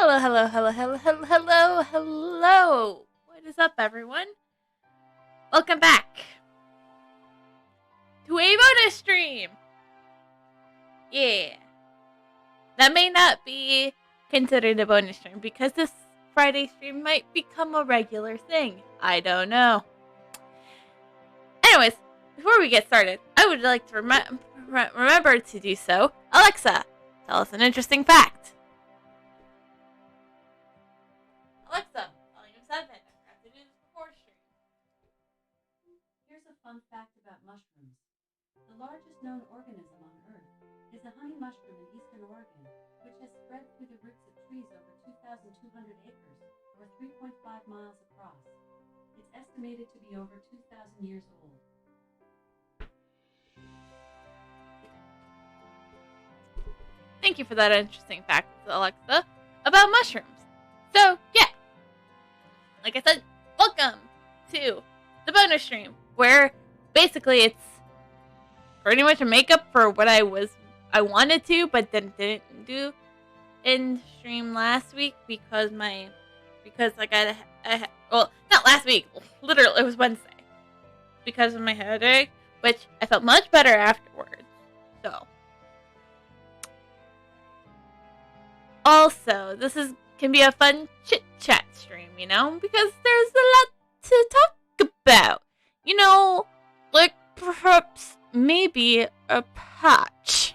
Hello, hello, hello, hello, hello, hello, hello. What is up, everyone? Welcome back to a bonus stream. Yeah. That may not be considered a bonus stream because this Friday stream might become a regular thing. I don't know. Anyways, before we get started, I would like to remember to do so. Alexa, tell us an interesting fact. Alexa, volume 7. I forgot to do this before stream. Here's a fun fact about mushrooms. The largest known organism on Earth is a honey mushroom in eastern Oregon, which has spread through the roots of trees over 2,200 acres, or 3.5 miles across. It's estimated to be over 2,000 years old. Thank you for that interesting fact, Alexa, about mushrooms. So, yeah. Like I said, welcome to the bonus stream, where basically it's pretty much a makeup for what I wanted to, but then didn't do in stream last week because well, not last week, literally it was Wednesday, because of my headache, which I felt much better afterwards. So, also, this can be a fun chit-chat stream, you know? Because there's a lot to talk about. You know, like perhaps maybe a patch.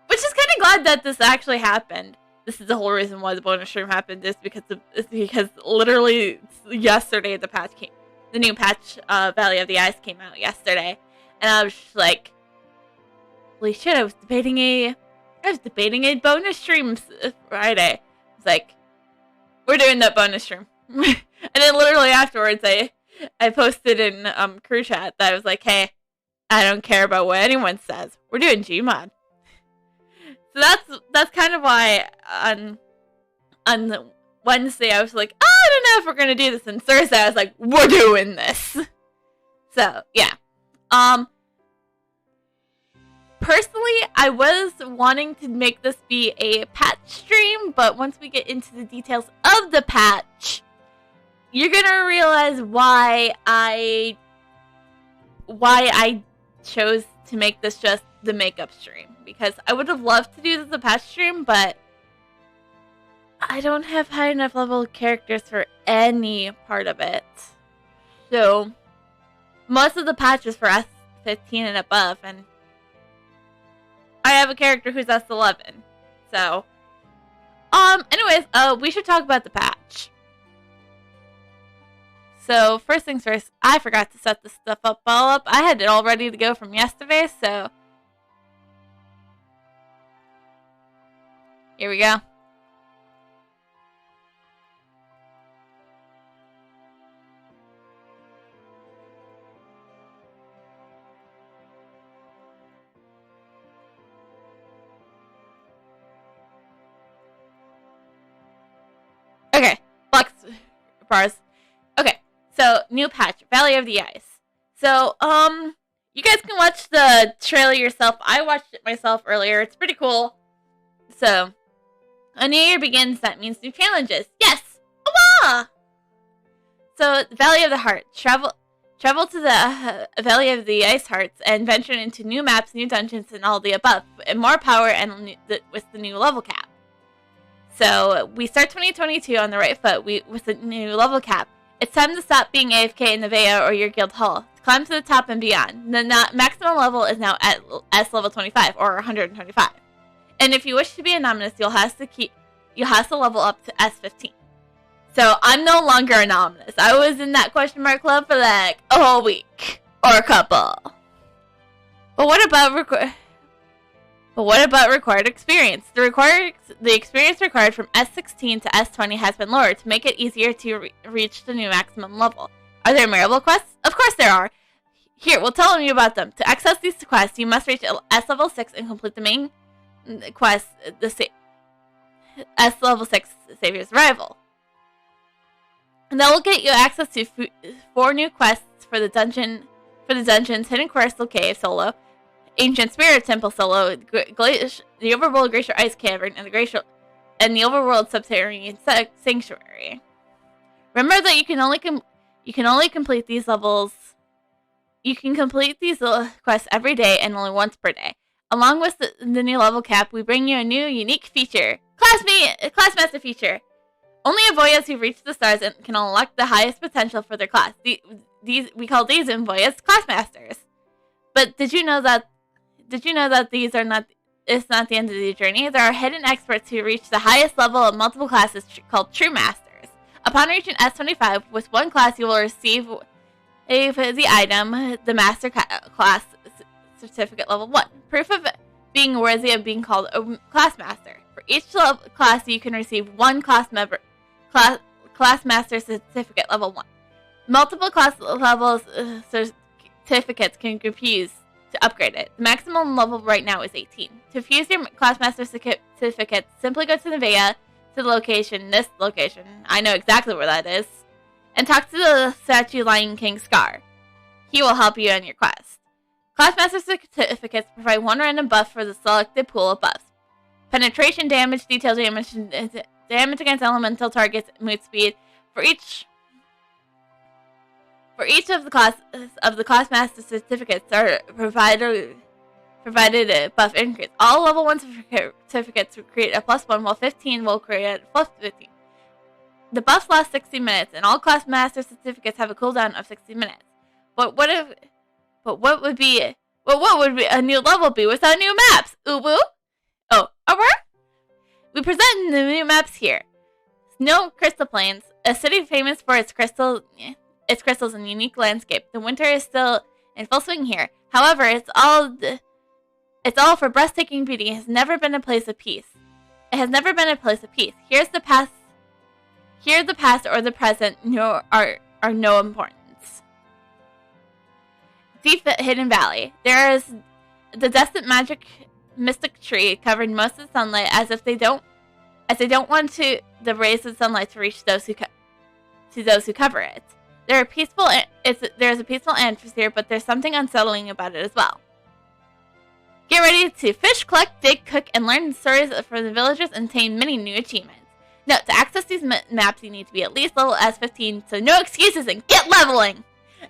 Which is kind of glad that this actually happened. This is the whole reason why the bonus stream happened, is because literally yesterday the new patch, Valley of the Ice came out yesterday. And I was just like, holy shit, I was debating a bonus stream Friday. It's like, we're doing that bonus stream. And then literally afterwards, I posted in crew chat that I was like, hey, I don't care about what anyone says. We're doing Gmod. So that's kind of why on Wednesday I was like, oh, I don't know if we're gonna do this. And Thursday I was like, we're doing this. So yeah. Personally, I was wanting to make this be a patch stream, but once we get into the details of the patch, you're gonna realize why I chose to make this just the makeup stream. Because I would have loved to do this as a patch stream, but I don't have high enough level characters for any part of it. So, most of the patch is for S15 and above, and I have a character who's S11. So, anyways, we should talk about the patch. So, first things first, I forgot to set this stuff all up. I had it all ready to go from yesterday, so here we go. Okay, Flux bars. Okay, so new patch, Valley of the Ice. So, you guys can watch the trailer yourself. I watched it myself earlier. It's pretty cool. So, a new year begins. That means new challenges. Yes! Hurrah! So, the Valley of the Heart. Travel to the Valley of the Ice Hearts and venture into new maps, new dungeons, and all the above. And more power and with the new level cap. So, we start 2022 on the right foot with a new level cap. It's time to stop being AFK in the Vea or your guild hall. To climb to the top and beyond. The maximum level is now at S level 25 or 125. And if you wish to be anonymous, you'll have to level up to S15. So, I'm no longer anonymous. I was in that question mark club for like a whole week. Or a couple. But what about required experience? The experience required from S16 to S20 has been lowered to make it easier to reach the new maximum level. Are there Maribel Quests? Of course there are. Here, we'll tell you about them. To access these quests, you must reach S level 6 and complete the main quest, S level 6 Savior's Arrival. And that will get you access to 4 new quests for the dungeons: Hidden Crystal Cave solo, Ancient Spirit Temple solo, the Overworld Glacier Ice Cavern, and and the overworld subterranean sanctuary. Remember that you can only complete these levels. You can complete these quests every day and only once per day. Along with the new level cap, we bring you a new unique feature, Classmaster feature. Only Avoyas who reach the stars can unlock the highest potential for their class. We call these Avoyas Classmasters. But did you know that these are not? It's not the end of the journey. There are hidden experts who reach the highest level of multiple classes called True Masters. Upon reaching S25, with one class you will receive the item, the Master Class Certificate Level 1. Proof of being worthy of being called a Class Master. For each class you can receive one Class Master Certificate Level 1. Multiple class levels certificates can be used to upgrade it. The maximum level right now is 18. To fuse your Classmaster certificate, simply go to Nevea, to this location, I know exactly where that is, and talk to the statue Lion King Scar. He will help you on your quest. Classmaster certificates provide one random buff for the selected pool of buffs. Penetration damage, detail damage, damage against elemental targets, move speed. For each of the Classmaster certificates are provided a buff increase. All level 1 certificates will create a +1, while 15 will create a +15. The buffs last 60 minutes, and all Classmaster certificates have a cooldown of 60 minutes. But what would a new level be without new maps? Ubu? Oh, we present the new maps here. Snow Crystal Plains, a city famous for its crystals and unique landscape. The winter is still in full swing here. However, it's all for breathtaking beauty. It has never been a place of peace. Here's the past. Here, the past or the present are no importance. Deep Hidden Valley. There is the distant mystic tree covered most of the sunlight, as they don't want the rays of sunlight to reach those who cover it. There's a peaceful atmosphere, but there's something unsettling about it as well. Get ready to fish, collect, dig, cook, and learn stories from the villagers and obtain many new achievements. Note, to access these maps, you need to be at least level S15, so no excuses and get leveling!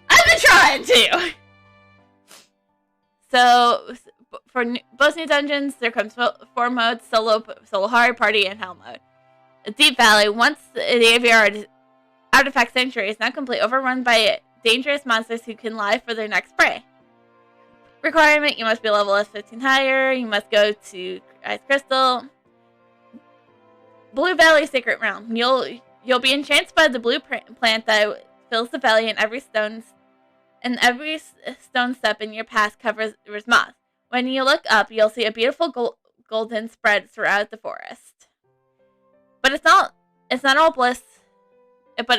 I've been trying to! So, for both new dungeons, there comes 4 modes: solo hard, party, and hell mode. Deep Valley, once the aviary artifact sanctuary is not complete, overrun by dangerous monsters who can lie for their next prey. Requirement: you must be level S15 higher, you must go to Ice Crystal. Blue Valley Sacred Realm. You'll be enchanted by the blue plant that fills the valley, and every stone step in your path covers moss. When you look up, you'll see a beautiful golden spread throughout the forest. But it's not all bliss. But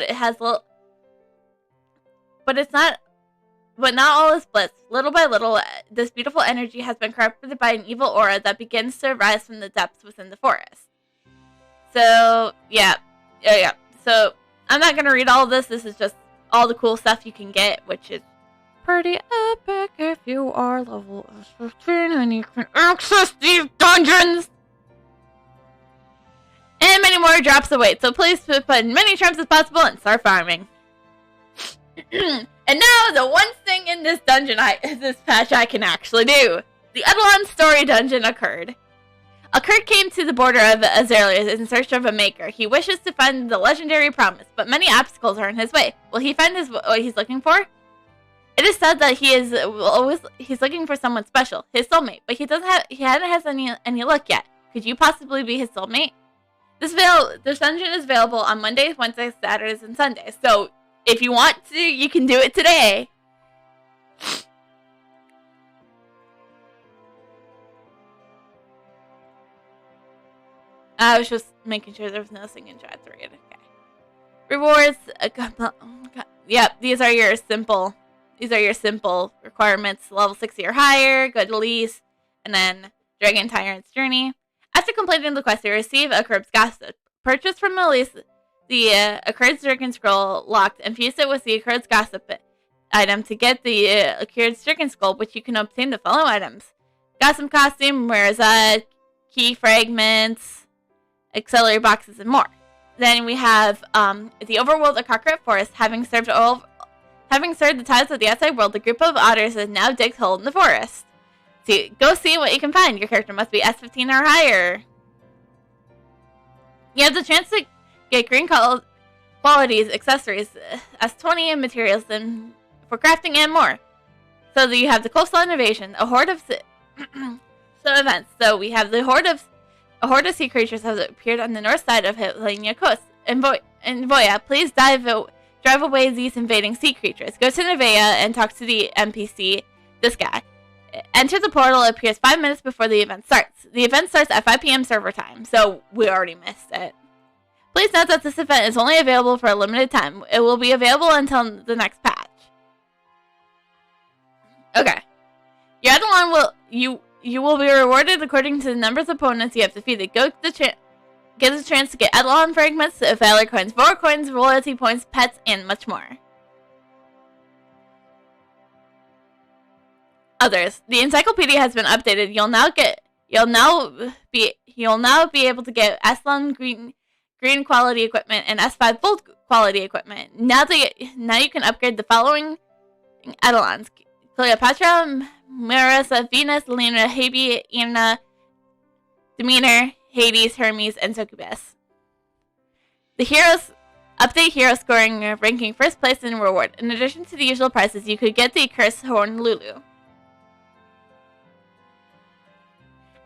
not all is bliss. Little by little, this beautiful energy has been corrupted by an evil aura that begins to rise from the depths within the forest. So, yeah. So, I'm not going to read all of this. This is just all the cool stuff you can get, which is pretty epic if you are level S15 and you can access these dungeons. And many more drops await, so please put in many charms as possible and start farming. And now, the one thing in this dungeon, this patch I can actually do. The Eidolon story dungeon occurred. A Kirk came to the border of Azalea in search of a maker. He wishes to find the legendary promise, but many obstacles are in his way. Will he find what he's looking for? It is said that he's looking for someone special, his soulmate, but he hasn't had any luck yet. Could you possibly be his soulmate? This dungeon is available on Mondays, Wednesdays, Saturdays, and Sundays. So if you want to, you can do it today. I was just making sure there was nothing in chat to read. Okay. Rewards. Yep, these are your simple requirements. Level 60 or higher, go to Lease, and then Dragon Tyrant's Journey. After completing the quest, you receive a Curb's Gossip. Purchase from Elise the Accur's Dragon Scroll locked and fuse it with the Accur's Gossip item to get the Accur's Dragon Scroll, which you can obtain the following items: Gossip Costume, Mirza, Key Fragments, auxiliary boxes, and more. Then we have the overworld of Carcaret Forest. Having served the ties of the outside world, the group of otters has now digged hole in the forest. So go see what you can find. Your character must be S15 or higher. You have the chance to get green qualities, accessories, S20, and materials for crafting and more. So that you have the coastal innovation, a horde of events. So we have a horde of sea creatures has appeared on the north side of Helenia coast. In Voya, please drive away these invading sea creatures. Go to Nevea and talk to the NPC, this guy. Enter the portal. It appears 5 minutes before the event starts. The event starts at 5 p.m. server time, so we already missed it. Please note that this event is only available for a limited time. It will be available until the next patch. Okay. Your Eidolon you will be rewarded according to the numbers of opponents you have defeated. Get a chance to get Eidolon fragments, valor coins, Vora coins, royalty points, pets, and much more. Others. The encyclopedia has been updated. You'll now be able to get S1 green quality equipment and S5 gold quality equipment. Now you can upgrade the following Eidolons: Cleopatra, Marissa, Venus, Lena, Hebe, Anna, Demeanor, Hades, Hermes, and Succubus. The heroes update hero scoring ranking first place in reward. In addition to the usual prizes, you could get the Cursed Horn Lulu.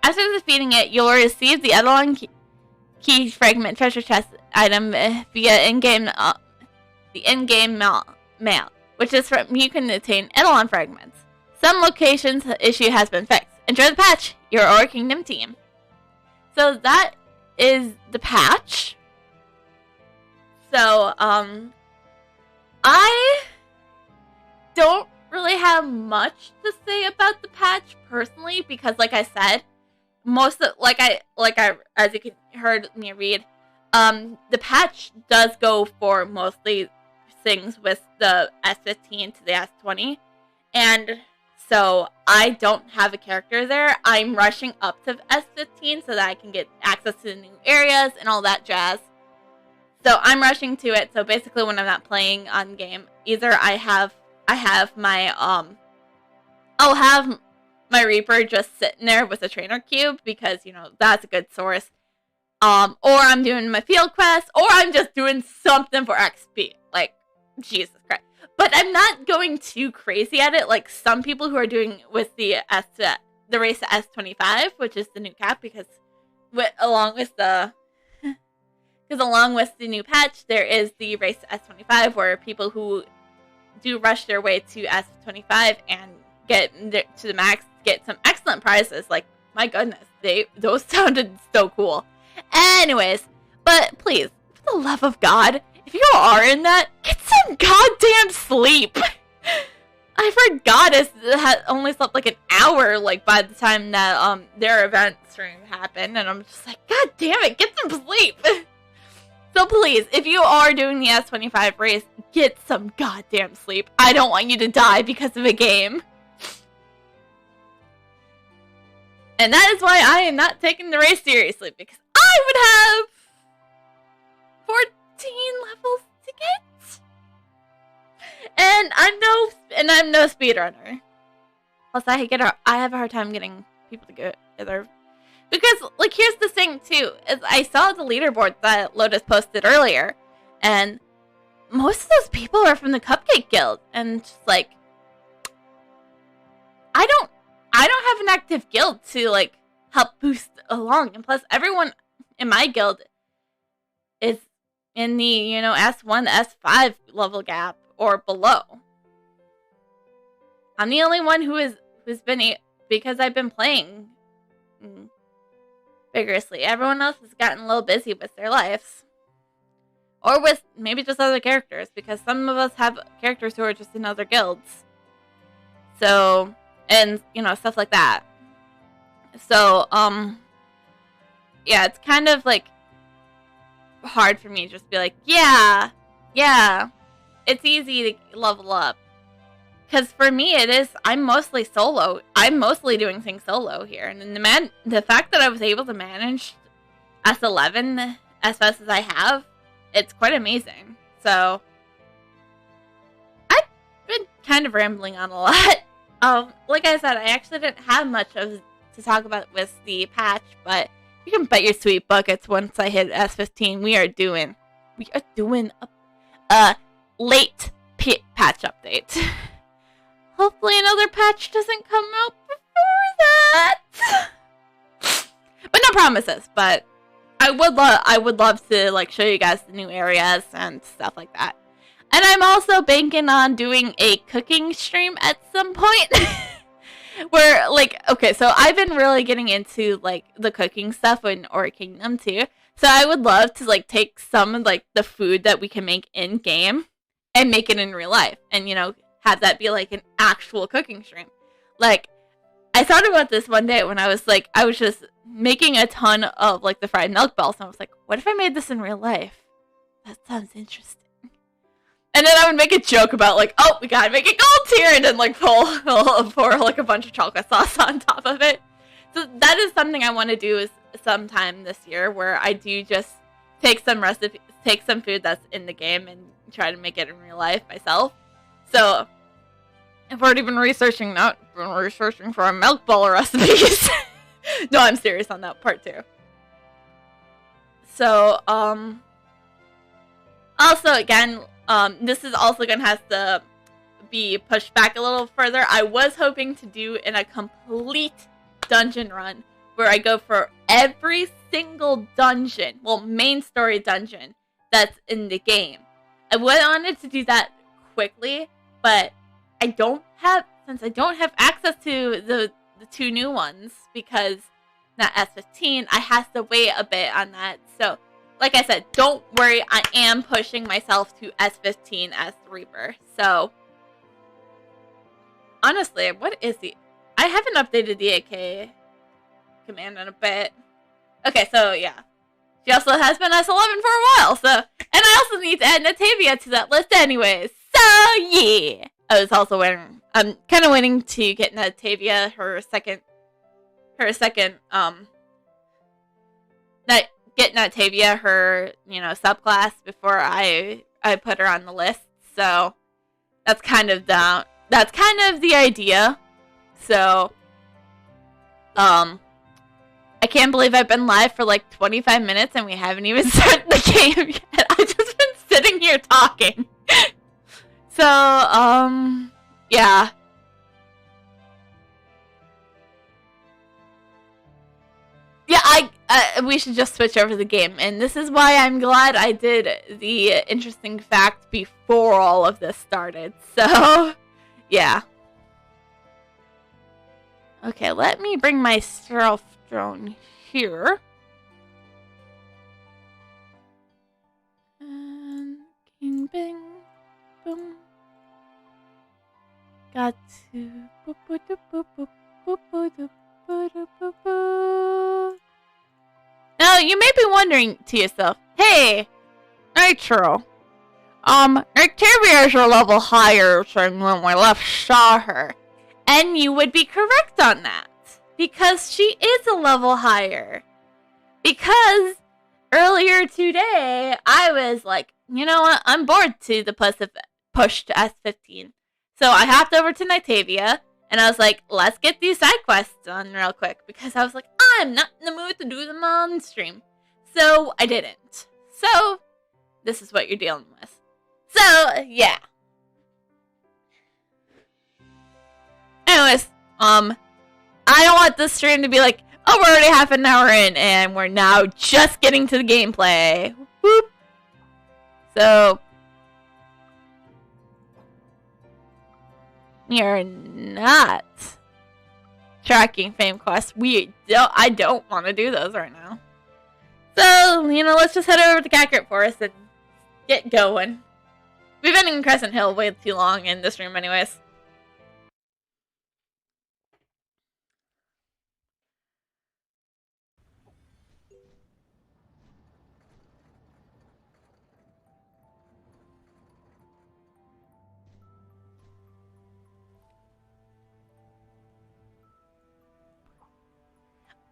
After defeating it, you'll receive the Eidolon key fragment treasure chest item via in-game mail, which is from you can attain Eidolon fragments. Some locations issue has been fixed. Enjoy the patch, your Aura Kingdom team. So that is the patch. So I don't really have much to say about the patch personally because, like I said, as you heard me read, the patch does go for mostly things with the S15 to the S20, and so I don't have a character there. I'm rushing up to S15 so that I can get access to the new areas and all that jazz. So I'm rushing to it. So basically, when I'm not playing on game, either I'll have my Reaper just sitting there with a trainer cube because, that's a good source. Or I'm doing my field quest, or I'm just doing something for XP. Like, Jesus Christ. But I'm not going too crazy at it like some people who are doing with the race to S25, which is the new cap, because along with the new patch, there is the race to S25 where people who do rush their way to S25 and get to the max get some excellent prizes. Like, my goodness, those sounded so cool. Anyways, but please, for the love of God, if you are in that, get some goddamn sleep. I've heard Goddess had only slept like an hour, like, by the time that their event stream happened, and I'm just like, God damn it, get some sleep. So please, if you are doing the S25 race, get some goddamn sleep. I don't want you to die because of a game. And that is why I am not taking the race seriously, because I would have 14 levels to get. And I'm no speedrunner. Plus, I have a hard time getting people to go together. Because, like, here's the thing, too, is I saw the leaderboard that Lotus posted earlier, and most of those people are from the Cupcake Guild, and just, like, I don't have an active guild to, like, help boost along, and plus, everyone in my guild is in the, S1 to S5 level gap, or below. I'm the only one who's been, because I've been playing vigorously. Everyone else has gotten a little busy with their lives. Or with maybe just other characters, because some of us have characters who are just in other guilds. So, and, stuff like that. So, yeah, it's kind of, like, hard for me to just be like, yeah, it's easy to level up. Because for me, I'm mostly solo. I'm mostly doing things solo here. And the fact that I was able to manage S11 as fast as I have, it's quite amazing. So I've been kind of rambling on a lot. Like I said, I actually didn't have much to talk about with the patch, but you can bet your sweet buckets once I hit S15, we are doing a late patch update. Hopefully another patch doesn't come out before that. But no promises, but I would love to like show you guys the new areas and stuff like that. And I'm also banking on doing a cooking stream at some point. Where, like, okay, so I've been really getting into, like, the cooking stuff in Or Kingdom, too. So I would love to, like, take some of, like, the food that we can make in-game and make it in real life. And, you know, have that be, like, an actual cooking stream. Like, I thought about this one day when I was just making a ton of, like, the fried milk balls. And I was like, what if I made this in real life? That sounds interesting. And then I would make a joke about, like, oh, we gotta make it gold tier, and then, like, pour, like, a bunch of chocolate sauce on top of it. So that is something I want to do is sometime this year, where I do just take some food that's in the game and try to make it in real life myself. So I've already been researching that. I've been researching for milk ball recipes. No, I'm serious on that part, too. So, also, again, this is also going to have to be pushed back a little further. I was hoping to do in a complete dungeon run where I go for every single dungeon, well, main story dungeon that's in the game. I wanted to do that quickly, but since I don't have access to the two new ones, because not S15, I have to wait a bit on that. So, like I said, don't worry, I am pushing myself to S15 as the Reaper. So, honestly, what is the... I haven't updated the AK command in a bit. Okay, so, yeah. She also has been S11 for a while, so... And I also need to add Natavia to that list anyways. So, yeah. I was also waiting... I'm kind of waiting to get Natavia her second, get Natavia her, you know, subclass before I put her on the list. So that's kind of the idea. So I can't believe I've been live for like 25 minutes and we haven't even started the game yet. I've just been sitting here talking. So yeah. Yeah, we should just switch over the game. And this is why I'm glad I did the interesting fact before all of this started. So, yeah. Okay, let me bring my stealth drone here. And king, bing, boom. Got to boop, boop, boop, boop, boop, boop, boop, boop. Now, you may be wondering to yourself, hey, Nitro, Octavia's a level higher than when we last saw her. And you would be correct on that, because she is a level higher. Because earlier today, I was like, you know what, I'm bored to the push to S15. So I hopped over to Nitavia, and I was like, let's get these side quests done real quick. Because I was like, I'm not in the mood to do them on stream. So I didn't. So this is what you're dealing with. So, yeah. Anyways, I don't want this stream to be like, oh, we're already half an hour in, and we're now just getting to the gameplay. Whoop. So, we are not tracking fame quests. I don't want to do those right now. So, you know, let's just head over to Kakarot Forest and get going. We've been in Crescent Hill way too long in this room anyways.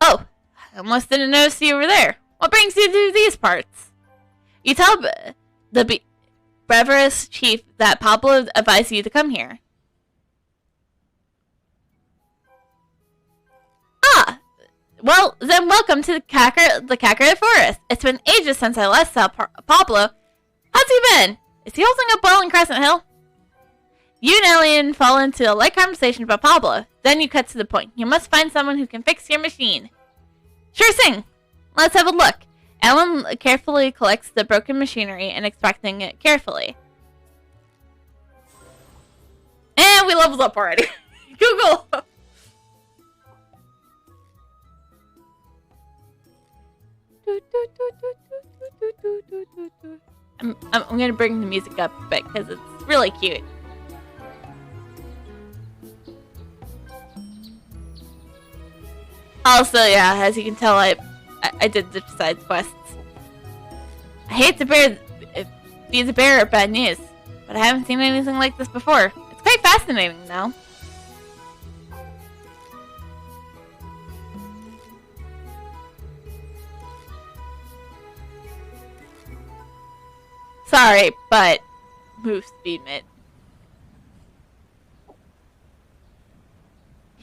Oh, I almost didn't notice you over there. What brings you to these parts? You tell the Brevis chief that Pablo advised you to come here. Ah! Well, then welcome to the Kakarot Forest. It's been ages since I last saw Pablo. How's he been? Is he holding up well in Crescent Hill? You and Alien fall into a light conversation about Pablo. Then you cut to the point. You must find someone who can fix your machine. Sure thing. Let's have a look. Alan carefully collects the broken machinery and inspecting it carefully. And we leveled up already. Google! I'm gonna bring the music up a bit because it's really cute. Also, yeah, as you can tell, I did the side quests. I hate to be the bearer of bad news, but I haven't seen anything like this before. It's quite fascinating, though. Sorry, but move speed mid.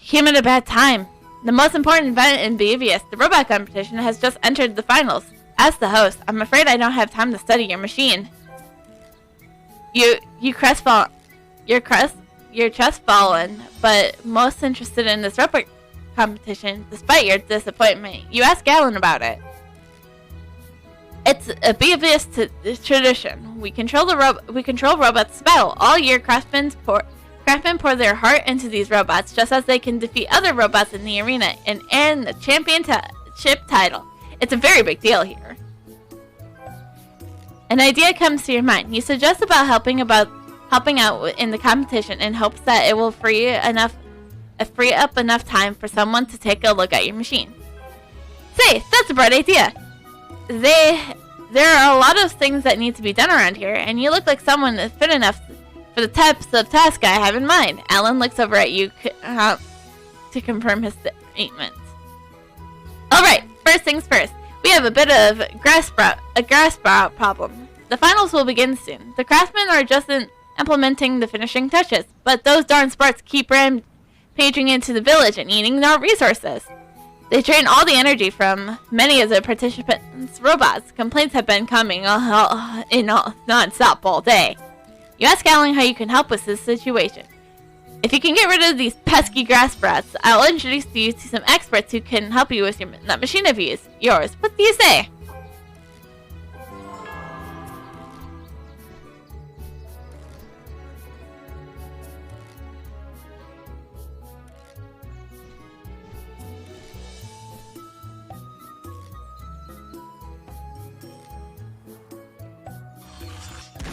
Came at a bad time. The most important event in BVS, the robot competition, has just entered the finals. As the host, I'm afraid I don't have time to study your machine. You're crestfallen, but most interested in this robot competition. Despite your disappointment, you ask Alan about it. It's a BVS tradition. We control robots to battle. All year, craftsmen pour their heart into these robots, just as they can defeat other robots in the arena and earn the championship title. It's a very big deal here. An idea comes to your mind. You suggest about helping out in the competition in hopes that it will free up enough time for someone to take a look at your machine. Say, that's a bright idea. There are a lot of things that need to be done around here, and you look like someone that's fit enough for the types of tasks I have in mind. Alan looks over at you to confirm his statement. Alright, first things first. We have a bit of a grass sprout problem. The finals will begin soon. The craftsmen are just implementing the finishing touches, but those darn sprouts keep rampaging into the village and eating our resources. They drain all the energy from many of the participants' robots. Complaints have been coming non-stop all day. You ask Alan how you can help with this situation. If you can get rid of these pesky grass sprouts, I'll introduce you to some experts who can help you with that machine of yours. What do you say?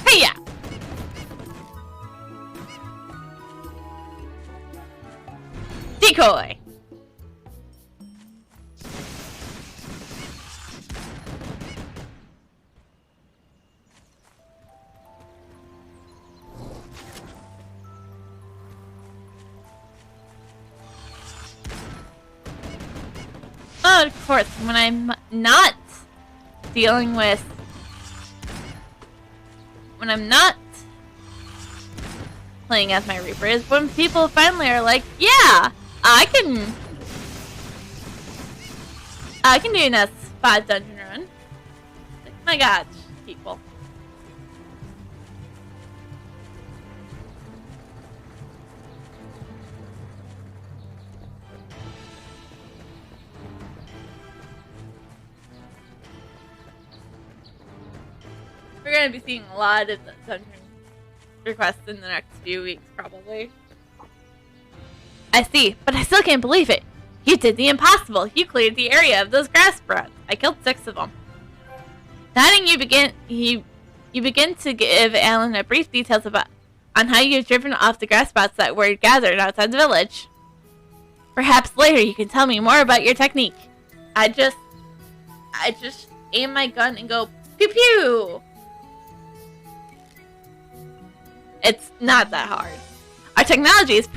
Hey-ya! Decoy! Oh, of course, when I'm not dealing with... When I'm not playing as my Reaper is when people finally are like, yeah, I can do an S5 dungeon run. Like, my gosh, people. We're going to be seeing a lot of dungeon requests in the next few weeks, probably. I see, but I still can't believe it. You did the impossible. You cleared the area of those grass sprouts. I killed 6 of them. Nodding, you begin to give Alan a brief details on how you've driven off the grass sprouts that were gathered outside the village. Perhaps later you can tell me more about your technique. I just aim my gun and go pew pew. It's not that hard. Our technology is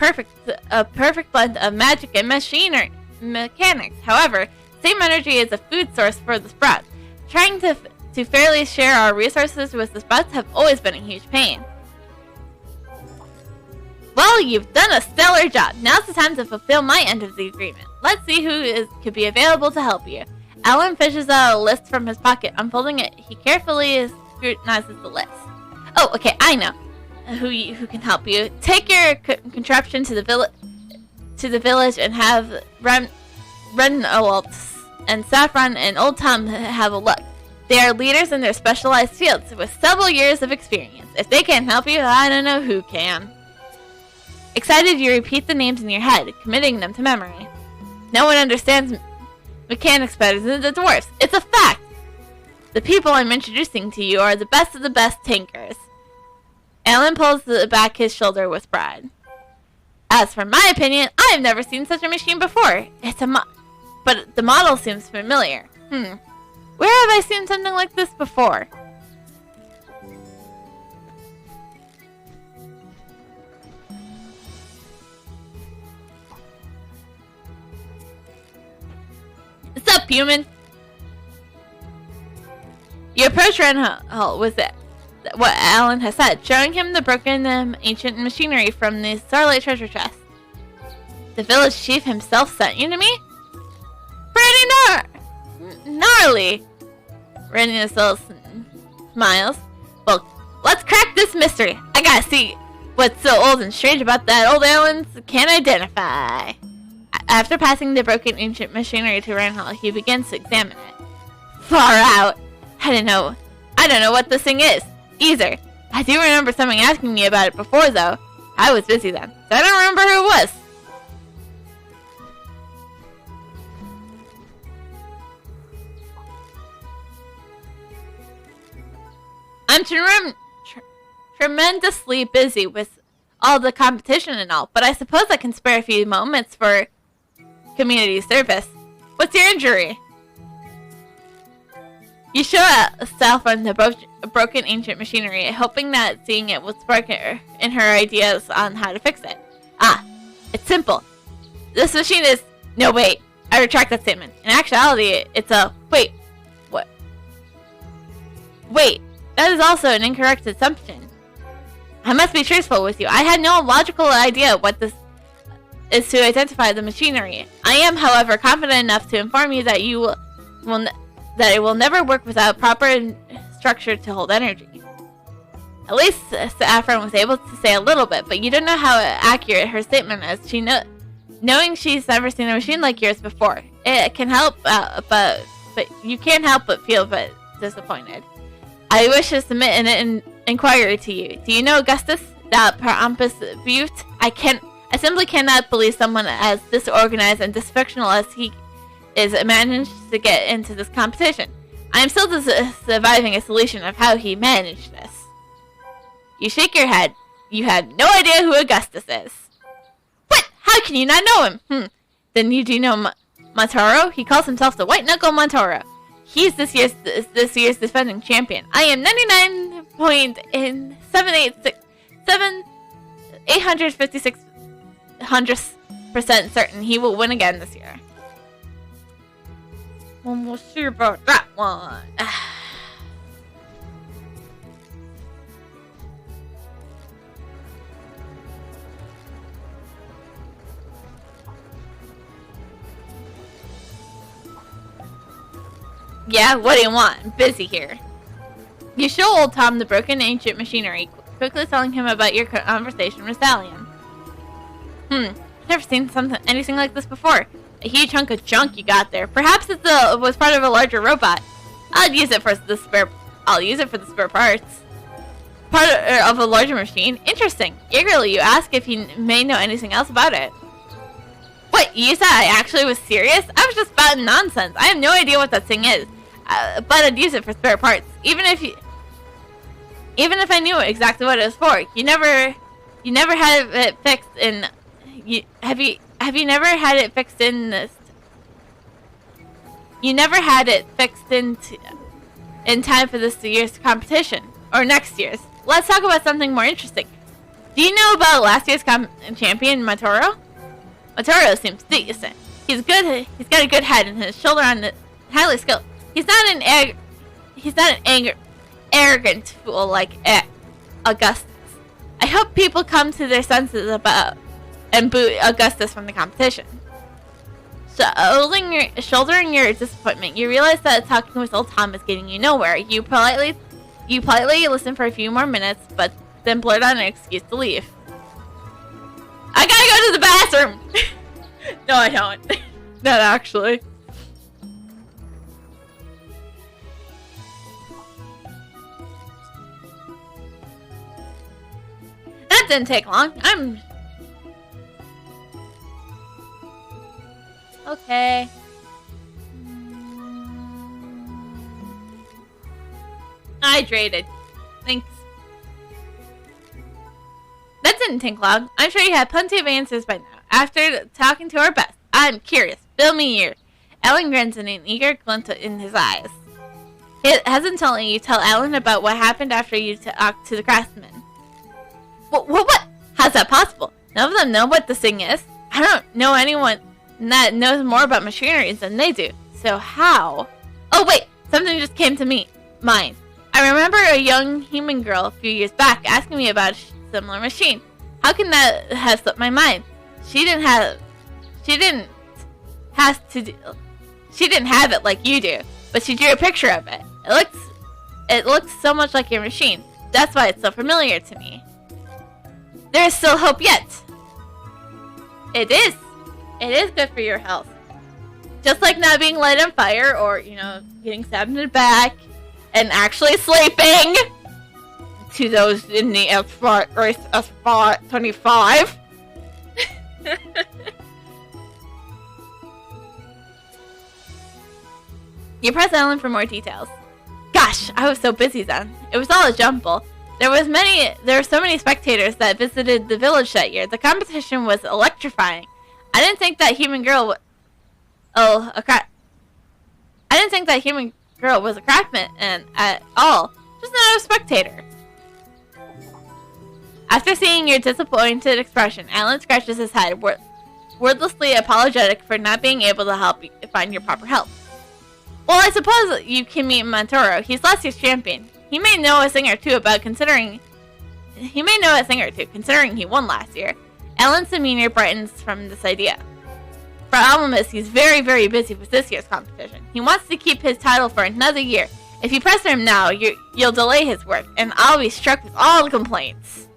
a perfect blend of magic and mechanics. However, same energy is a food source for the sprouts. trying to fairly share our resources with the Sprouts have always been a huge pain. Well, you've done a stellar job. Now's the time to fulfill my end of the agreement. Let's see who could be available to help you. Alan fishes out a list from his pocket. Unfolding it, he carefully scrutinizes the list. Oh, okay, I know who can help you. Take your contraption to the village and have Renwalt and Saffron and Old Tom have a look. They are leaders in their specialized fields with several years of experience. If they can't help you, I don't know who can. Excited, you repeat the names in your head, committing them to memory. No one understands mechanics better than the dwarves. It's a fact! The people I'm introducing to you are the best of the best tinkers. Alan pulls back his shoulder with pride. As for my opinion, I've never seen such a machine before. But the model seems familiar. Where have I seen something like this before? What's up, human? You approach Renwalt with it. What Alan has said, showing him the broken ancient machinery from the Starlight treasure chest. The village chief himself sent you to me? Pretty gnarly! Renwalt smiles. Well, let's crack this mystery. I gotta see what's so old and strange about that old Alan's can't identify. After passing the broken ancient machinery to Renwalt, he begins to examine it. Far out! I don't know what this thing is, either. I do remember someone asking me about it before, though. I was busy then, so I don't remember who it was. I'm tremendously busy with all the competition and all, but I suppose I can spare a few moments for community service. What's your injury? You show Saffron the broken ancient machinery, hoping that seeing it will spark her in her ideas on how to fix it. Ah, it's simple. This machine is... No, wait. I retract that statement. In actuality, it's a... Wait. What? Wait. That is also an incorrect assumption. I must be truthful with you. I had no logical idea what this is to identify the machinery. I am, however, confident enough to inform you that that it will never work without proper structure to hold energy. At least Saffron was able to say a little bit, but you don't know how accurate her statement is. Knowing she's never seen a machine like yours before, it can help, but you can't help but feel disappointed. I wish to submit an inquiry to you. Do you know Augustus, that pompous beaut? I simply cannot believe someone as disorganized and dysfunctional as he is managed to get into this competition. I am still surviving a solution of how he managed this. You shake your head. You have no idea who Augustus is. What? How can you not know him? Then you do know Montoro? He calls himself the White Knuckle Montoro. He's this year's defending champion. I am 856% certain he will win again this year. Well, we'll see about that one. Yeah, what do you want? I'm busy here. You show old Tom the broken ancient machinery, quickly telling him about your conversation with Stallion. Never seen anything like this before. A huge hunk of junk you got there. Perhaps it was part of a larger robot. I'll use it for the spare parts. Part of a larger machine. Interesting. Eagerly, you ask if he may know anything else about it. What? You said I actually was serious? I was just spouting nonsense. I have no idea what that thing is. But I'd use it for spare parts. Even if I knew exactly what it was for. You never had it fixed in. Have you never had it fixed in this? You never had it fixed in time for this year's competition or next year's. Let's talk about something more interesting. Do you know about last year's champion, Montoro? Montoro seems decent. He's good. He's got a good head and his shoulder on the highly skilled. He's not he's not an arrogant fool like Augustus. I hope people come to their senses about and boot Augustus from the competition. Shouldering your disappointment, you realize that talking with old Tom is getting you nowhere. You politely listen for a few more minutes, but then blurt out an excuse to leave. I gotta go to the bathroom! No, I don't. Not actually. That didn't take long. Okay. Hydrated. Thanks. That didn't take long. I'm sure you had plenty of answers by now. After talking to our best, I'm curious. Fill me in. Alan grins in an eager glint in his eyes. Hesitantly, you tell Alan about what happened after you talked to the craftsman. What? How's that possible? None of them know what this thing is. I don't know anyone that knows more about machinery than they do. So how? Oh wait, something just came to mind. I remember a young human girl a few years back asking me about a similar machine. How can that have slipped my mind? She didn't have it like you do, but she drew a picture of it. It looks so much like your machine. That's why it's so familiar to me. There is still hope yet. It is good for your health. Just like not being light on fire or, getting stabbed in the back and actually sleeping. To those in the race Spot 25. You press Ellen for more details. Gosh, I was so busy then. It was all a jumble. There were so many spectators that visited the village that year. The competition was electrifying. I didn't think that human girl was a craftsman at all. Just not a spectator. After seeing your disappointed expression, Alan scratches his head, wordlessly apologetic for not being able to help you find your proper help. Well, I suppose you can meet Montoro. He's last year's champion. He may know a thing or two considering he won last year. Alan's demeanor brightens from this idea. Problem is, he's very, very busy with this year's competition. He wants to keep his title for another year. If you press him now, you'll delay his work, and I'll be struck with all the complaints.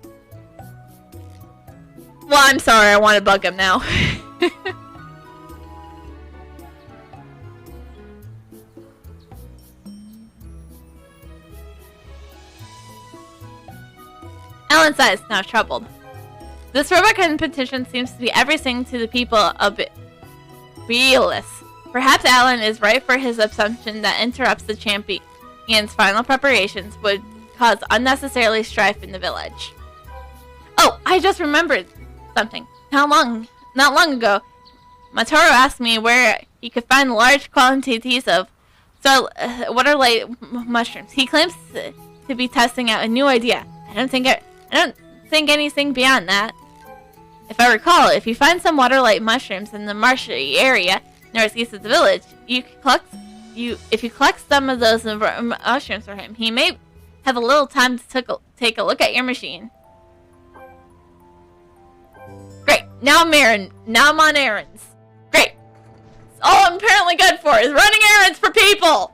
Well, I'm sorry, I want to bug him now. Alan's eyes now troubled. This robot competition seems to be everything to the people a bit realist. Perhaps Alan is right for his assumption that interrupts the champion's final preparations would cause unnecessarily strife in the village. Oh, I just remembered something. Not long ago, Montoro asked me where he could find large quantities of water-light mushrooms. He claims to be testing out a new idea. I don't think anything beyond that. If I recall, if you find some water-light mushrooms in the marshy area northeast of the village, if you collect some of those mushrooms for him, he may have a little time to take a look at your machine. Great. Now I'm on errands. Great. It's all I'm apparently good for is running errands for people.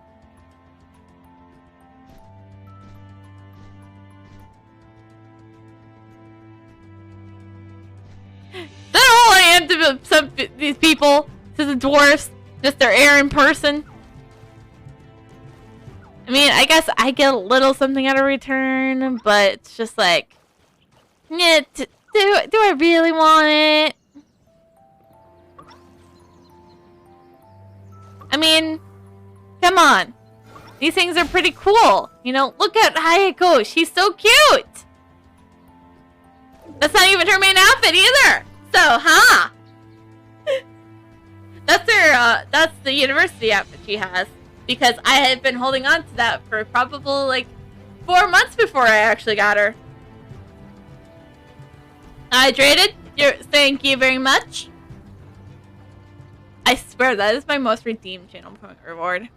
That's all I am to these people, to the dwarves, just their errand person. I mean, I guess I get a little something out of return, but it's just like, yeah, do I really want it? I mean, come on. These things are pretty cool. Look at Hayako. She's so cute. That's not even her main outfit either. So, huh? That's the university outfit she has. Because I had been holding on to that for probably 4 months before I actually got her. Hydrated? Thank you very much. I swear that is my most redeemed channel point reward.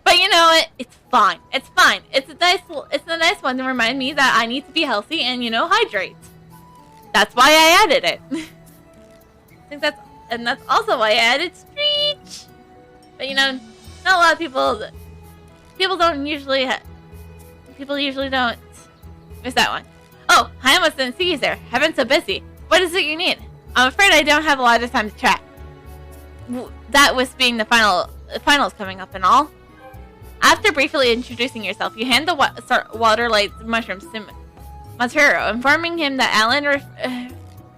But you know what? It's fine. It's fine. It's a nice one to remind me that I need to be healthy and, you know, hydrate. That's why I added it. I think that's also why I added Screech. But you know, not a lot of people usually don't miss that one. Oh, I almost didn't see you there. I've been so busy. What is it you need? I'm afraid I don't have a lot of time to chat. That was being the finals coming up and all. After briefly introducing yourself, you hand the water light mushrooms to Montero, informing him that Alan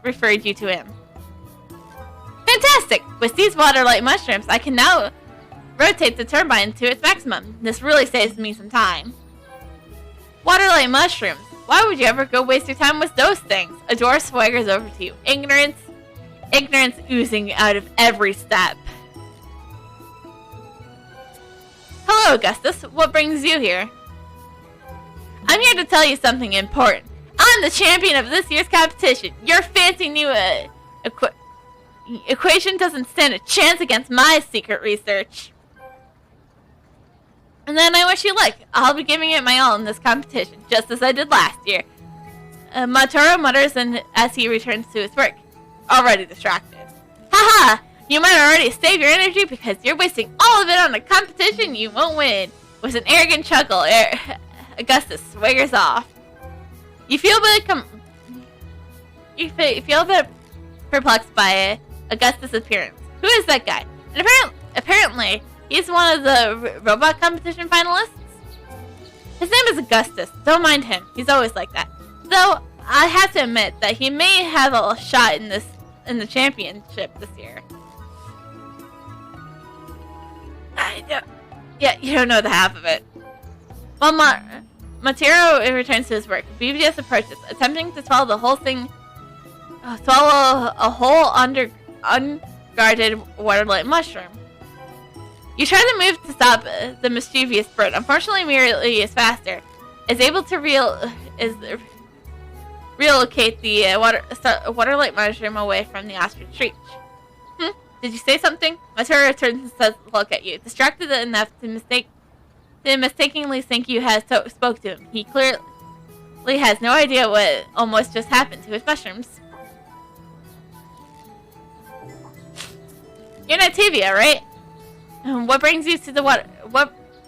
referred you to him. Fantastic! With these water light mushrooms, I can now rotate the turbine to its maximum. This really saves me some time. Water light mushrooms. Why would you ever go waste your time with those things? A dwarf swaggers over to you. Ignorance oozing out of every step. Hello, Augustus. What brings you here? I'm here to tell you something important. I'm the champion of this year's competition. Your fancy new equation doesn't stand a chance against my secret research. And then I wish you luck. I'll be giving it my all in this competition, just as I did last year. Montero mutters as he returns to his work, already distracted. Haha! You might already save your energy because you're wasting all of it on a competition you won't win. With an arrogant chuckle, Augustus swaggers off. You feel a bit perplexed by Augustus' appearance. Who is that guy? And apparently, he's one of the robot competition finalists. His name is Augustus. Don't mind him. He's always like that. Though I have to admit that he may have a shot in the championship this year. You don't know the half of it. While Montero returns to his work, BBS approaches, attempting to swallow a whole unguarded water-light mushroom. You try to move to stop the mischievous bird. Unfortunately, Mirly is faster. Is able to relocate the water-light mushroom away from the ostrich reach. Did you say something? Montero turns to look at you, distracted enough to mistakenly think you have spoke to him. He clearly has no idea what almost just happened to his mushrooms. You're Nativia, right? What brings you to the water?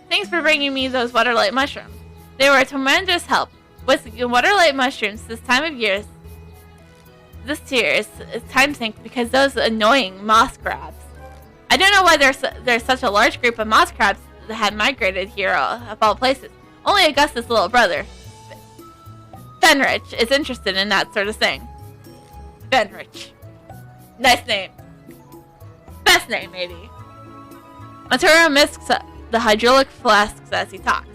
Thanks for bringing me those water-light mushrooms. They were a tremendous help. With water-light mushrooms this time of year, this year is time sink because those annoying moss crabs. I don't know why there's such a large group of moss crabs that have migrated here of all places. Only Augustus' little brother, Fenrich, is interested in that sort of thing. Fenrich. Nice name. Best name, maybe. Montero misks the hydraulic flasks as he talks.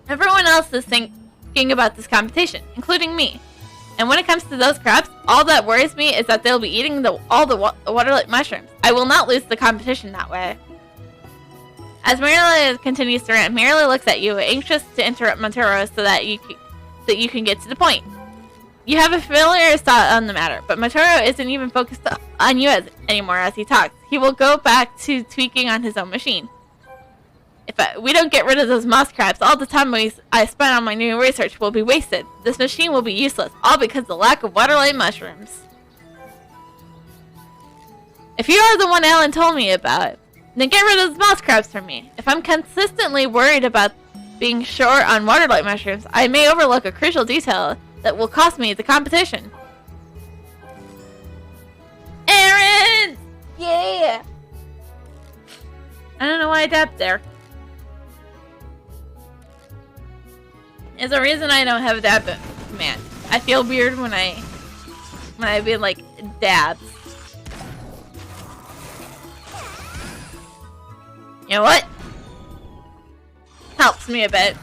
Everyone else is thinking about this competition, including me. And when it comes to those crabs, all that worries me is that they'll be eating all the water-light mushrooms. I will not lose the competition that way. As Maribel continues to rant, Maribel looks at you, anxious to interrupt Montero so that you can get to the point. You have a familiar thought on the matter, but Montero isn't even focused on you anymore as he talks. He will go back to tweaking on his own machine. If we don't get rid of those moss crabs, all the time I spent on my new research will be wasted. This machine will be useless, all because of the lack of water-light mushrooms. If you are the one Alan told me about, then get rid of those moss crabs for me. If I'm consistently worried about being short on water-light mushrooms, I may overlook a crucial detail that will cost me the competition. Aaron! Yeah! I don't know why I dabbed there. There's a reason I don't have a dab command. I feel weird when I be like dabs. You know what? Helps me a bit.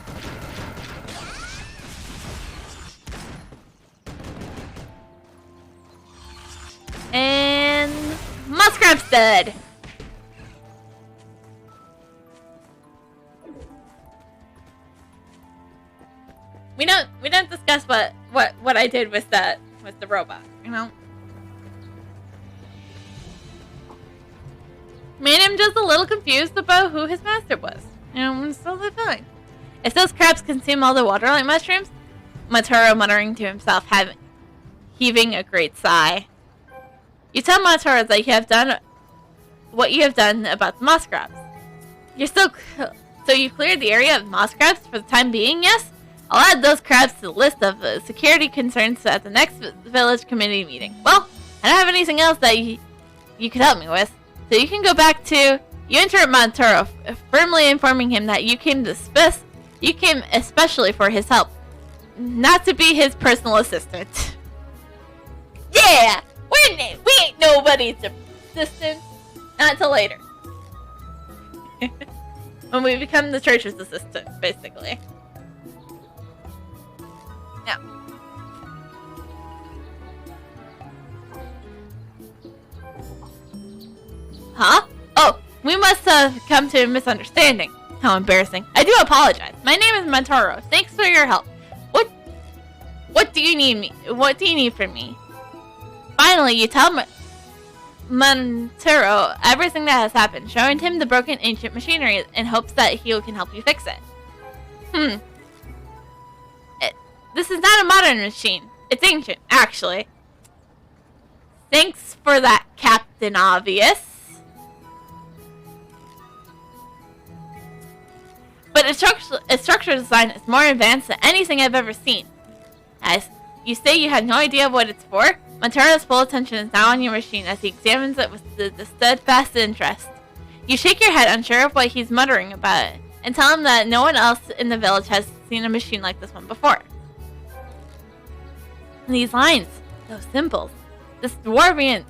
And Muskrat's dead. We don't discuss what I did with the robot, you know? Made him just a little confused about who his master was. It's totally fine. If those crabs consume all the water like mushrooms, Mataro muttering to himself, heaving a great sigh. You tell Mataro that you have done what you have done about the moss crabs. So you cleared the area of moss crabs for the time being, yes? I'll add those crabs to the list of security concerns at the next village committee meeting. Well, I don't have anything else that you could help me with, so you can go back to... You interrupt Mataro, firmly informing him that you came especially for his help, not to be his personal assistant. Yeah! We ain't nobody's assistant. Not until later. When we become the church's assistant, basically. Now. Huh? Oh, we must have come to a misunderstanding. How embarrassing. I do apologize. My name is Mataro. Thanks for your help. What do you need from me? Finally, you tell Mataro everything that has happened, showing him the broken ancient machinery in hopes that he can help you fix it. This is not a modern machine. It's ancient, actually. Thanks for that, Captain Obvious. But its structural design is more advanced than anything I've ever seen. As you say you had no idea what it's for, Mataro's full attention is now on your machine as he examines it with the steadfast interest. You shake your head, unsure of what he's muttering about it, and tell him that no one else in the village has seen a machine like this one before. These lines, those symbols, this is Dwarvian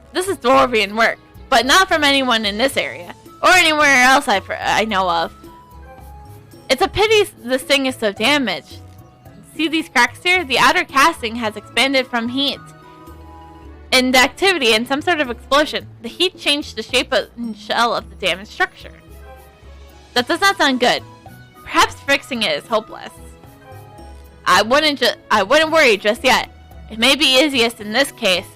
work, but not from anyone in this area, or anywhere else I know of. It's a pity this thing is so damaged. See these cracks here? The outer casting has expanded from heat and activity and some sort of explosion. The heat changed the shape and shell of the damaged structure. That does not sound good. Perhaps fixing it is hopeless. I wouldn't worry just yet. It may be easiest in this case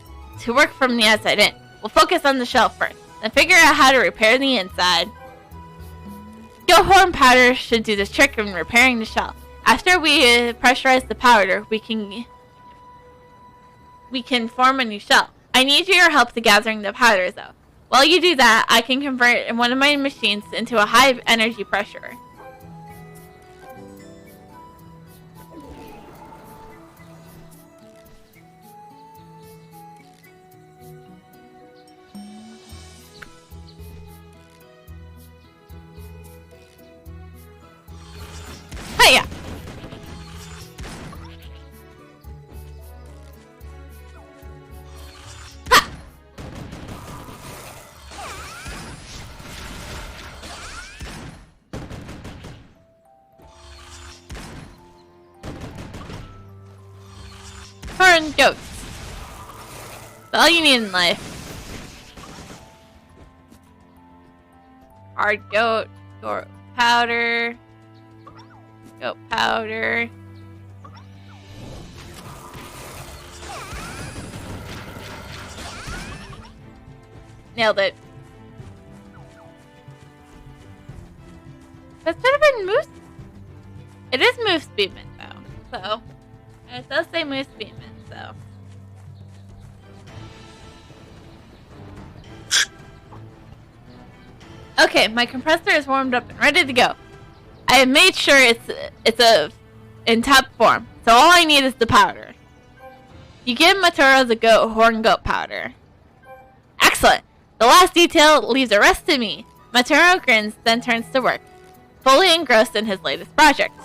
to work from the outside in. We'll focus on the shell first, then figure out how to repair the inside. Horn powder should do the trick in repairing the shell. After we pressurize the powder, we can form a new shell. I need your help to gathering the powder, though. While you do that, I can convert one of my machines into a high energy pressure. Hiya! Ha! Horned goats. That's all you need in life. Hard goat, powder. Goat powder. Nailed it. That should have been moose. It is moose speedman though. So it does say moose speedman, so. Okay, my compressor is warmed up and ready to go. I have made sure it's in top form, so all I need is the powder. You give Mataro the horn goat powder. Excellent! The last detail leaves the rest to me. Mataro grins, then turns to work, fully engrossed in his latest project.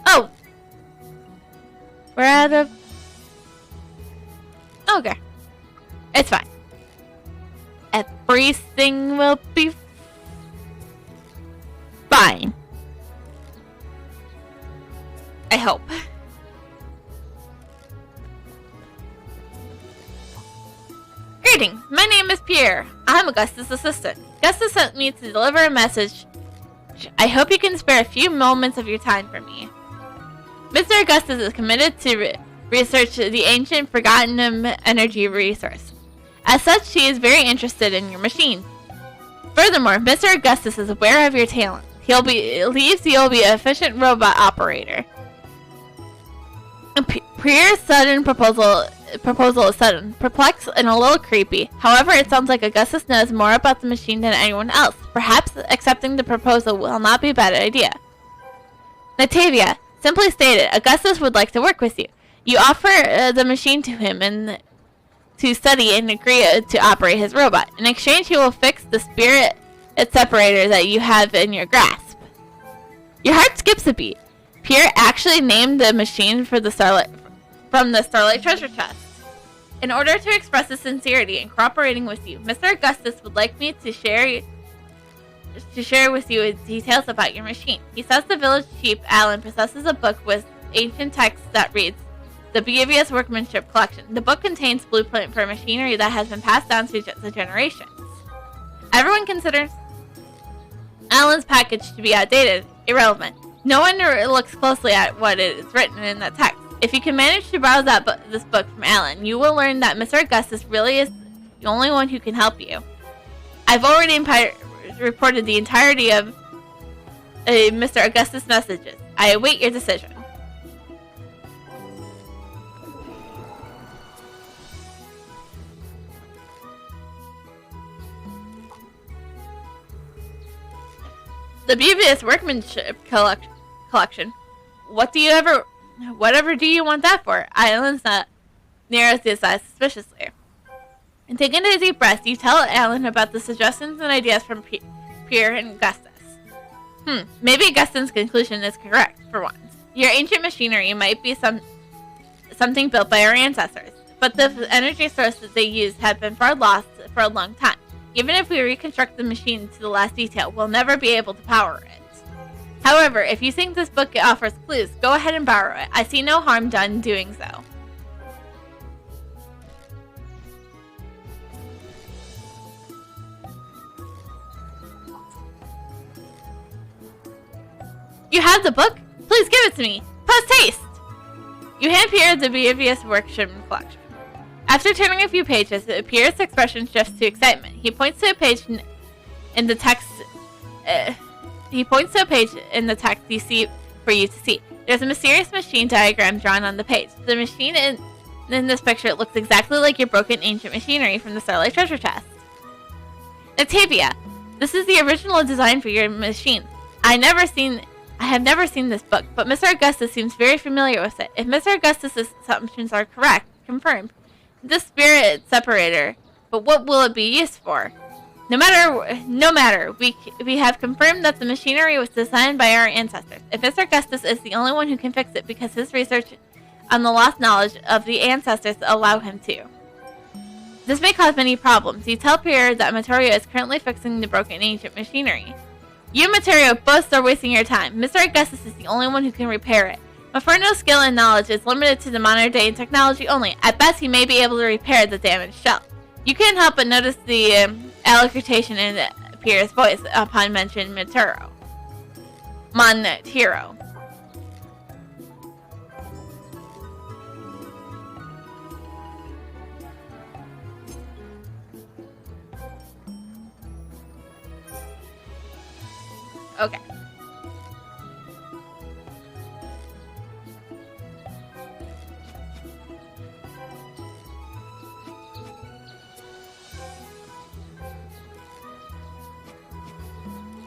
Oh! We're out of... Okay. It's fine. Everything will be fine. I hope. Greetings, my name is Pierre. I'm Augustus' assistant. Augustus sent me to deliver a message. I hope you can spare a few moments of your time for me. Mr. Augustus is committed to research the ancient forgotten energy resource. As such, he is very interested in your machine. Furthermore, Mr. Augustus is aware of your talent. He believes you'll be an efficient robot operator. Pierre's sudden proposal is sudden, perplexed, and a little creepy. However, it sounds like Augustus knows more about the machine than anyone else. Perhaps accepting the proposal will not be a bad idea. Natavia, simply stated, Augustus would like to work with you. You offer the machine to him and to study and agree to operate his robot. In exchange, he will fix the spirit separator that you have in your grasp. Your heart skips a beat. Pierre actually named the machine from the Starlight treasure chest. In order to express his sincerity in cooperating with you, Mr. Augustus would like me to share with you details about your machine. He says the village chief, Alan, possesses a book with ancient text that reads, The Beevious Workmanship Collection. The book contains blueprint for machinery that has been passed down through the generations. Everyone considers Alan's package to be outdated, irrelevant. No one looks closely at what is written in the text. If you can manage to browse this book from Alan, you will learn that Mr. Augustus really is the only one who can help you. I've already reported the entirety of Mr. Augustus' messages. I await your decision. The Beevious Workmanship Collection. Whatever do you want that for? Alan's narrows his eyes suspiciously. And taking a deep breath, you tell Alan about the suggestions and ideas from Pierre and Augustus. Maybe Augustus' conclusion is correct, for once. Your ancient machinery might be something built by our ancestors, but the energy sources they used have been far lost for a long time. Even if we reconstruct the machine to the last detail, we'll never be able to power it. However, if you think this book offers clues, go ahead and borrow it. I see no harm done doing so. You have the book? Please give it to me. Post haste! You hand Pierre the Beevious Workmanship Collection. After turning a few pages, Pierre's expression shifts to excitement. He points to a page in the text. He points to a page in the text you see for you to see. There's a mysterious machine diagram drawn on the page. The machine in this picture looks exactly like your broken ancient machinery from the Starlight treasure chest. Natavia, this is the original design for your machine. I have never seen this book, but Mr. Augustus seems very familiar with it. If Mr. Augustus' assumptions are correct, confirmed, this spirit separator, but what will it be used for? No matter, we have confirmed that the machinery was designed by our ancestors. If Mr. Augustus is the only one who can fix it because his research on the lost knowledge of the ancestors allow him to. This may cause many problems. You tell Pierre that Materio is currently fixing the broken ancient machinery. You and Materio both are wasting your time. Mr. Augustus is the only one who can repair it. Maferno's skill and knowledge is limited to the modern day technology only. At best, he may be able to repair the damaged shell. You can't help but notice the allocution in Pierre's voice upon mentioning Monteiro. Okay.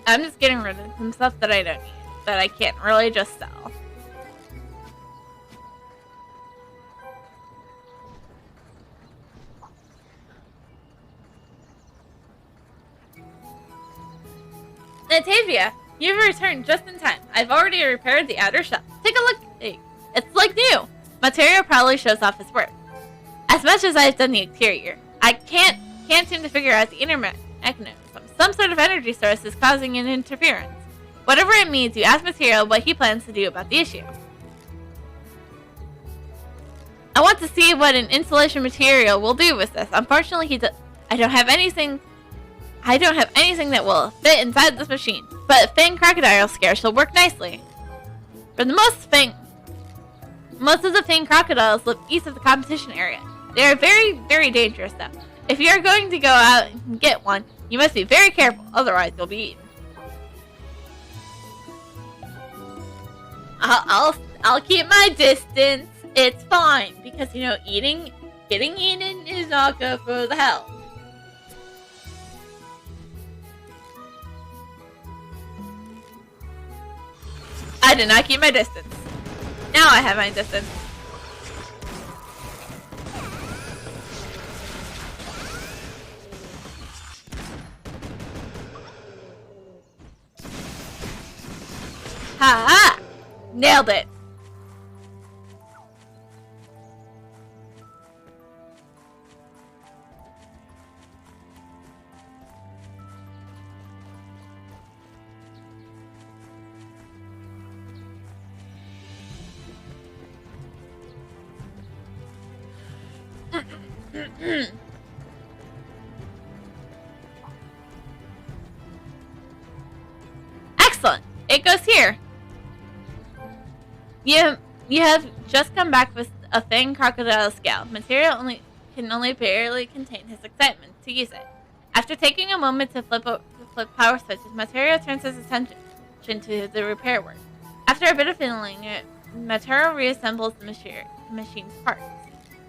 I'm just getting rid of some stuff that I don't need, that I can't really just sell. Natavia, you've returned just in time. I've already repaired the outer shell. Take a look. It's like new. Materio probably shows off his work. As much as I've done the exterior, I can't seem to figure out the inner mechanism. Some sort of energy source is causing an interference. Whatever it means, you ask Materio what he plans to do about the issue. I want to see what an insulation material will do with this. Unfortunately, I don't have anything that will fit inside this machine. But Fang Crocodile Scare shall work nicely. For the most of the Fang crocodiles live east of the competition area. They are very, very dangerous though. If you are going to go out and get one, You must be very careful, otherwise you'll be eaten. I'll keep my distance. It's fine because getting eaten is not good for the health. I did not keep my distance. Now I have my distance. Ha! Nailed it. Excellent. It goes here. You have just come back with a thin crocodile scale. Material can only barely contain his excitement to use it. After taking a moment to flip power switches, Materio turns his attention to the repair work. After a bit of fiddling, Materio reassembles the machine's parts.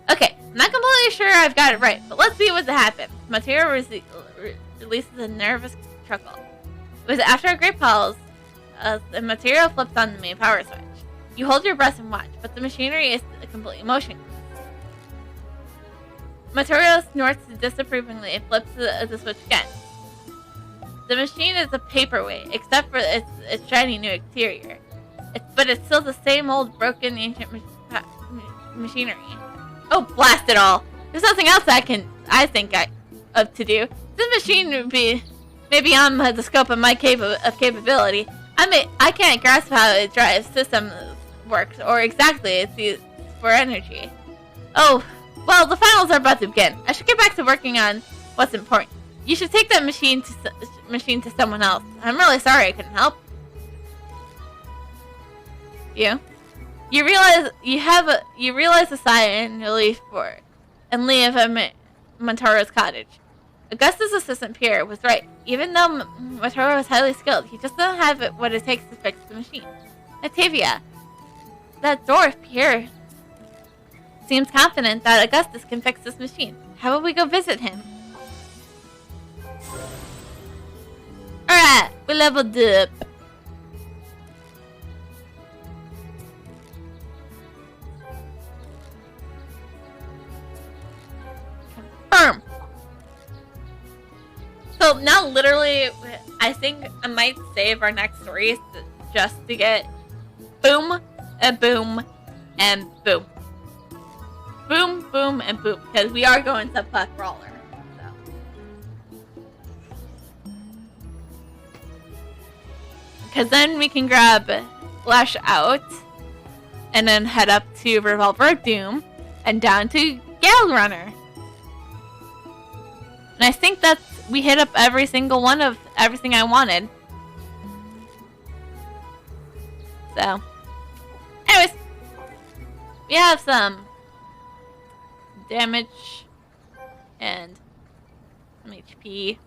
Okay, I'm not completely sure I've got it right, but let's see what happens. Materio releases a nervous chuckle. It was after a great pause, the material flips on the main power switch. You hold your breath and watch, but the machinery is completely motionless. Materio snorts disapprovingly and flips the switch again. The machine is a paperweight, except for its shiny new exterior. But it's still the same old broken ancient machinery. Oh, blast it all! There's nothing else I think of to do. This machine would be beyond the scope of my capability. I can't grasp how it drives systems works or exactly it's used for energy. Oh, well, the finals are about to begin. I should get back to working on what's important. You should take that machine to someone else. I'm really sorry I couldn't help. You realize a sigh and relief and leave Montaro's cottage. Augustus' assistant Pierre was right. Even though Montaro is highly skilled, he just doesn't have what it takes to fix the machine. Octavia, that dwarf Pierre seems confident that Augustus can fix this machine. How about we go visit him? Alright, we leveled up. Confirm. So now literally, I think I might save our next stories just to get boom, and boom, and boom. Boom, boom, and boom. Because we are going to Puck Brawler. Because then we can grab Lash Out and then head up to Revolver of Doom and down to Gale Runner. And I think we hit up every single one of everything I wanted. So, anyways, we have some damage and some HP.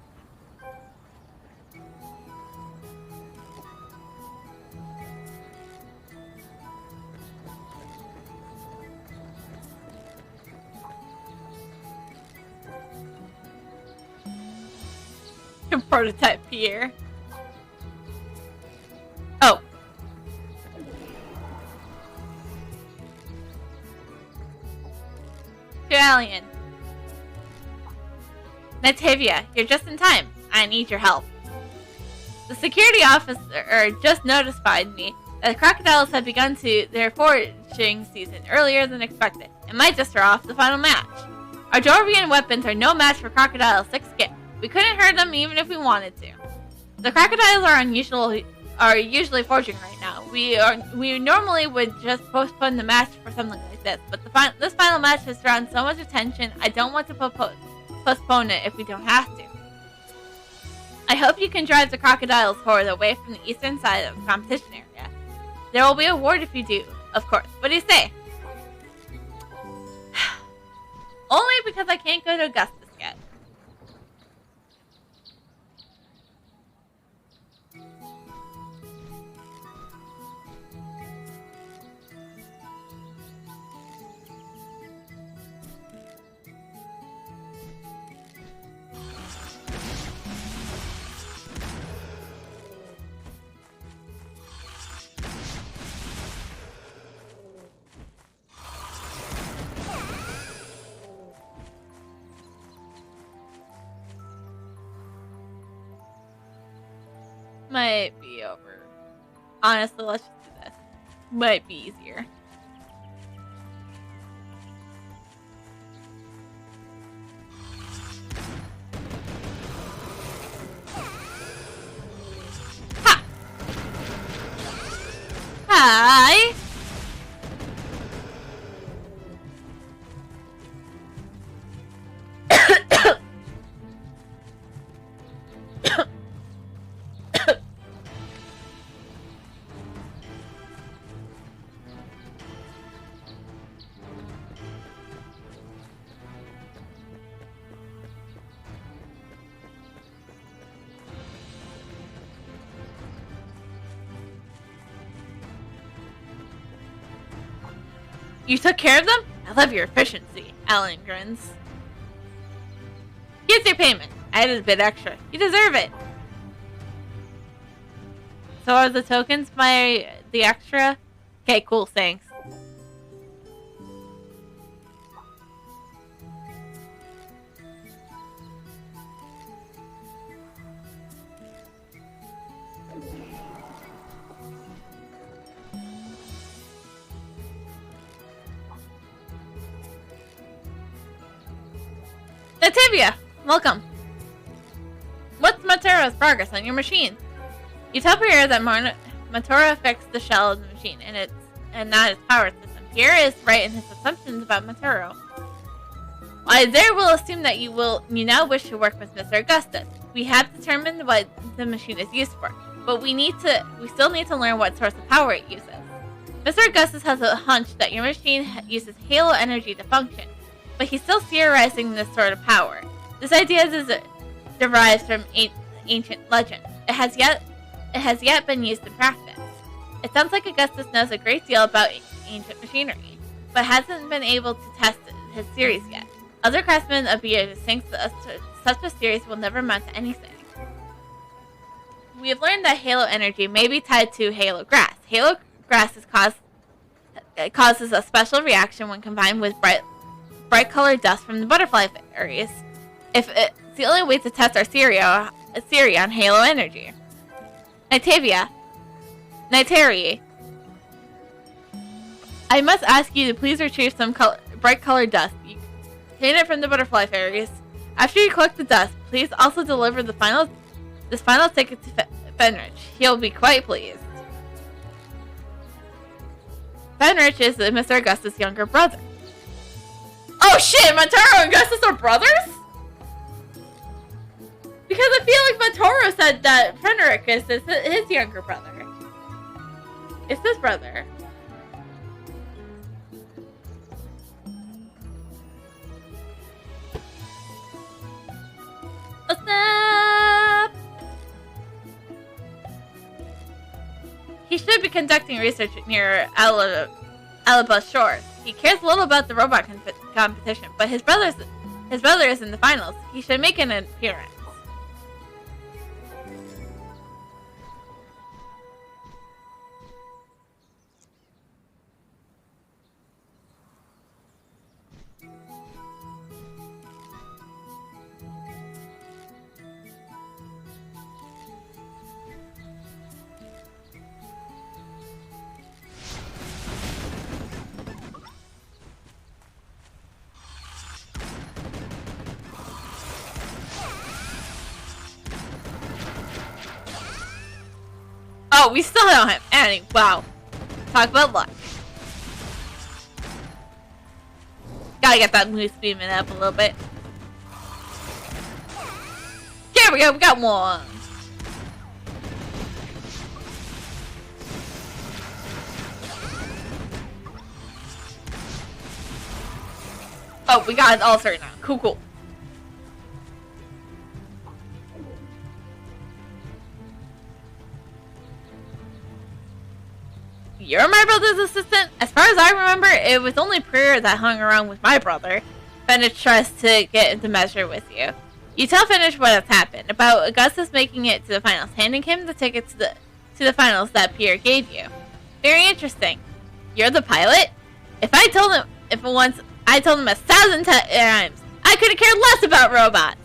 Prototype Pierre. Oh. Alien. Natavia, you're just in time. I need your help. The security officer just notified me that the crocodiles had begun their foraging season earlier than expected. It might just throw off the final match. Our Dwarvian weapons are no match for crocodiles' thick skin. We couldn't hurt them even if we wanted to. The crocodiles are usually foraging right now. We normally would just postpone the match for something like this, but this final match has drawn so much attention. I don't want to postpone it if we don't have to. I hope you can drive the crocodiles horde away from the eastern side of the competition area. There will be a reward if you do, of course. What do you say? Only because I can't go to Augustus yet. might be over. Honestly, let's just do this. Might be easier. Ha! Hi! You took care of them? I love your efficiency, Alan grins. Here's your payment. I added a bit extra. You deserve it. So are the tokens by the extra? Okay, cool, thanks. Nativia, welcome. What's Matero's progress on your machine? You tell Pierre that Matoro fixed the shell of the machine and not its power system. Pierre is right in his assumptions about Matoro. Isaiah will assume that you now wish to work with Mr. Augustus. We have determined what the machine is used for, but we still need to learn what source of power it uses. Mr. Augustus has a hunch that your machine uses halo energy to function, but he's still theorizing this sort of power. This idea derives from ancient legend. It has yet been used in practice. It sounds like Augustus knows a great deal about ancient machinery, but hasn't been able to test his theories yet. Other craftsmen of years think such a series will never amount to anything. We have learned that halo energy may be tied to halo grass. Halo grass causes a special reaction when combined with bright colored dust from the butterfly fairies. It's the only way to test our theory on halo energy. Nitari, I must ask you to please retrieve some bright colored dust. You obtain it from the butterfly fairies. After you collect the dust, please also deliver this final ticket to Fenrich. He'll be quite pleased. Fenrich is Mr. Augustus' younger brother. Oh shit, Matoro and Augustus are brothers? Because I feel like Matoro said that Fenrich is his younger brother. It's his brother. What's up? He should be conducting research near Alaba Shores. He cares little about the robot competition, but his brother is in the finals. He should make an appearance. Oh, we still don't have any. Wow. Talk about luck. Gotta get that moose beaming up a little bit. There we go. We got one. Oh, we got it all sorted now. Cool, cool. You're my brother's assistant? As far as I remember, it was only Prayer that hung around with my brother. Finish tries to get into measure with you. You tell Finish what has happened, about Augustus making it to the finals, handing him the ticket to the finals that Pierre gave you. Very interesting. You're the pilot? If I told him 1,000 times, I could have cared less about robots.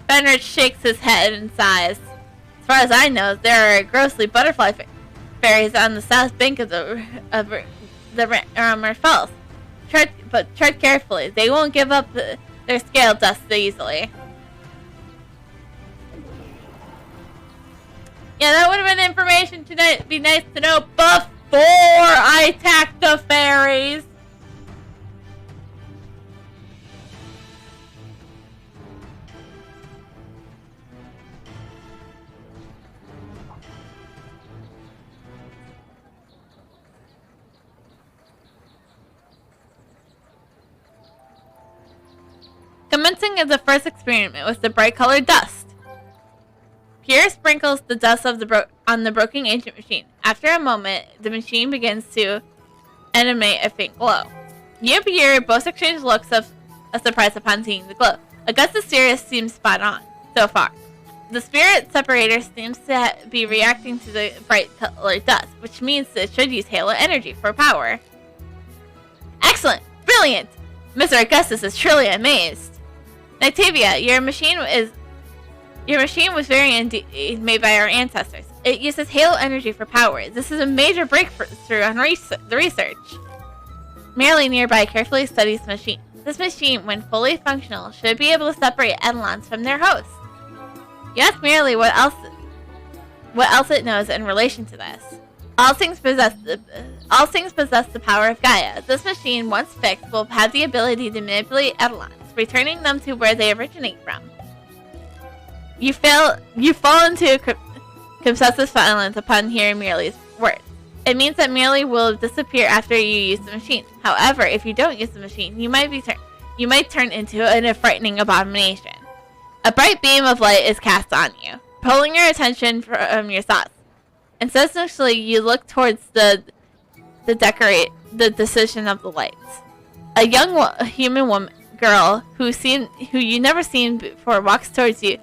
Fenrich shakes his head and sighs. As far as I know, there are ghostly butterfly fairies on the south bank of the Falls. Tread carefully. They won't give up their scale dust so easily. Yeah, that would have been information to be nice to know before I attack the fairies. Commencing of the first experiment with the bright-colored dust. Pierre sprinkles the dust of on the broken ancient machine. After a moment, the machine begins to animate a faint glow. You and Pierre both exchange looks of surprise upon seeing the glow. Augustus Sirius seems spot on, so far. The spirit separator seems to be reacting to the bright-colored dust, which means it should use halo energy for power. Excellent! Brilliant! Mr. Augustus is truly amazed. Nitavia, your machine was very indeed made by our ancestors. It uses halo energy for power. This is a major breakthrough on the research. Merely nearby carefully studies the machine. This machine, when fully functional, should be able to separate eidolons from their hosts. You ask merely what else it knows in relation to this. All things possess the power of Gaia. This machine, once fixed, will have the ability to manipulate eidolons, returning them to where they originate from. You fall into obsessive silence upon hearing Merely's words. It means that Merely will disappear after you use the machine. However, if you don't use the machine, you might turn into a frightening abomination. A bright beam of light is cast on you, pulling your attention from your thoughts. Incessantly, you look towards the decision of the lights. A young human girl who you never seen before walks towards you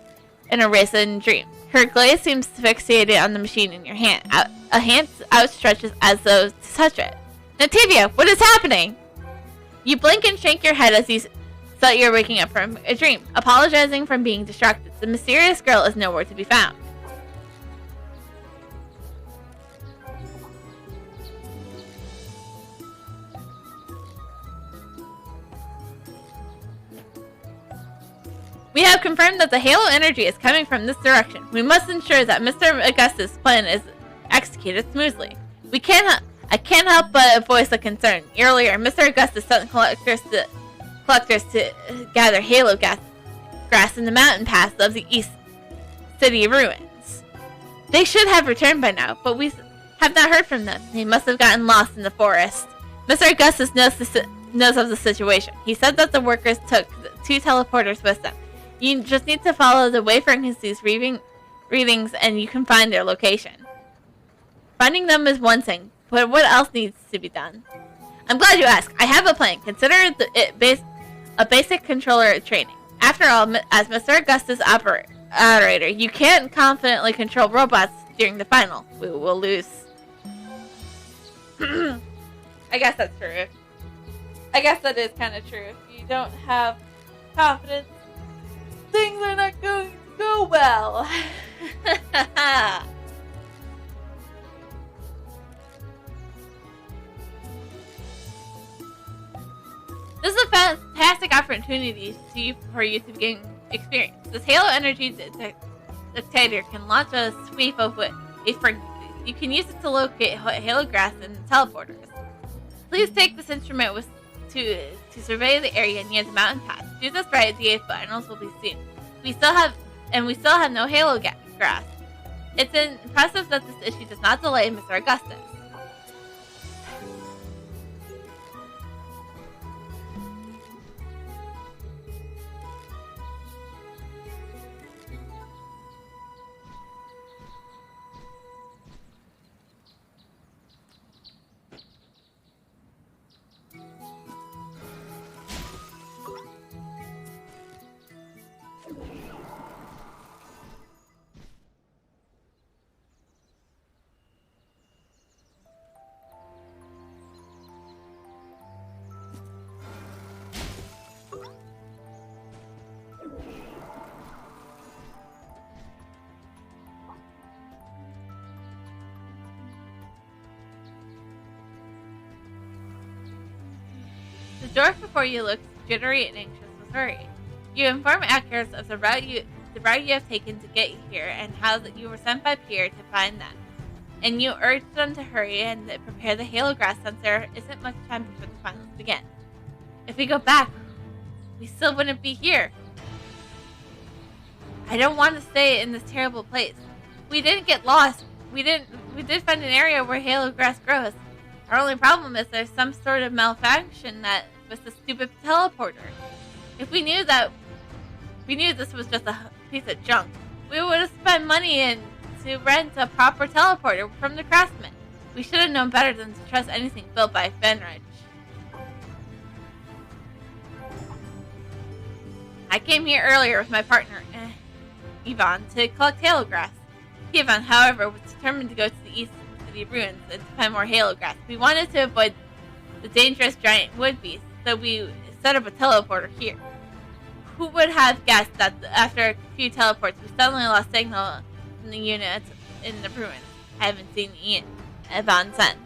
in a racing dream. Her gaze seems fixated on the machine in your hand. A hand outstretches as though to touch it. Nitavia, what is happening? You blink and shake your head as you thought you were waking up from a dream, apologizing for being distracted. The mysterious girl is nowhere to be found. We have confirmed that the halo energy is coming from this direction. We must ensure that Mr. Augustus' plan is executed smoothly. I can't help but voice a concern. Earlier, Mr. Augustus sent collectors to gather halo grass in the mountain paths of the East City ruins. They should have returned by now, but we have not heard from them. They must have gotten lost in the forest. Mr. Augustus knows of the situation. He said that the workers took 2 teleporters with them. You just need to follow the wayfrequencies readings and you can find their location. Finding them is one thing, but what else needs to be done? I'm glad you asked. I have a plan. Consider it a basic controller training. After all, as Mr. Augustus' operator, you can't confidently control robots during the final. We will lose. I guess that's true. I guess that is kind of true. If you don't have confidence, things are not going to go well. This is a fantastic opportunity for you to gain experience. This Halo Energy Detector can launch a sweep of a frequency. You can use it to locate Halo Grass and teleporters. Please take this instrument to survey the area near the mountain pass. Do this right, the finals will be soon. We still have no Halo Grass. It's impressive that this issue does not delay Mr. Augustus. The dwarf before you looks jittery and anxious with worry. You inform Akers of the route you have taken to get here and how that you were sent by Pierre to find them. And you urge them to hurry and prepare the halo grass since there isn't much time before the finals begin. If we go back, we still wouldn't be here. I don't want to stay in this terrible place. We didn't get lost. We did find an area where halo grass grows. Our only problem is there's some sort of malfunction that with the stupid teleporter. If we knew this was just a piece of junk, we would have spent money to rent a proper teleporter from the craftsman. We should have known better than to trust anything built by Fenrich. I came here earlier with my partner, Yvonne, to collect halo grass. Yvonne, however, was determined to go to the east city ruins and to find more halo grass. We wanted to avoid the dangerous giant wood beast, so we set up a teleporter here. Who would have guessed that after a few teleports, we suddenly lost signal from the units in the ruins? I haven't seen Yvonne since.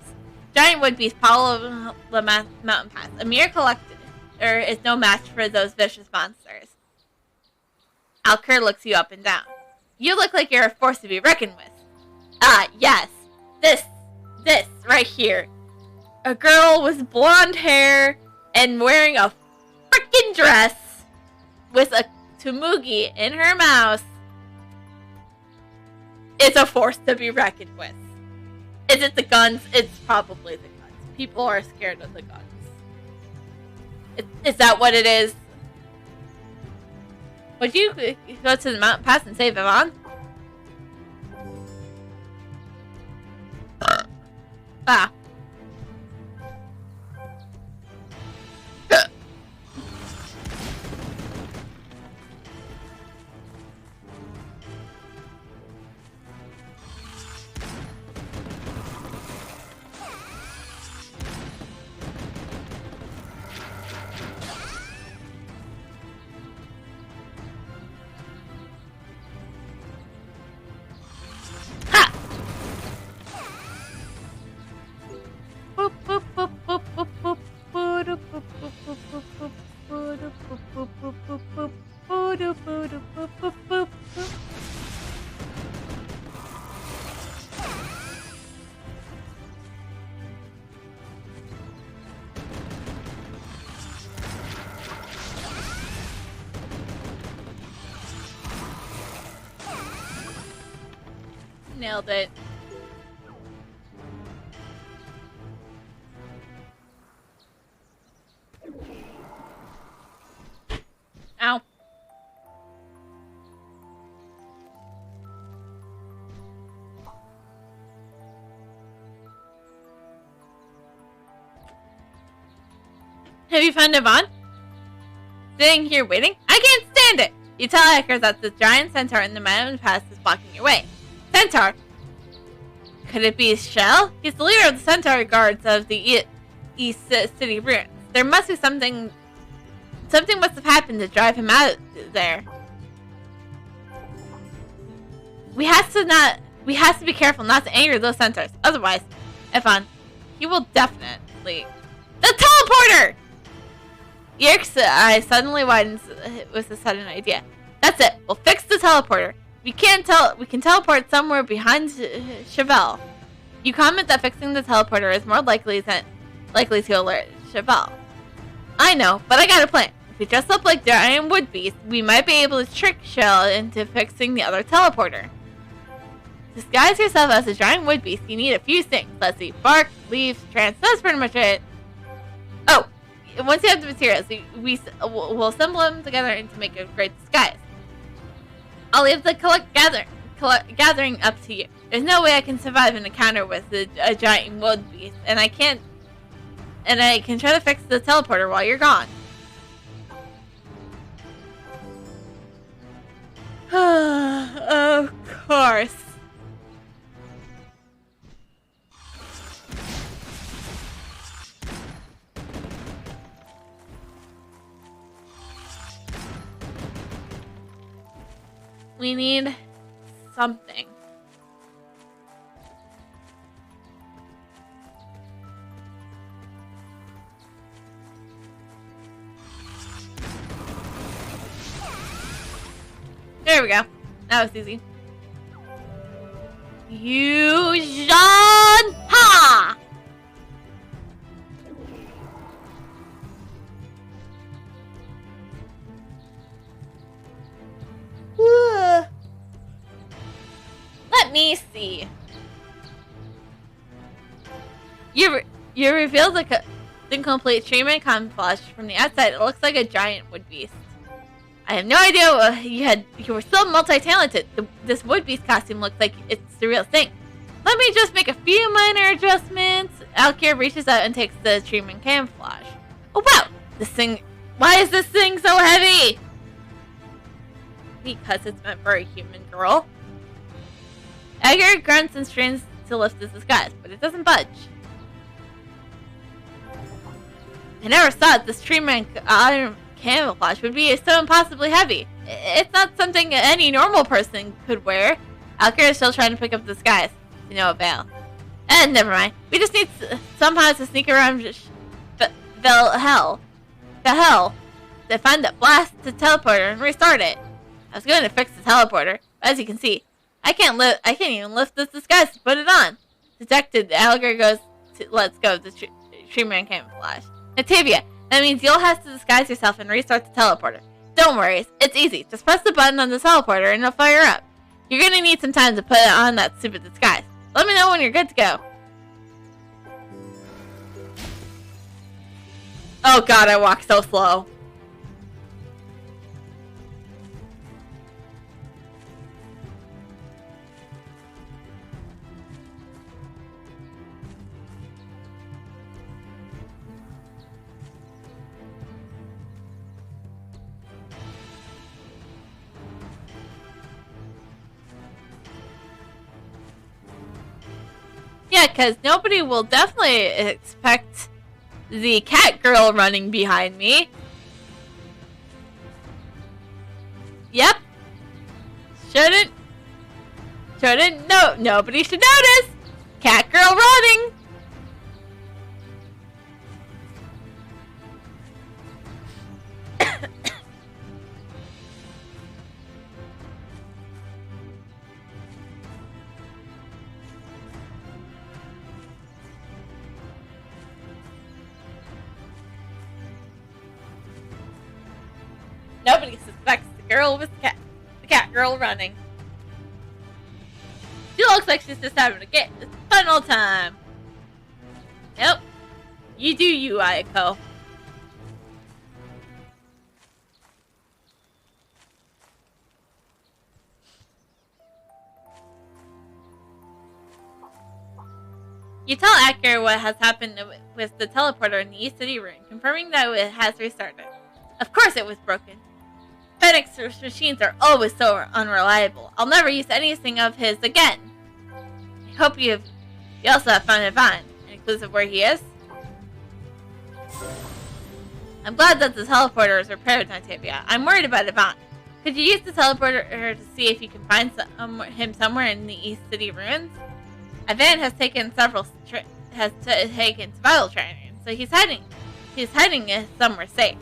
Giant wood beasts follow the mountain pass. A mere collector is no match for those vicious monsters. Alker looks you up and down. You look like you're a force to be reckoned with. Ah, yes. This right here. A girl with blonde hair and wearing a freaking dress with a tamugi in her mouth. It's a force to be reckoned with. Is it the guns? It's probably the guns. People are scared of the guns. Is that what it is? Would you go to the mountain pass and save Yvonne? Ah. Nailed it. Ow. Have you found Yvonne? Sitting here waiting? I can't stand it! You tell Ecker that the giant centaur in the mountain pass is blocking your way. Centaur? Could it be Shell? He's the leader of the centaur guards of the East City ruins. There must be something must have happened to drive him out there. We have to be careful not to anger those centaurs. Otherwise, Yvonne, he will definitely... The teleporter! Yerk's eye suddenly widens with a sudden idea. That's it. We'll fix the teleporter. We can teleport somewhere behind Chevelle. You comment that fixing the teleporter is more likely to alert Chevelle. I know, but I got a plan. If we dress up like giant wood beasts, we might be able to trick Shell into fixing the other teleporter. Disguise yourself as a giant wood beast. You need a few things. Let's see. Bark, leaves, trance. That's pretty much it. Oh, once you have the materials, we'll assemble them together to make a great disguise. I'll leave the gathering up to you. There's no way I can survive an encounter with a giant wood beast, and I can try to fix the teleporter while you're gone. Of course. We need something. There we go. That was easy. Fusion! Ha! Let me see. You revealed the incomplete treatment camouflage. From the outside, it looks like a giant wood beast. I have no idea you were so multi-talented. This wood beast costume looks like it's the real thing. Let me just make a few minor adjustments. Alkir reaches out and takes the treatment camouflage. Oh wow! Why is this thing so heavy? Because it's meant for a human girl. Edgar grunts and strains to lift his disguise, but it doesn't budge. I never thought this treatment camouflage would be so impossibly heavy. It's not something any normal person could wear. Alkir is still trying to pick up the disguise, to no avail. Never mind. We just need somehow to sneak around the hell to find the blasted teleporter and restart it. I was going to fix the teleporter, but as you can see, I can't even lift this disguise to put it on. Detected, Alkir lets go of the treatment camouflage. Natavia, that means you'll have to disguise yourself and restart the teleporter. Don't worry, it's easy. Just press the button on the teleporter and it'll fire up. You're gonna need some time to put on that stupid disguise. Let me know when you're good to go. Oh god, I walk so slow. Yeah, because nobody will definitely expect the cat girl running behind me. Yep. Shouldn't. No, nobody should notice. Cat girl running. Nobody suspects the girl with the cat girl running. She looks like she's just having a fun old time. Yep. You do you, Ayako. You tell Acker what has happened with the teleporter in the East City room, confirming that it has restarted. Of course it was broken. Fennec's machines are always so unreliable. I'll never use anything of his again. I hope you also have found Ivan. Any clues of where he is? I'm glad that the teleporter is repaired, Nantavia. I'm worried about Ivan. Could you use the teleporter to see if you can find him somewhere in the East City ruins? Ivan has taken survival training, so he's hiding somewhere safe.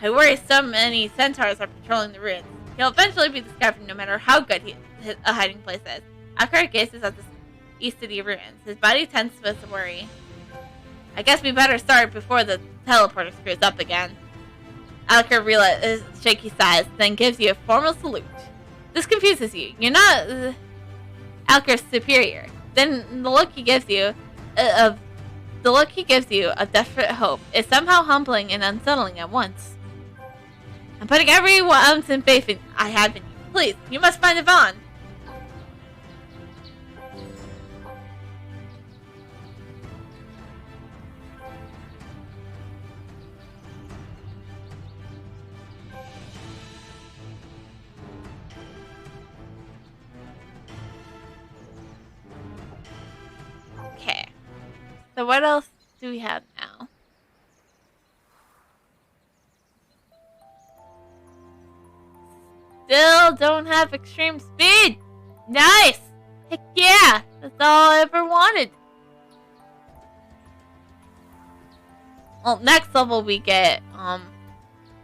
I worry so many centaurs are patrolling the ruins. He'll eventually be discovered no matter how good a hiding place is. Alkir gazes at the East City ruins. His body tenses with worry. I guess we better start before the teleporter screws up again. Alkir realizes shaky sighs, then gives you a formal salute. This confuses you. You're not Alkir's superior. Then the look he gives you of desperate hope is somehow humbling and unsettling at once. I'm putting every ounce in faith I have in you. Please, you must find Ivan. Okay. So what else do we have now? Still don't have extreme speed. Nice. Heck yeah. That's all I ever wanted. Well, next level we get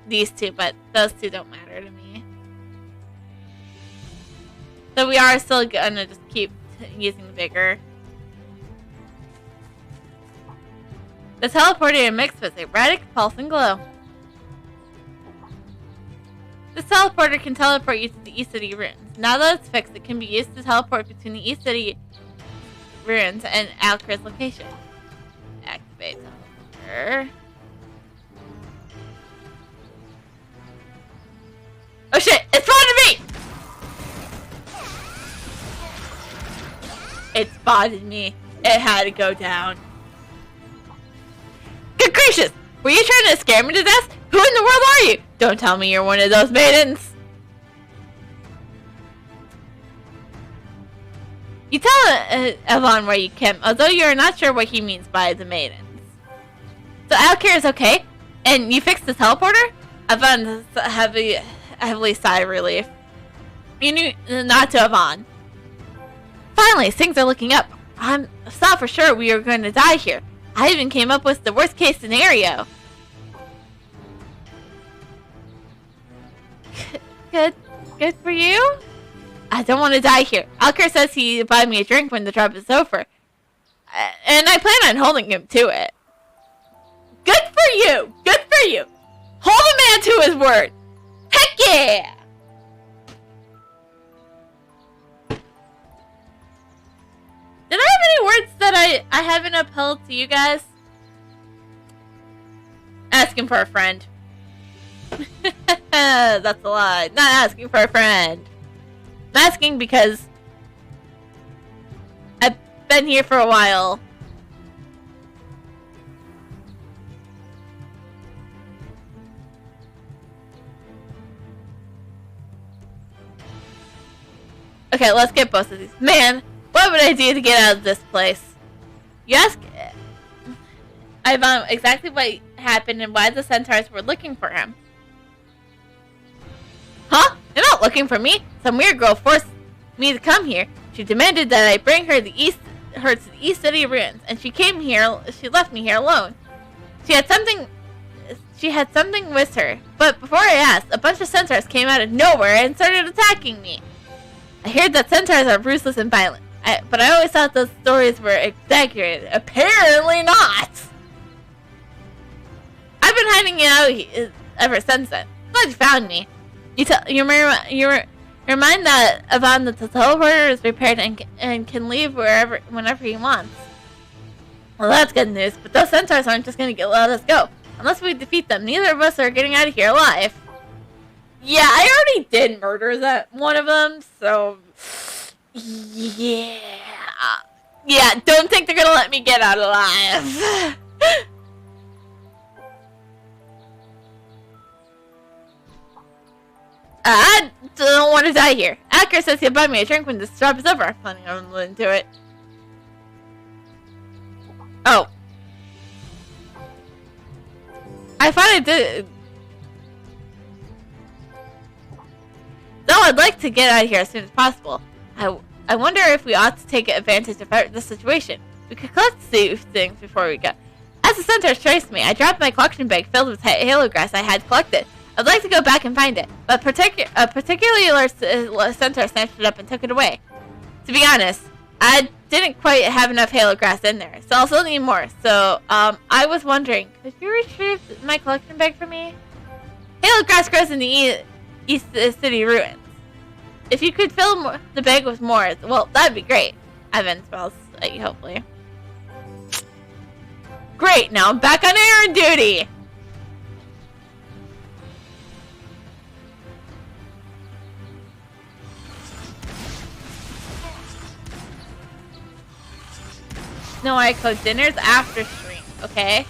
these two, but those two don't matter to me. So we are still gonna just keep using the vigor. The teleporter mixed with erratic pulse and glow. This teleporter can teleport you to the East City ruins. Now that it's fixed, it can be used to teleport between the East City ruins and Alker's location. Activate teleporter. Oh shit! It spotted me! It spotted me. It had to go down. Good gracious! Were you trying to scare me to death? Who in the world are you? Don't tell me you're one of those maidens. You tell Yvonne where you came, although you are not sure what he means by the maidens. So Alkir is okay? And you fixed the teleporter? Yvonne heavily sighed relief. You knew not to Yvonne. Finally, things are looking up. I thought for sure we were going to die here. I even came up with the worst case scenario. Good for you? I don't want to die here. Alker says he'd buy me a drink when the job is over. And I plan on holding him to it. Good for you! Good for you! Hold a man to his word! Heck yeah! Did I have any words that I haven't upheld to you guys? Asking for a friend. That's a lie. Not asking for a friend. I'm asking because I've been here for a while. Okay, let's get both of these. Man, what would I do to get out of this place? You ask Ivan exactly what happened and why the centaurs were looking for him. Huh? They're not looking for me. Some weird girl forced me to come here. She demanded that I bring her to the East City ruins, and she came here. She left me here alone. She had something with her. But before I asked, a bunch of centaurs came out of nowhere and started attacking me. I heard that centaurs are ruthless and violent, but I always thought those stories were exaggerated. Apparently not. I've been hiding out ever since then. Glad you found me. You remind that Yvonne that the teleporter is repaired and can leave whenever he wants. Well, that's good news, but those centaurs aren't just going to let us go. Unless we defeat them, neither of us are getting out of here alive. Yeah, I already did murder one of them, so... Yeah. Yeah, don't think they're going to let me get out alive. I don't want to die here. Acker says he'll buy me a drink when this job is over. I'm planning on listening to it. Oh. I thought I did. Though I'd like to get out of here as soon as possible. I wonder if we ought to take advantage of the situation. We could collect these things before we go. As the centaurs traced me, I dropped my collection bag filled with halo grass I had collected. I'd like to go back and find it, but particularly a centaur snatched it up and took it away. To be honest, I didn't quite have enough halo grass in there, so I'll still need more. So, I was wondering, could you retrieve my collection bag for me? Halo grass grows in the East City ruins. If you could fill the bag with more, well, that'd be great. Ivan spells at you, hopefully. Great, now I'm back on errand duty! No, I code dinner's after stream, okay?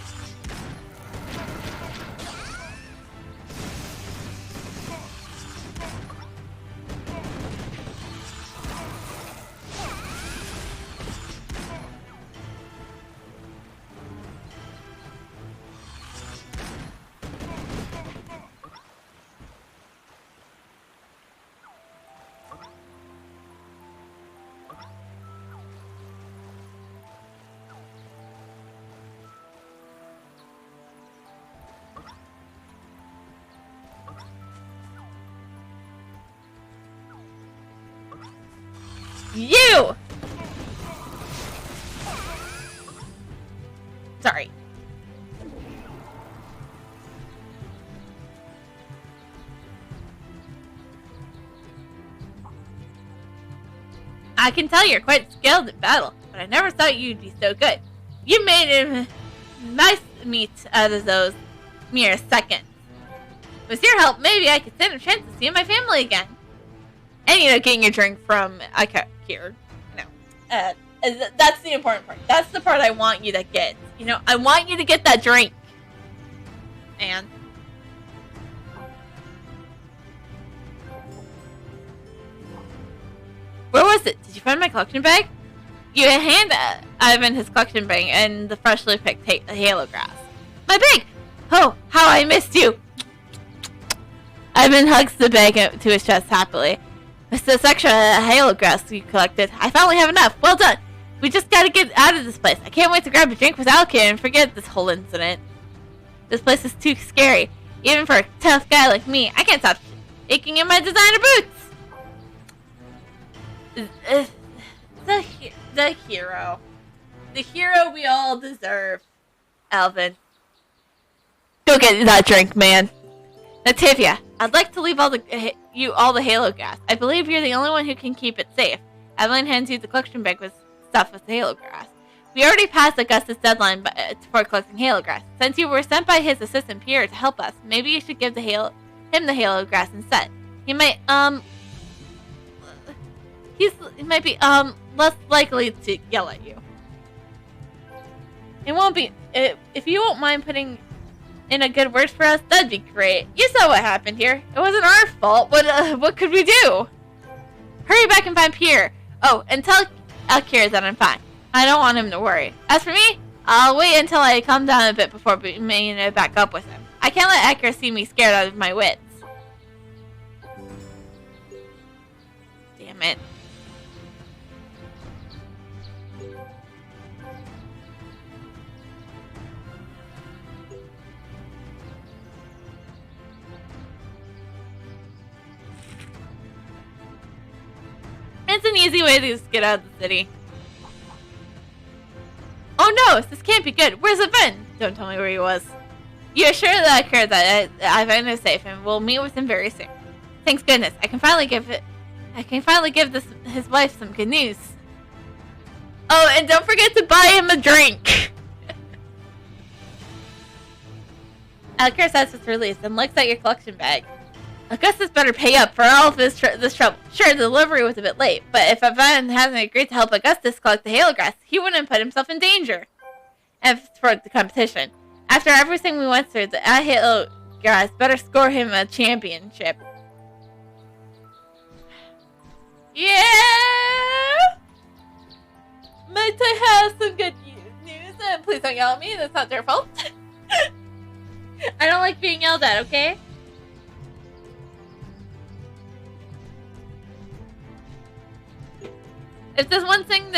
You! Sorry. I can tell you're quite skilled in battle, but I never thought you'd be so good. You made a nice meat out of those mere seconds. With your help, maybe I could stand a chance to see my family again. And, getting your drink from here. No. That's the important part. That's the part I want you to get. I want you to get that drink. And... where was it? Did you find my collection bag? You hand Ivan his collection bag and the freshly picked halo grass. My bag! Oh, how I missed you! Ivan hugs the bag to his chest happily. It's this extra halo grass you collected. I finally have enough. Well done. We just gotta get out of this place. I can't wait to grab a drink with Alkir and forget this whole incident. This place is too scary. Even for a tough guy like me, I can't stop aching in my designer boots. The hero. The hero we all deserve. Alvin. Go get that drink, man. Nativia, I'd like to leave all the halo grass. I believe you're the only one who can keep it safe. Evelyn hands you the collection bag with stuff with halo grass. We already passed Augustus' deadline for collecting halo grass. Since you were sent by his assistant Pierre to help us, maybe you should give him the halo grass instead. He might be less likely to yell at you. It won't be if you won't mind putting in a good word for us, that'd be great. You saw what happened here. It wasn't our fault. What could we do? Hurry back and find Pierre. Oh, and tell Alkir that I'm fine. I don't want him to worry. As for me, I'll wait until I calm down a bit before meeting back up with him. I can't let Alkir see me scared out of my wits. Damn it. It's an easy way to just get out of the city. Oh no, this can't be good. Where's it been? Don't tell me where he was. You assure that Alkir that Ivan is safe and we'll meet with him very soon. Thanks goodness, I can finally give his wife some good news. Oh, and don't forget to buy him a drink. Alkir says it's released and looks at your collection bag. Augustus better pay up for all of this trouble. Sure, the delivery was a bit late, but if Ivan hasn't agreed to help Augustus collect the halo grass, he wouldn't put himself in danger. And for the competition. After everything we went through, the halo grass better score him a championship. Yeah! Might I have some good news? And please don't yell at me, that's not their fault. I don't like being yelled at, okay? If there's one thing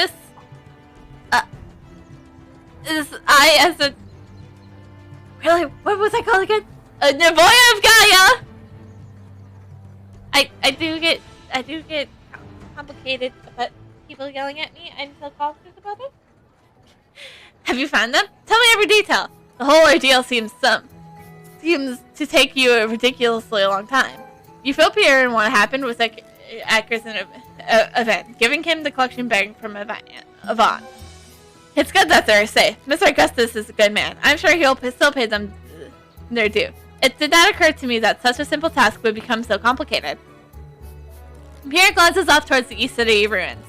really, what was I called again? Nevoya of Gaia! I do get complicated about people yelling at me. I'm so confident about it. Have you found them? Tell me every detail. The whole ordeal seems to take you a ridiculously long time. You feel Pierre and what happened was like Akers and event, giving him the collection bag from Avant. It's good that they're safe. Mr. Augustus is a good man. I'm sure he'll still pay them their due. It did not occur to me that such a simple task would become so complicated. Pierre glances off towards the East City ruins.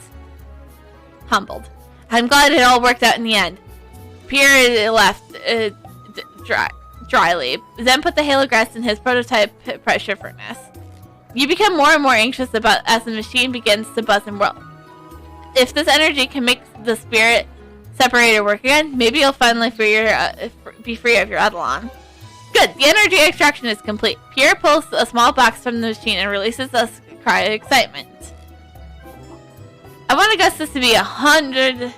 Humbled. I'm glad it all worked out in the end. Pierre left dryly, then put the halo grass in his prototype pressure furnace. You become more and more anxious as the machine begins to buzz and whirl. If this energy can make the spirit separator work again, maybe you'll finally be free of your Eidolon. Good, the energy extraction is complete. Pierre pulls a small box from the machine and releases a cry of excitement. I want Augustus to be 100%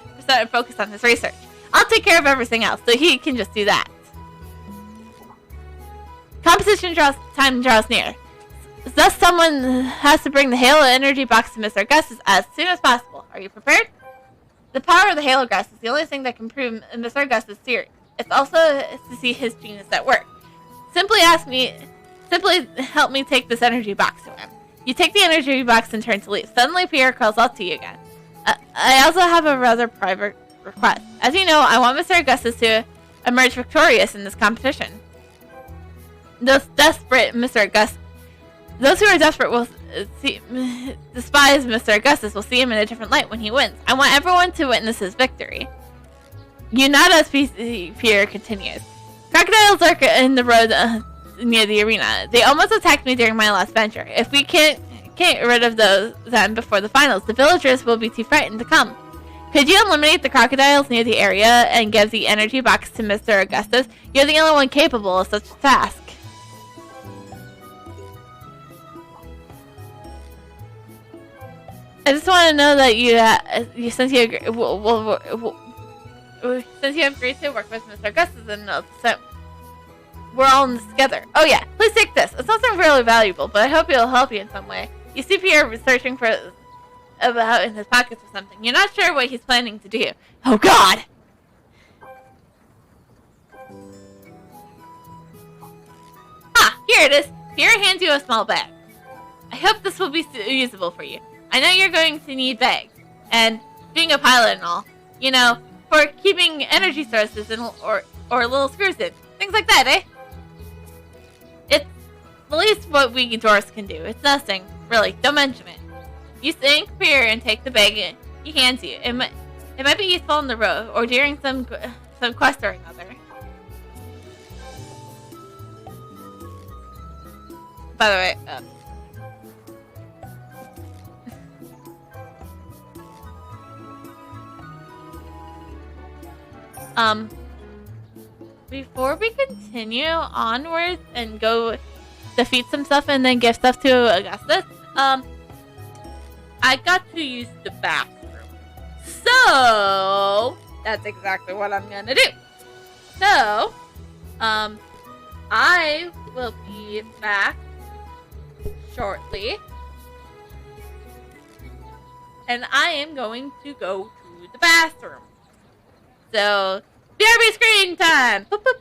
focused on his research. I'll take care of everything else, so he can just do that. Competition time draws near. Thus, someone has to bring the Halo energy box to Mr. Augustus as soon as possible. Are you prepared? The power of the Halo Grass is the only thing that can prove Mr. Augustus' theory. It's also to see his genius at work. Simply help me take this energy box to him. You take the energy box and turn to leave. Suddenly, Pierre calls out to you again. I also have a rather private request. As you know, I want Mr. Augustus to emerge victorious in this competition. Those who are desperate will despise Mr. Augustus will see him in a different light when he wins. I want everyone to witness his victory. You nod as Pierre continues. Crocodiles lurk in the road near the arena. They almost attacked me during my last venture. If we can't get rid of them before the finals, the villagers will be too frightened to come. Could you eliminate the crocodiles near the area and give the energy box to Mr. Augustus? You're the only one capable of such a task. I just want to know that since you have agreed to work with Mr. Augustus, and so we're all in this together. Oh yeah, please take this. It's not something really valuable, but I hope it'll help you in some way. You see Pierre searching about in his pockets or something. You're not sure what he's planning to do. Oh God! Ah, here it is. Pierre hands you a small bag. I hope this will be usable for you. I know you're going to need bags, and being a pilot and all, you know, for keeping energy sources and or little screws in. Things like that, eh? It's the least what we dwarves can do. It's nothing, really. Don't mention it. You thank Pierre and take the bag he hands you. It might be useful on the road or during some quest or another. By the way, before we continue onwards and go defeat some stuff and then give stuff to Augustus, I got to use the bathroom. So, that's exactly what I'm gonna do. So, I will be back shortly. And I am going to go to the bathroom. So, BRB screen time! Boop, boop.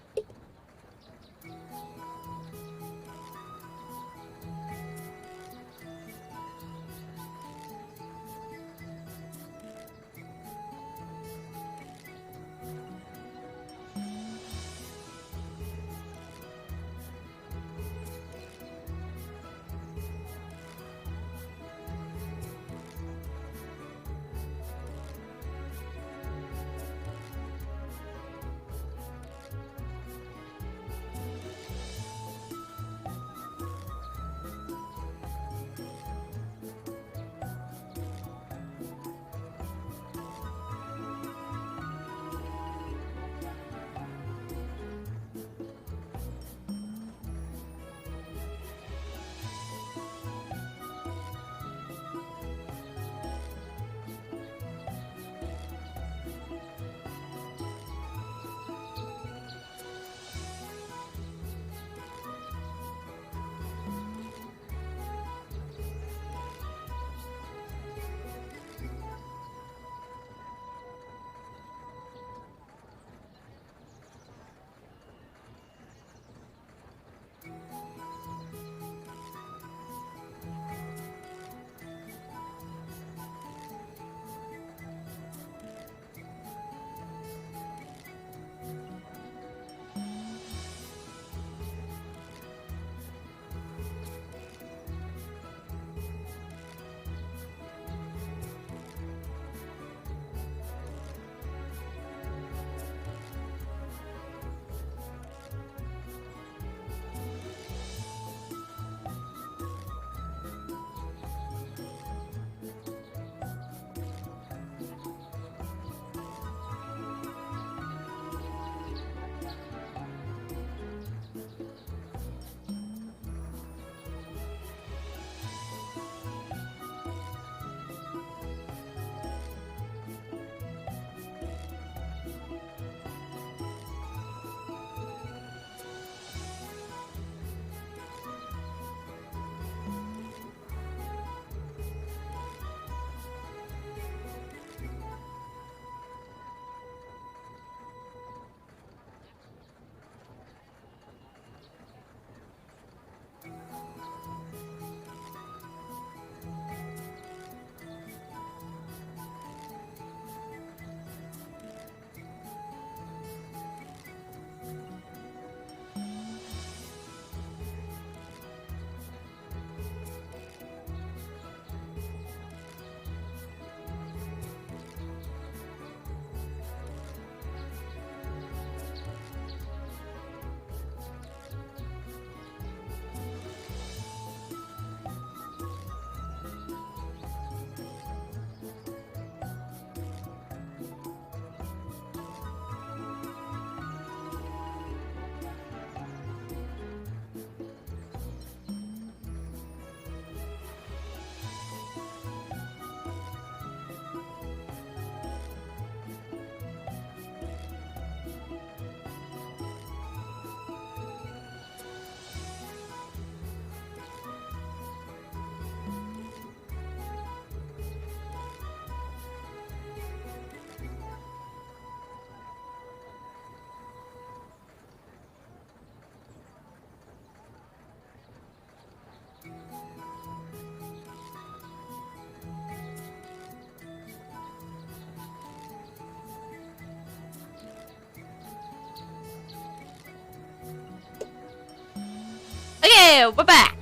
Hey, we're back.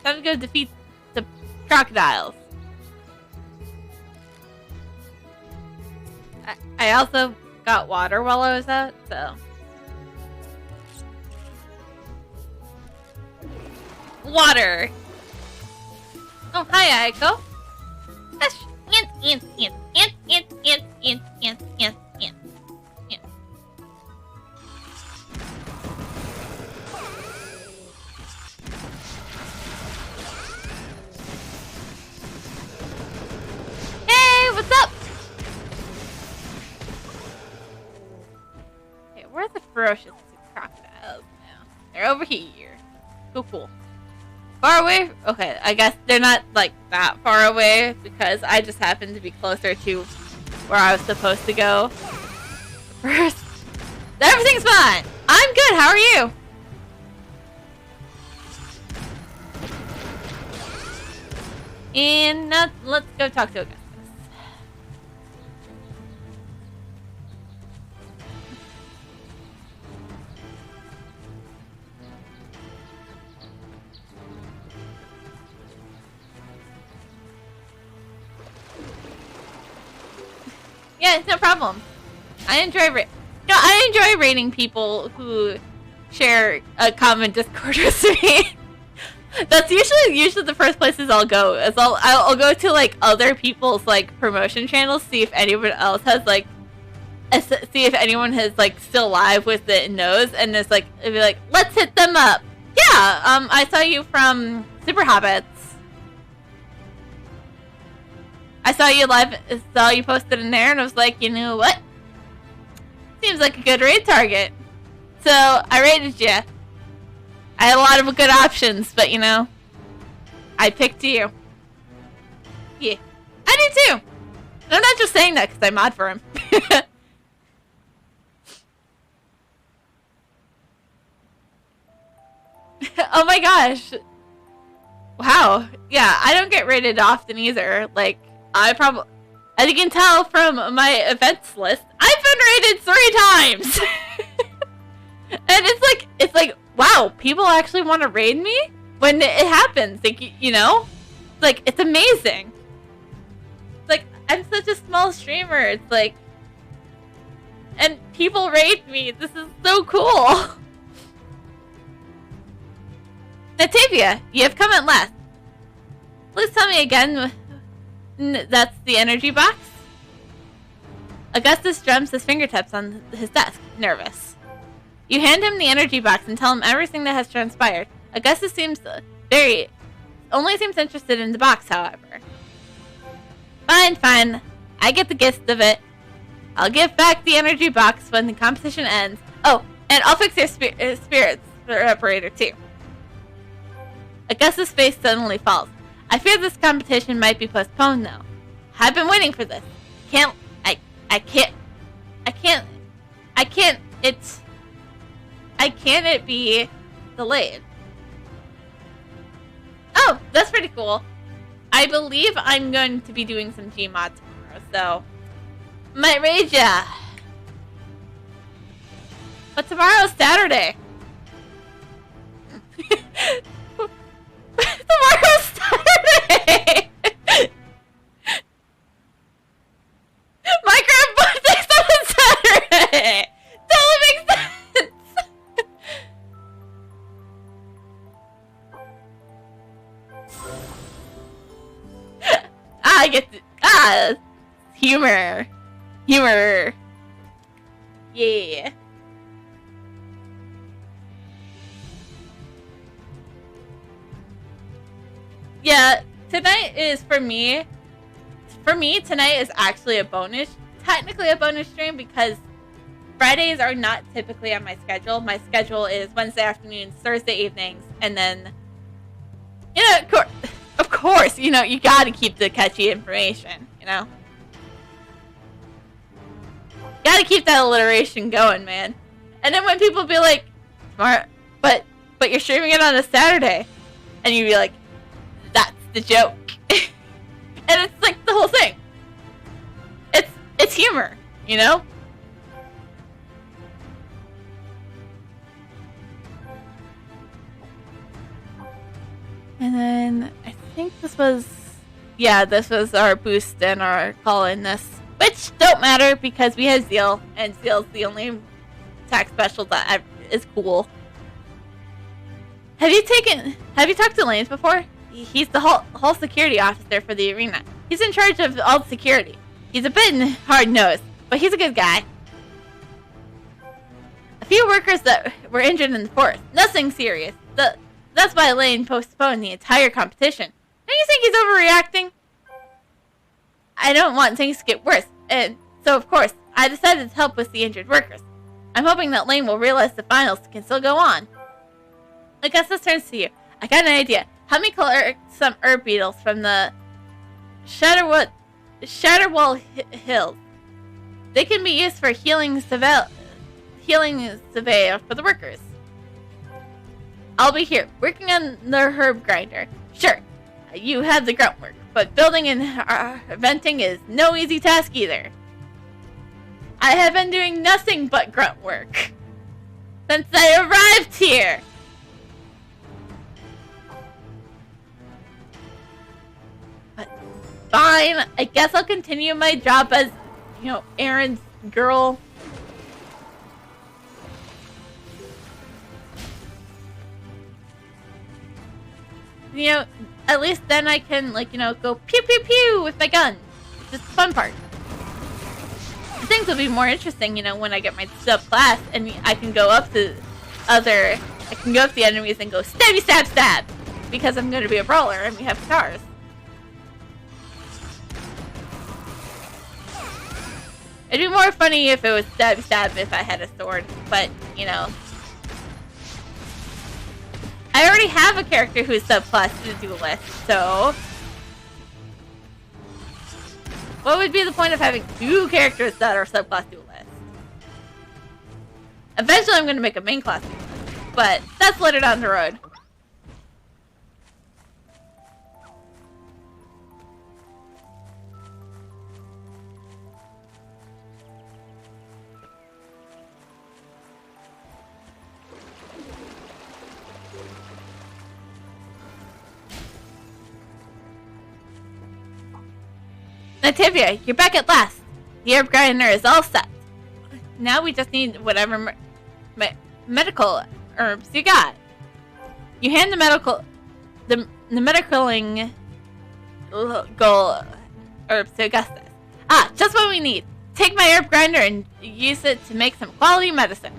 Time to go defeat the crocodiles. I also got water while I was out, so. Water. Oh, hi, Aiko. Hey, what's up? Okay, where are the ferocious crocodiles now? They're over here. Cool. Far away? Okay, I guess they're not, like, that far away because I just happened to be closer to where I was supposed to go first. Everything's fine! I'm good, how are you? And now, let's go talk to Augustus. Yeah, no problem. I enjoy rating people who share a common Discord with me. That's usually the first places I'll go. I'll go to like other people's like promotion channels, see if anyone else has like, see if anyone has like still live with it and knows, and it's like it'd be like, let's hit them up. Yeah, I saw you from Super Hobbits. I saw you posted in there, and I was like, you know what? Seems like a good raid target. So, I raided you. I had a lot of good options, but you know, I picked you. Yeah. I do too! And I'm not just saying that because I mod for him. Oh my gosh. Wow. Yeah, I don't get raided often either. Like, as you can tell from my events list, I've been raided 3 times! And it's like, wow, people actually want to raid me? When it happens, like, you know? Like, it's amazing. It's like, I'm such a small streamer, it's like, and people raid me, this is so cool! Natavia, you have come at last. Please tell me again, that's the energy box? Augustus drums his fingertips on his desk, nervous. You hand him the energy box and tell him everything that has transpired. Augustus only seems interested in the box, however. Fine. I get the gist of it. I'll give back the energy box when the competition ends. Oh, and I'll fix your spirits reparator too. Augustus' face suddenly falls. I fear this competition might be postponed, though. I've been waiting for this. Can't it be delayed? Oh, that's pretty cool. I believe I'm going to be doing some Gmod tomorrow, so might raid ya. But tomorrow's Saturday. Tomorrow's Saturday! My grandpa's birthday's on Saturday! Totally makes sense! I get humor. Yeah. Yeah, tonight is for me, tonight is actually technically a bonus stream because Fridays are not typically on my schedule. My schedule is Wednesday afternoons, Thursday evenings, and then, you know, of course, you know, you gotta keep the catchy information, you know? Gotta keep that alliteration going, man. And then when people be like, "Smart, but you're streaming it on a Saturday," and you be like, "That's the joke." And it's like the whole thing. It's humor, you know? And then I think this was our boost and our call in this. Which don't matter because we have Zeal, and Zeal's the only attack special that is cool. Have you talked to Lanes before? He's the whole security officer for the arena. He's in charge of all the security. He's a bit hard-nosed, but he's a good guy. A few workers that were injured in the forest. Nothing serious. That's why Lane postponed the entire competition. Don't you think he's overreacting? I don't want things to get worse, and so of course, I decided to help with the injured workers. I'm hoping that Lane will realize the finals can still go on. I guess this turns to you. I got an idea. Help me collect some herb beetles from the Shatterwall Hills. They can be used for healing surveil for the workers. I'll be here, working on the herb grinder. Sure, you have the grunt work, but building and venting is no easy task either. I have been doing nothing but grunt work since I arrived here. But fine, I guess I'll continue my job as, Aaron's girl. At least then I can, go pew pew pew with my gun. It's just the fun part. Things will be more interesting, when I get my subclass and I can go up to the enemies and go stabby stab stab, because I'm going to be a brawler and we have stars. It'd be more funny if it was stabby stab if I had a sword, but I already have a character who's subclass to the duelist, so what would be the point of having two characters that are subclass duelists? Eventually I'm going to make a main class duelist, but that's later down the road. Nativia, you're back at last. The herb grinder is all set. Now we just need whatever medical herbs you got. You hand the medicaling goal herbs to Augustus. Ah, just what we need. Take my herb grinder and use it to make some quality medicine.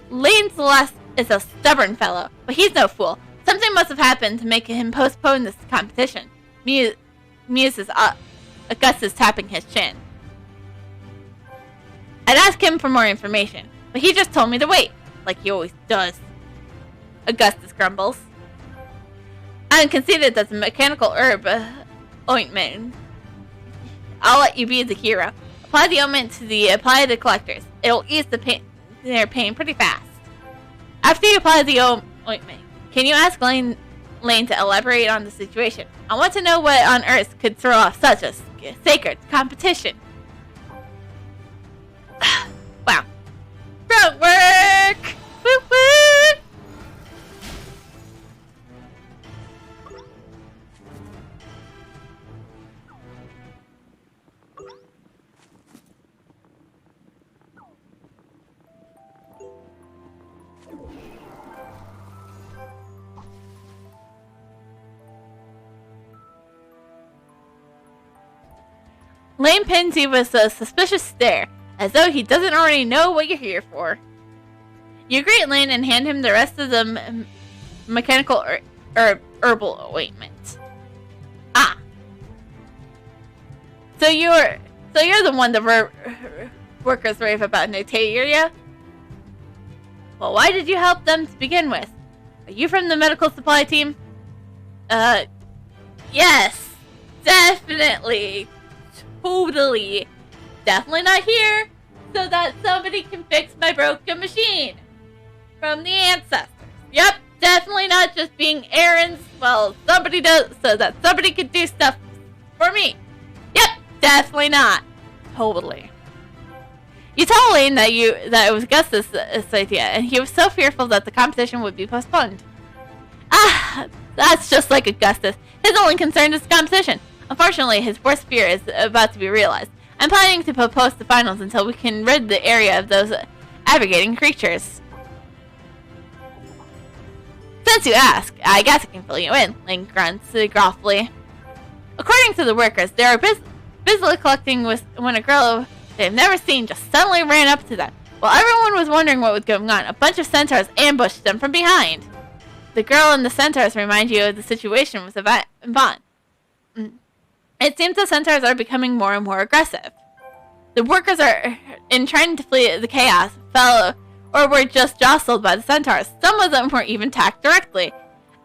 Lane Celeste is a stubborn fellow, but he's no fool. Something must have happened to make him postpone this competition. Augustus tapping his chin. I'd ask him for more information, but he just told me to wait, like he always does. Augustus grumbles. I'm conceited that the mechanical herb ointment. I'll let you be the hero. Apply the ointment to the collectors. It'll ease their pain pretty fast. After you apply the ointment, can you ask Lane to elaborate on the situation? I want to know what on earth could throw off such a sacred competition. Wow. Grunt work! Woo woo! Lane pins you with a suspicious stare, as though he doesn't already know what you're here for. You greet Lane and hand him the rest of the mechanical herbal ointment. Ah. So you're the one the workers rave about, Natalia? Well, why did you help them to begin with? Are you from the medical supply team? Yes, definitely. Totally. Definitely not here so that somebody can fix my broken machine. From the ancestors. Yep, definitely not just being errands. Well, somebody does so that somebody can do stuff for me. Yep, definitely not. Totally. You told Lane that it was Gus's idea, and he was so fearful that the competition would be postponed. Ah, that's just like Augustus. His only concern is the competition. Unfortunately, his worst fear is about to be realized. I'm planning to postpone the finals until we can rid the area of those aggregating creatures. Since you ask, I guess I can fill you in, Lane grunts gruffly. According to the workers, they are busily collecting when a girl they've never seen just suddenly ran up to them. While everyone was wondering what was going on, a bunch of centaurs ambushed them from behind. The girl and the centaurs remind you of the situation with Yvonne. It seems the centaurs are becoming more and more aggressive. The workers are, in trying to flee the chaos, fell or were just jostled by the centaurs. Some of them were even attacked directly.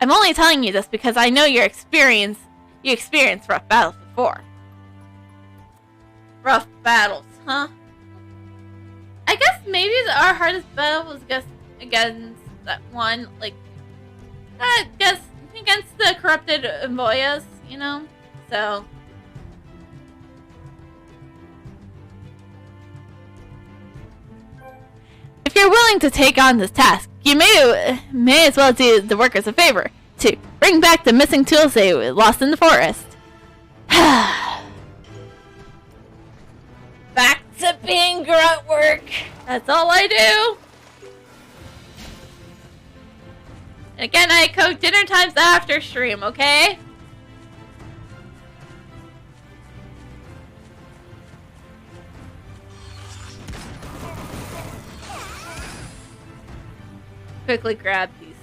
I'm only telling you this because I know you experienced rough battles before. Rough battles, huh? I guess maybe our hardest battle was against that one, like, I guess against the corrupted Voyas, you know? So. If you're willing to take on this task, you may as well do the workers a favor to bring back the missing tools they lost in the forest. Back to being grunt work. That's all I do. And again, I cook dinner times after stream, okay? Quickly grab these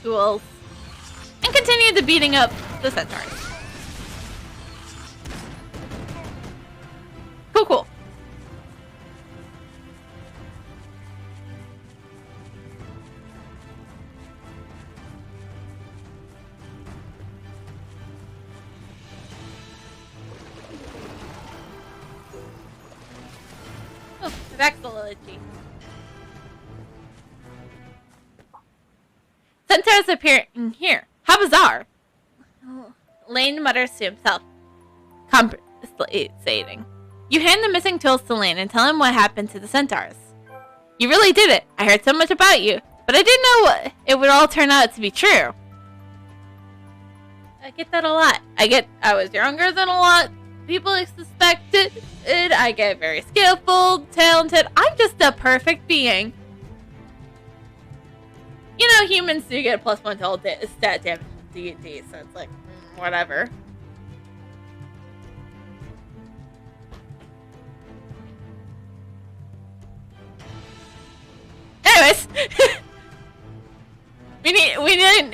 tools and continue to beating up the centaurs. Cool. Oh, vexillology. Centaurs appearing here. How bizarre. Lane mutters to himself, compensating. You hand the missing tools to Lane and tell him what happened to the centaurs. You really did it. I heard so much about you, but I didn't know it would all turn out to be true. I get that a lot. I was younger than a lot people suspected. I get very skillful, talented. I'm just a perfect being. You know, humans do get a +1 to all stat damage in D&D, so it's like, whatever. Anyways,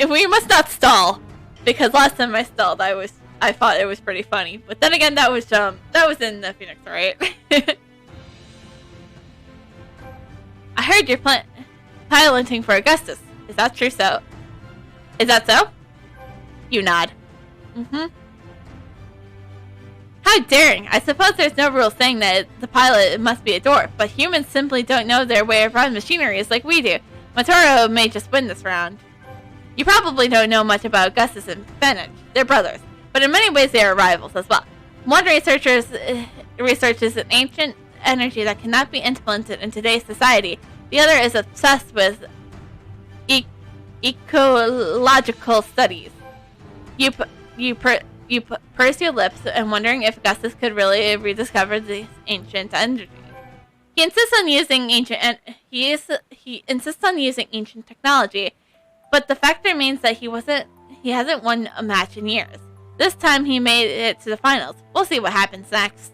we must not stall, because last time I stalled, I thought it was pretty funny. But then again, that was in the Phoenix, right? I heard you're piloting for Augustus. Is that true? Is that so? You nod. How daring! I suppose there's no rule saying that the pilot must be a dwarf, but humans simply don't know their way around machineries like we do. Matoro may just win this round. You probably don't know much about Augustus and Fenich. They're brothers, but in many ways they are rivals as well. One researches an ancient energy that cannot be implemented in today's society. The other is obsessed with ecological studies. You purse your lips and wondering if Augustus could really rediscover this ancient energy. He insists on using ancient technology, but the fact remains that he hasn't won a match in years. This time he made it to the finals. We'll see what happens next.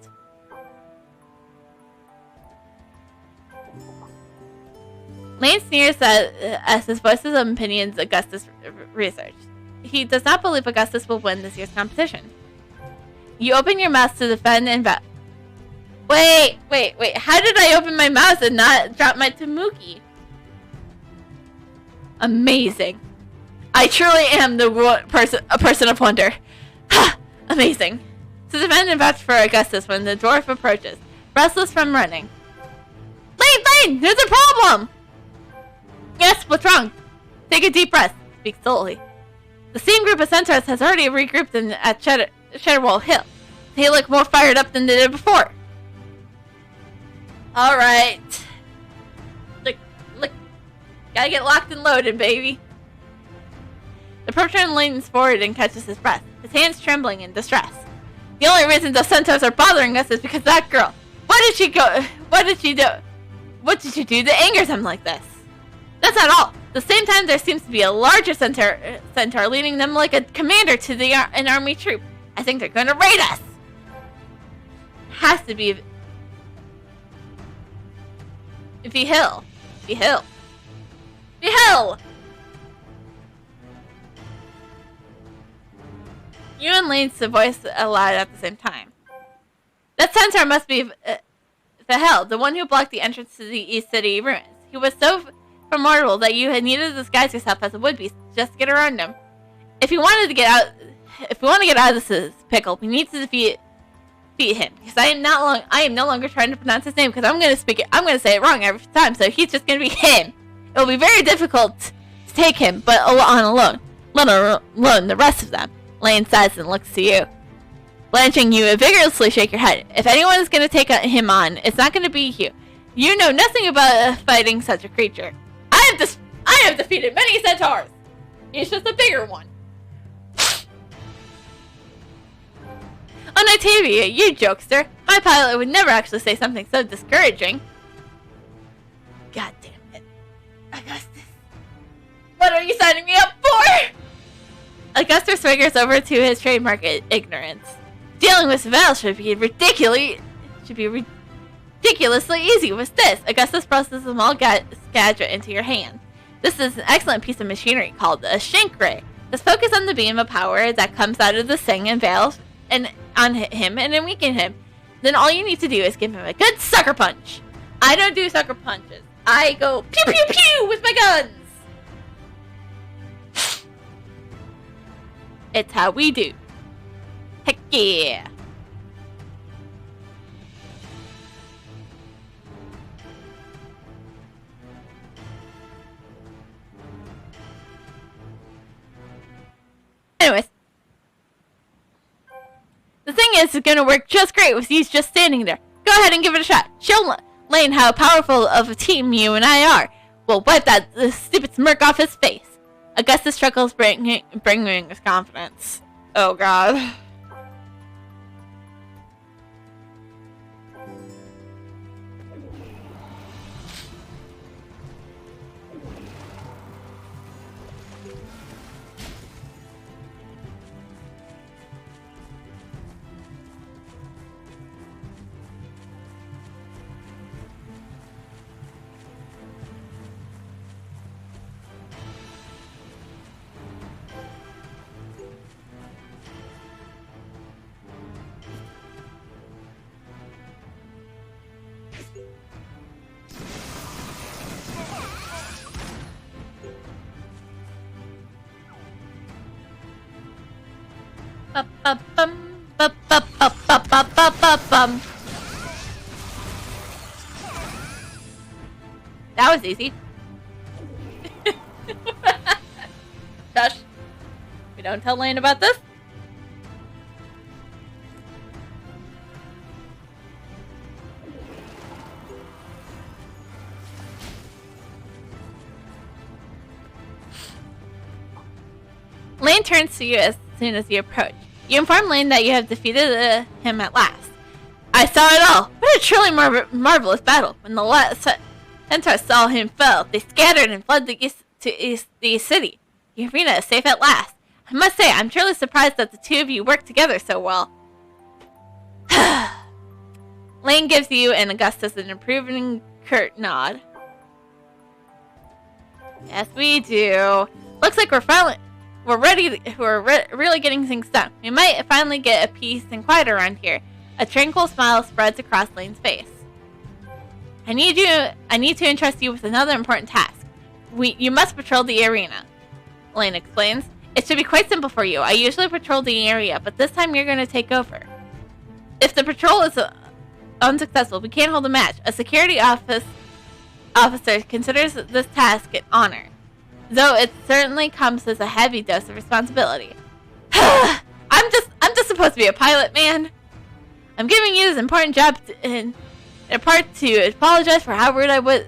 Lane sneers as his voices of opinions Augustus research. He does not believe Augustus will win this year's competition. You open your mouth to defend and Wait. How did I open my mouth and not drop my tanuki? Amazing. I truly am a person of wonder. Amazing. To defend and vouch for Augustus when the dwarf approaches, restless from running. Lane, there's a problem! Yes, what's wrong? Take a deep breath. Speak slowly. The same group of centaurs has already regrouped at Shadowwall Hill. They look more fired up than they did before. Alright. Look. Gotta get locked and loaded, baby. The perpetrator leans forward and catches his breath, his hands trembling in distress. The only reason the centaurs are bothering us is because that girl. What did she do? What did she do that angers him like this? That's not all. At the same time, there seems to be a larger centaur leading them like a commander to an army troop. I think they're going to raid us. Has to be Hill. You and Lane's voice aloud at the same time. That centaur must be Vahel, the one who blocked the entrance to the East City ruins. He was so formidable that you had needed to disguise yourself as a would-be just to get around him. If we want to get out of this pickle, we need to defeat him. Because I am no longer trying to pronounce his name because I'm going to say it wrong every time. So he's just going to be him. It will be very difficult to take him, but alone, let alone the rest of them. Lane says and looks to you. Blanching, you vigorously shake your head. If anyone is going to take him on, it's not going to be you. You know nothing about fighting such a creature. I have defeated many centaurs. He's just a bigger one. Oh, Nitavia, you jokester. My pilot would never actually say something so discouraging. God damn it. Augustus. What are you signing me up for? Augustus swaggers over to his trademark ignorance. Dealing with Val should be ridiculously easy. What's this? Augustus presses a small gadget into your hand. This is an excellent piece of machinery called a shank ray. Let's focus on the beam of power that comes out of the thing and Val and on him and then weaken him. Then all you need to do is give him a good sucker punch. I don't do sucker punches. I go pew pew pew with my guns. It's how we do. Heck yeah. Anyways. The thing is, it's gonna work just great with you just standing there. Go ahead and give it a shot. Show Lane how powerful of a team you and I are. We'll wipe that stupid smirk off his face. Augustus struggles bringing his confidence. Oh god. That was easy. Shush. We don't tell Lane about this. Lane turns to you as soon as you approach. You inform Lane that you have defeated him at last. I saw it all. What a truly marvelous battle. When the last centaurs saw him fall, they scattered and fled the east city. The arena is safe at last. I must say, I'm truly surprised that the two of you work together so well. Lane gives you and Augustus an approving curt nod. Yes, we do. Looks like we're really getting things done. We might finally get a peace and quiet around here. A tranquil smile spreads across Lane's face. I need to entrust you with another important task. You must patrol the arena. Lane explains. It should be quite simple for you. I usually patrol the area, but this time you're going to take over. If the patrol is unsuccessful, we can't hold a match. A security officer considers this task an honor, though it certainly comes as a heavy dose of responsibility. I'm just supposed to be a pilot, man. I'm giving you this important job In part, to apologize for how rude I was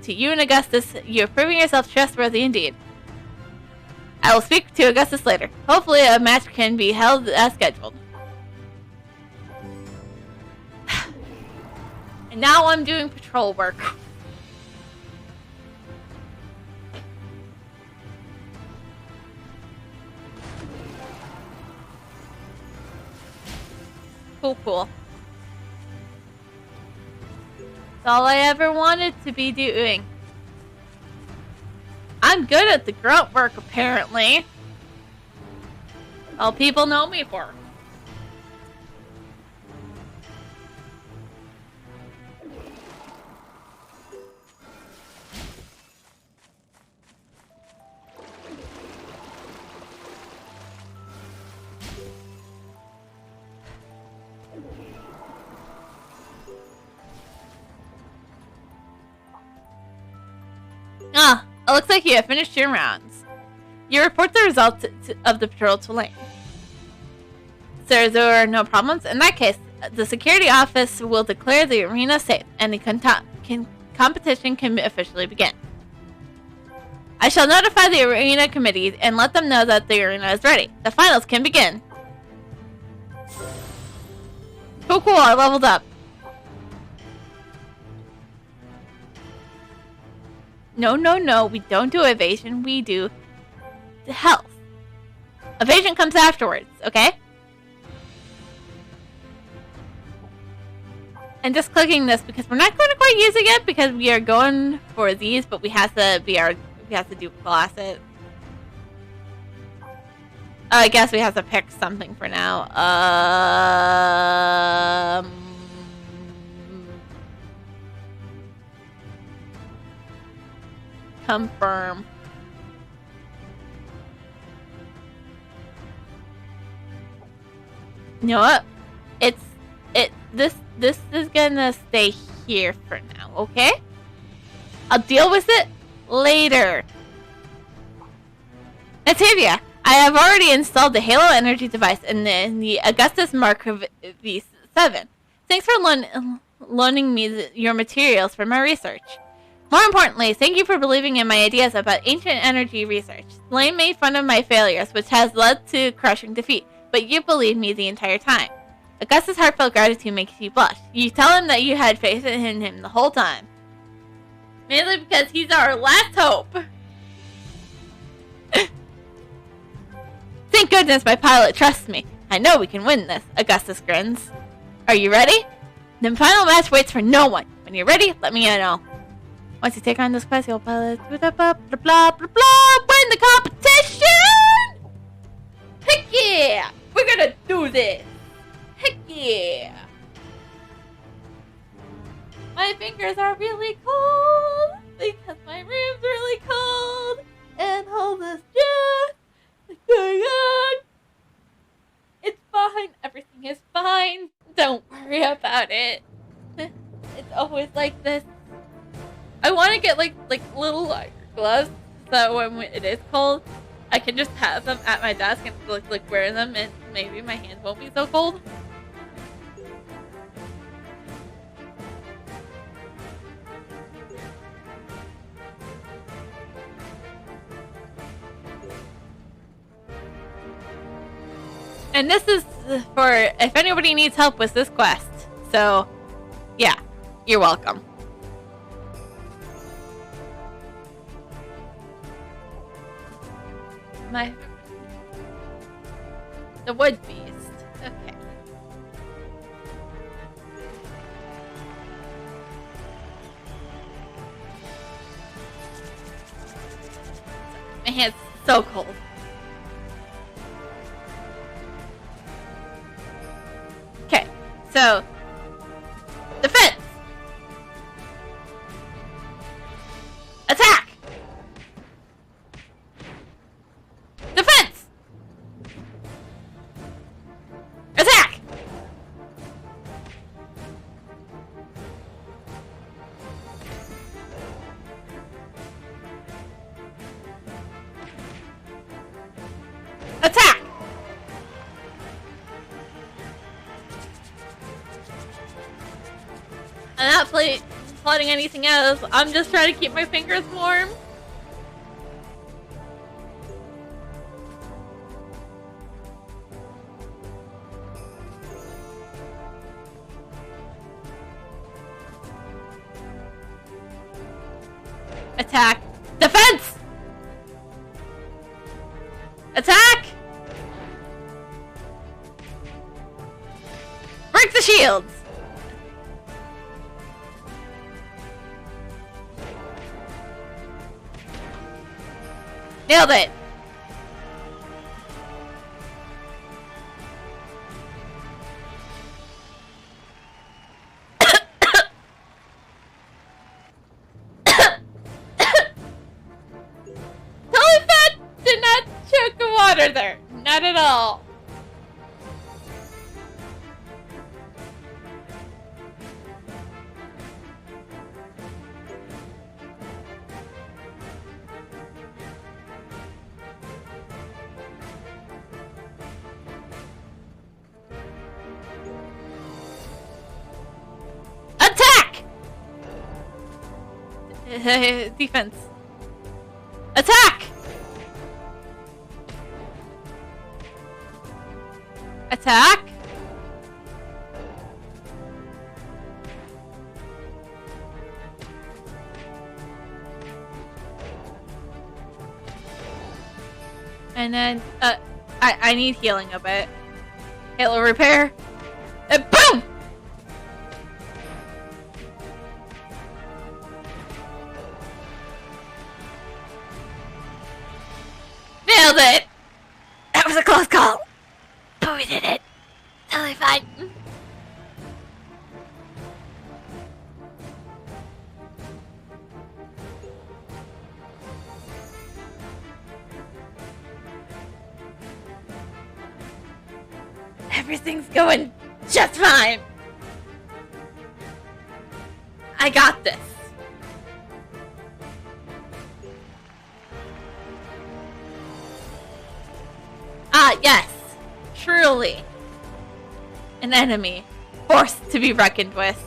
to you and Augustus. You're proving yourself trustworthy indeed. I will speak to Augustus later. Hopefully a match can be held as scheduled. And now I'm doing patrol work. Cool. That's all I ever wanted to be doing. I'm good at the grunt work, apparently. All people know me for. It looks like you have finished your rounds. You report the results of the patrol to Lane. So there are no problems? In that case, the security office will declare the arena safe and the competition can officially begin. I shall notify the arena committee and let them know that the arena is ready. The finals can begin. Cool, I leveled up. No, we don't do evasion, we do the health. Evasion comes afterwards, okay? And just clicking this because we're not going to quite use it yet because we are going for these, but we have to do class it. I guess we have to pick something for now. Confirm. You know what? This is gonna stay here for now, okay? I'll deal with it later. Natavia, I have already installed the Halo Energy device in the Augustus Mark V7. Thanks for loaning me your materials for my research. More importantly, thank you for believing in my ideas about ancient energy research. Lane made fun of my failures, which has led to crushing defeat, but you believed me the entire time. Augustus' heartfelt gratitude makes you blush. You tell him that you had faith in him the whole time. Mainly because he's our last hope. Thank goodness my pilot trusts me. I know we can win this, Augustus grins. Are you ready? The final match waits for no one. When you're ready, let me know. Once you take on this quest, you'll pilot blah blah blah blah blah blah. Win the competition! Heck yeah! We're gonna do this! Heck yeah! My fingers are really cold because my room's really cold, and all this just going on. It's fine. Everything is fine. Don't worry about it. It's always like this. I want to get like little gloves so when it is cold, I can just have them at my desk and like wear them, and maybe my hands won't be so cold. And this is for if anybody needs help with this quest. So, yeah, you're welcome. The wood beast. Okay. My hand's so cold. Okay, so defense. Attack. Defense. Attack. Attack. I'm not plotting anything else. I'm just trying to keep my fingers warm. Attack. Defense! Attack! Break the shields! Nailed it! Did not choke the water there. Not at all. Attack! Defense. Attack! Attack! And then, I need healing a bit. Halo repair. And boom! Nailed it! That was a close call. But we did it. Totally fine. Everything's going just fine. I got this. Ah, yes. Truly. An enemy. Forced to be reckoned with.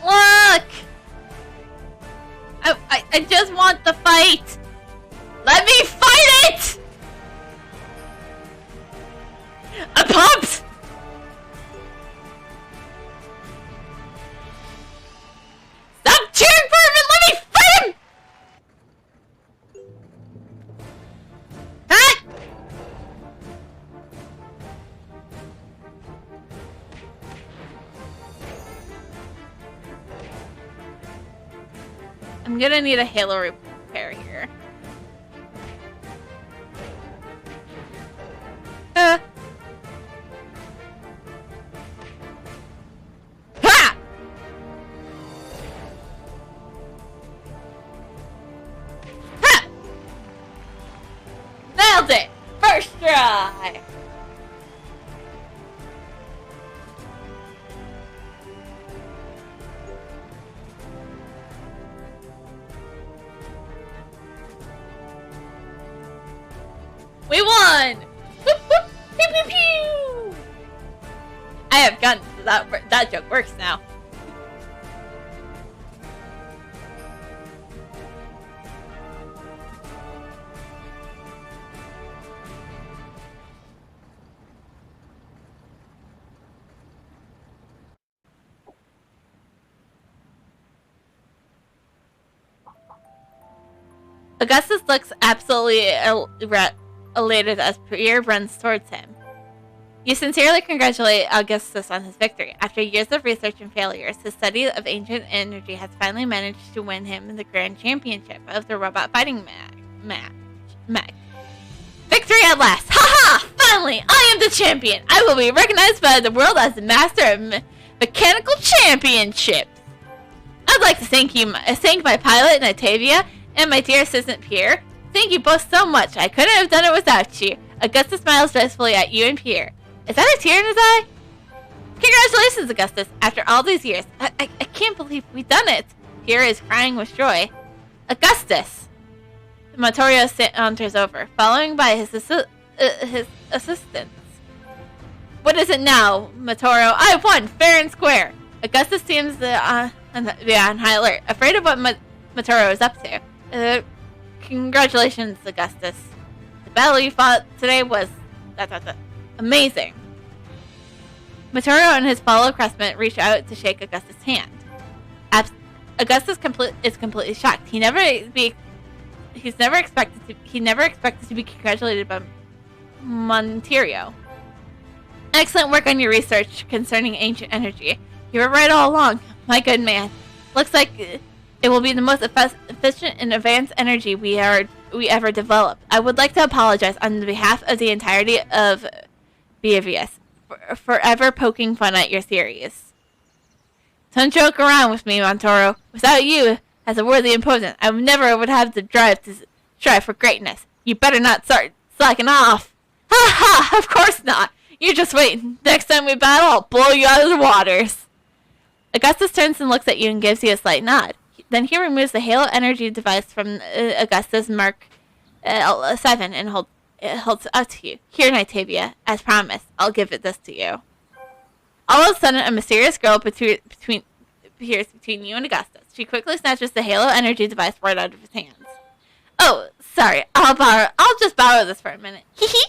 Look! I just want the fight! Let me fight it! I'm pumped! Stop cheering for him and let me fight him! Ah! I'm gonna need a halo repair here. Ha! Ha! Nailed it! First try! We won! Whoop, whoop, pew, pew, pew! I have guns, so that joke works now. Augustus looks absolutely elated as Pierre runs towards him. You sincerely congratulate Augustus on his victory. After years of research and failures, his study of ancient energy has finally managed to win him the grand championship of the robot fighting match. Victory at last! Haha! Finally, I am the champion! I will be recognized by the world as the master of mechanical championships! I'd like to thank my pilot, Natavia, and my dear assistant, Pierre. Thank you both so much. I couldn't have done it without you. Augustus smiles joyfully at you and Pierre. Is that a tear in his eye? Congratulations, Augustus. After all these years, I can't believe we've done it. Pierre is crying with joy. Augustus! Matorio saunters over, following by his assistants. What is it now, Matorio? I won, fair and square. Augustus seems on high alert, afraid of what Matorio is up to. Congratulations, Augustus. The battle you fought today was amazing. Matorio and his fellow craftsmen reach out to shake Augustus' hand. Augustus is completely shocked. He never expected to be congratulated by Monterio. Excellent work on your research concerning ancient energy. You were right all along, my good man. Looks like it will be the most efficient and advanced energy we ever developed. I would like to apologize on behalf of the entirety of BAVS for ever poking fun at your theories. Don't joke around with me, Montoro. Without you, as a worthy opponent, I would have the drive to strive for greatness. You better not start slacking off. Ha ha! Of course not. You just wait. Next time we battle, I'll blow you out of the waters. Augustus turns and looks at you and gives you a slight nod. Then he removes the Halo energy device from Augustus Mark 7 and holds it up to you. Here, Nitavia. As promised, I'll give this to you. All of a sudden, a mysterious girl appears between you and Augustus. She quickly snatches the Halo energy device right out of his hands. Oh, sorry. I'll just borrow this for a minute. Hee hee.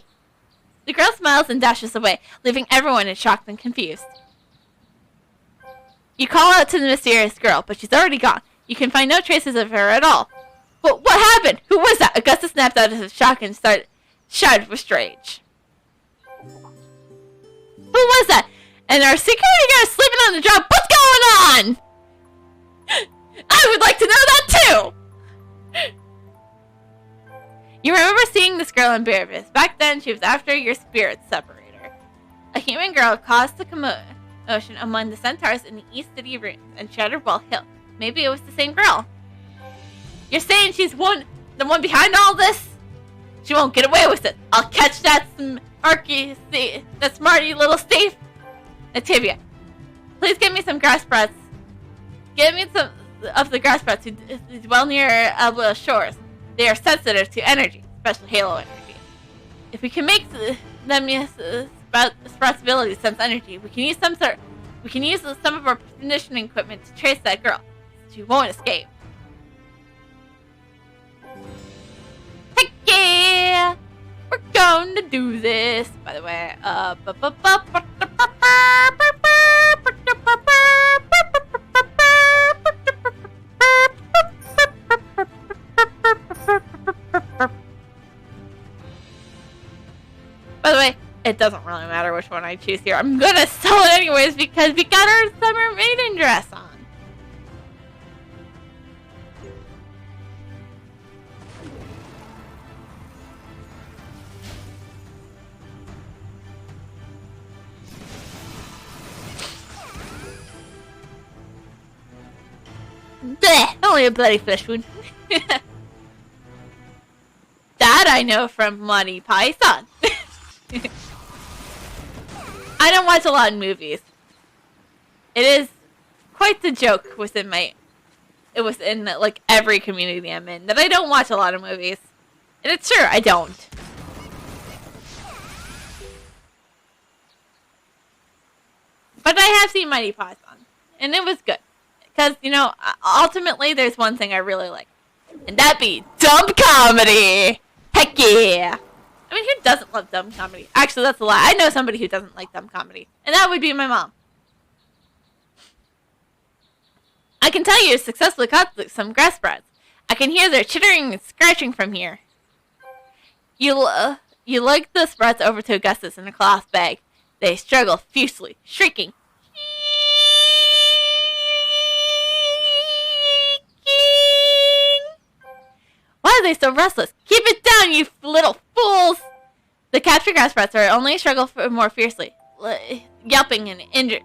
The girl smiles and dashes away, leaving everyone in shock and confused. You call out to the mysterious girl, but she's already gone. You can find no traces of her at all. What happened? Who was that? Augustus snapped out of his shock and shouted with rage. Who was that? And our security guard sleeping on the job? What's going on? I would like to know that too! You remember seeing this girl in Beervis. Back then, she was after your spirit separator. A human girl caused the commotion among the centaurs in the East City ruins and Shadowball Hill. Maybe it was the same girl. You're saying she's the one behind all this? She won't get away with it. I'll catch that smarty little Steve. Nativia, please give me some grass brats. Give me some of the grass brats who dwell near Alba shores. They are sensitive to energy, especially Halo energy. If we can make them use Sprout's ability to sense energy, we can use some of our conditioning equipment to trace that girl. She won't escape. Heck yeah! We're going to do this. By the way, By the way, it doesn't really matter which one I choose here. I'm gonna sell it anyways because we got our summer maiden dress on. Blech, only a bloody flesh wound. That I know from Monty Python. I don't watch a lot of movies. It is quite the joke within like every community I'm in that I don't watch a lot of movies. And it's true, I don't. But I have seen Mighty Python, and it was good. Because, ultimately there's one thing I really like. And that be dumb comedy! Heck yeah! I mean, who doesn't love dumb comedy? Actually, that's a lie. I know somebody who doesn't like dumb comedy. And that would be my mom. I can tell you successfully caught some grass brats. I can hear their chittering and scratching from here. You lug the sprats over to Augustus in a cloth bag. They struggle fiercely, shrieking. Why are they so restless? Keep it down, you little fools! The captured grass brats are only struggle more fiercely, yelping and injured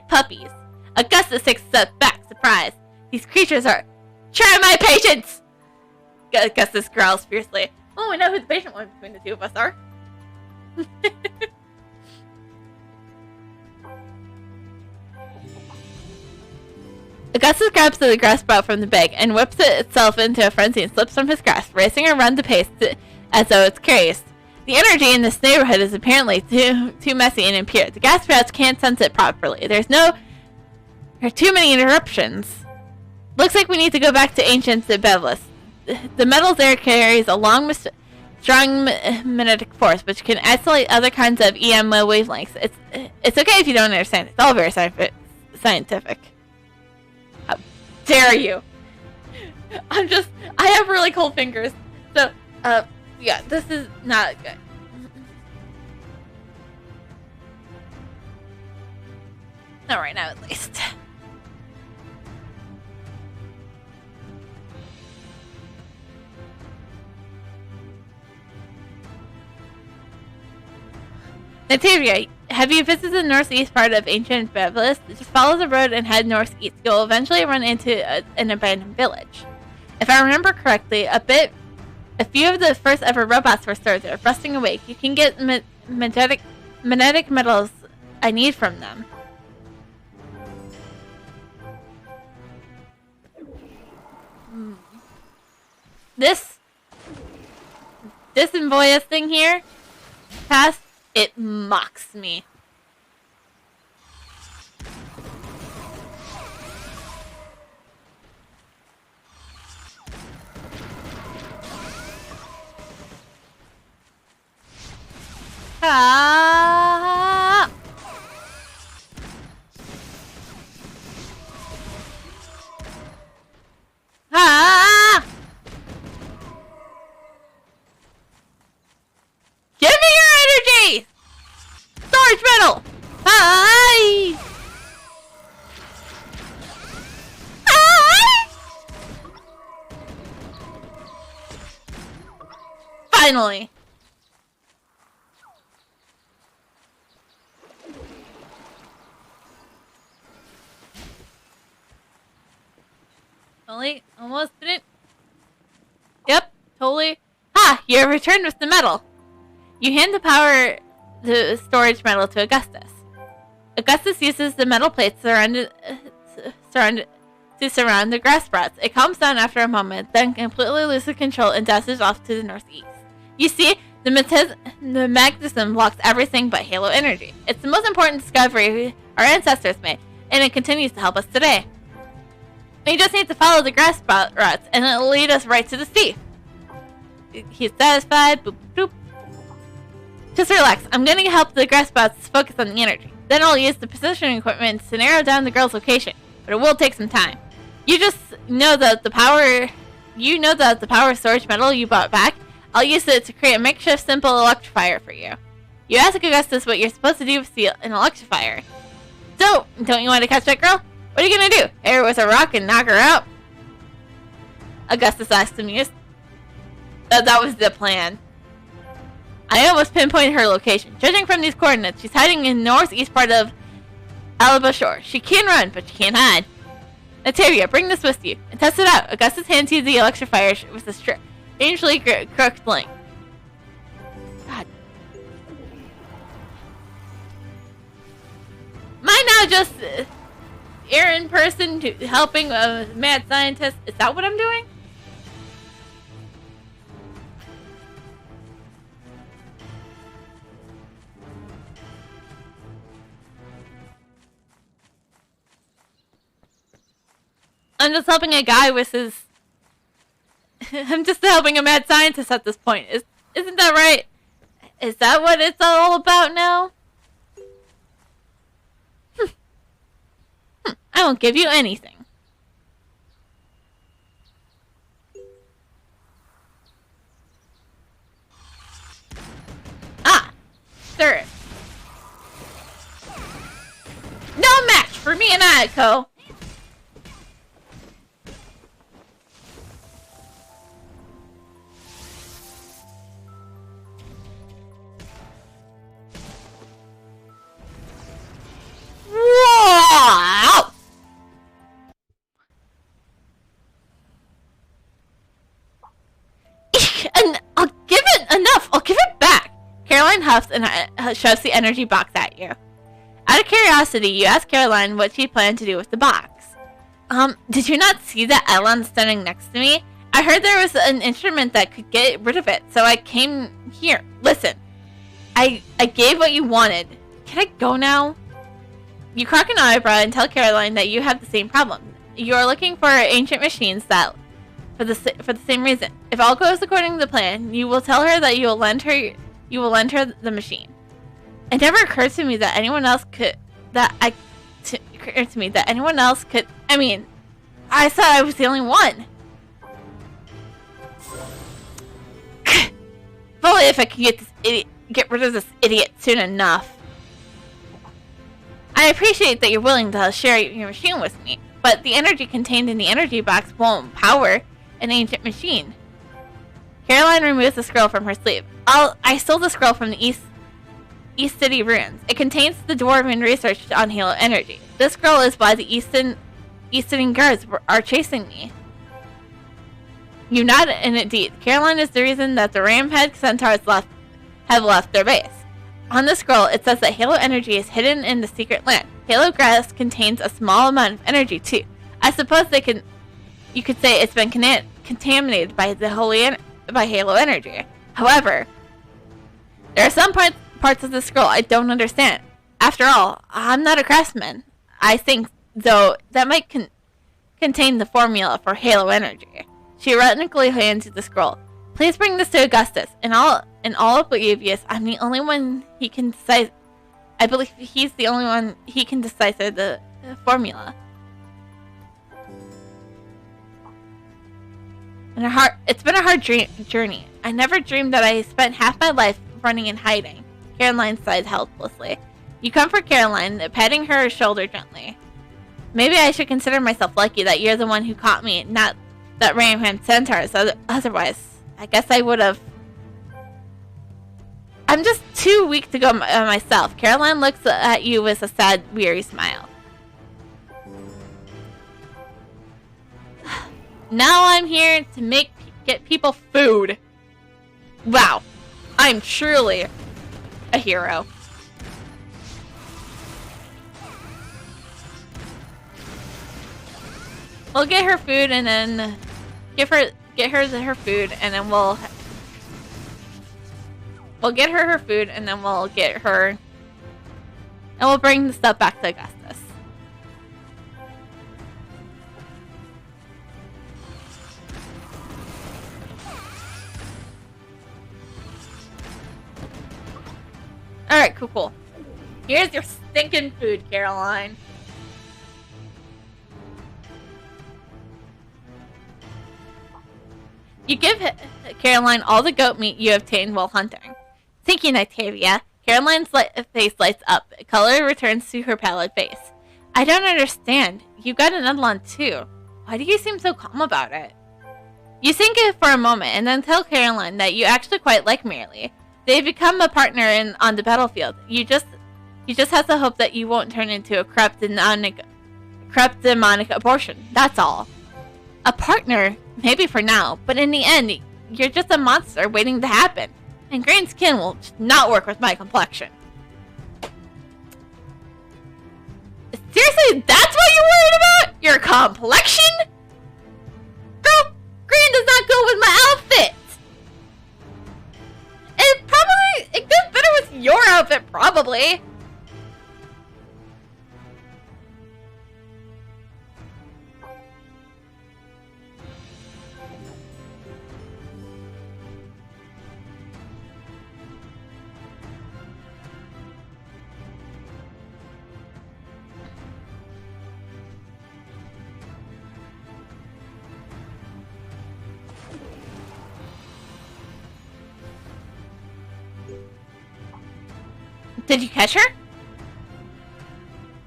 puppies. Augustus takes a step back, surprised. These creatures are trying my patience! Augustus growls fiercely. Oh, we know who the patient one between the two of us are. Augustus grabs the grass sprout from the bag and whips it itself into a frenzy and slips from his grasp, racing around the pace as though it's crazed. The energy in this neighborhood is apparently too messy and impure. The gas sprouts can't sense it properly. There are too many interruptions. Looks like we need to go back to ancient Bevelis. The metal's air carries a long, strong magnetic force, which can isolate other kinds of EM wavelengths. It's okay if you don't understand. It's all very scientific. How dare you? I have really cold fingers. So, yeah, this is not good. Not right now, at least. Natavia, have you visited the northeast part of ancient Bevelis? Just follow the road and head northeast. You'll eventually run into an abandoned village. If I remember correctly, a few of the first ever robots were stored there, rusting awake. You can get magnetic metals I need from them. This Invoius thing here, past, it mocks me. Ah! Ah! Give me your energy! Storage metal! Hi! Hi! Finally! Almost did it. Yep, totally. Ha! You have returned with the metal. You hand the storage metal to Augustus. Augustus uses the metal plates to surround the grass sprouts. It calms down after a moment, then completely loses control and dashes off to the northeast. You see, the magnetism blocks everything but halo energy. It's the most important discovery our ancestors made, and it continues to help us today. We just need to follow the grass sprout routes, and it'll lead us right to the sea. He's satisfied. Boop, boop. Just relax. I'm going to help the grass sprouts focus on the energy. Then I'll use the positioning equipment to narrow down the girl's location, but it will take some time. You just know that the power storage metal you bought back, I'll use it to create a makeshift simple electrifier for you. You ask Augustus what you're supposed to do with an electrifier. So, don't you want to catch that girl? What are you gonna do? Hit her with a rock and knock her out? Augustus asked amused. That was the plan. I almost pinpointed her location. Judging from these coordinates, she's hiding in the northeast part of Alaba Shore. She can run, but she can't hide. Natavia, bring this with you and test it out. Augustus hands you the electrifier with a strangely crooked link. God. Am I now just errand person helping a mad scientist? Is that what I'm doing? I'm just helping a guy with his... I'm just helping a mad scientist at this point. Isn't that right? Is that what it's all about now? I won't give you anything. Ah! Sir. No match for me and Ayako. Wow! And I'll give it enough. I'll give it back. Caroline huffs and shoves the energy box at you. Out of curiosity, you ask Caroline what she planned to do with the box. Did you not see that Elon standing next to me? I heard there was an instrument that could get rid of it, so I came here. Listen, I gave what you wanted. Can I go now? You crack an eyebrow and tell Caroline that you have the same problem. You are looking for ancient machines that, for the same reason. If all goes according to the plan, you will tell her that you will lend her the machine. It never occurred to me that anyone else could. I mean, I thought I was the only one. If only if I could get rid of this idiot soon enough. I appreciate that you're willing to share your machine with me, but the energy contained in the energy box won't power an ancient machine. Caroline removes the scroll from her sleeve. I stole the scroll from the East City ruins. It contains the Dwarven research on Halo energy. This scroll is why the East City guards are chasing me. You nod, and indeed, Caroline is the reason that the Ramhead Centaurs have left their base. On the scroll, it says that Halo energy is hidden in the secret land. Halo grass contains a small amount of energy too. I suppose you could say it's been contaminated by Halo energy. However, there are some parts of the scroll I don't understand. After all, I'm not a craftsman. I think, though, that might contain the formula for Halo energy. She ironically hands you the scroll. Please bring this to Augustus. In all oblivious, I'm the only one he can decide. I believe he's the only one he can decipher the formula. It's been a hard journey. I never dreamed that I spent half my life running and hiding. Caroline sighed helplessly. You comfort Caroline, patting her shoulder gently. Maybe I should consider myself lucky that you're the one who caught me, not that Ramham Centaurs. Otherwise, I guess I would have. I'm just too weak to go myself. Caroline looks at you with a sad, weary smile. Now I'm here to get people food. Wow, I'm truly a hero. We'll get her food and then get her food and then we'll get her food and then we'll get her and we'll bring the stuff back to Augustus. Alright, cool. Here's your stinking food, Caroline. You give Caroline all the goat meat you obtained while hunting. Thank you, Octavia. Caroline's face lights up. Color returns to her pallid face. I don't understand. You got an Edelon too. Why do you seem so calm about it? You think it for a moment and then tell Caroline that you actually quite like Merely. They've become a partner on the battlefield. You just have to hope that you won't turn into a corrupt demonic abortion. That's all. A partner? Maybe for now, but in the end, you're just a monster waiting to happen. And green skin will not work with my complexion. Seriously, that's what you're worried about? Your complexion? Girl, green does not go with my outfit. It goes better with your outfit, probably. Did you catch her?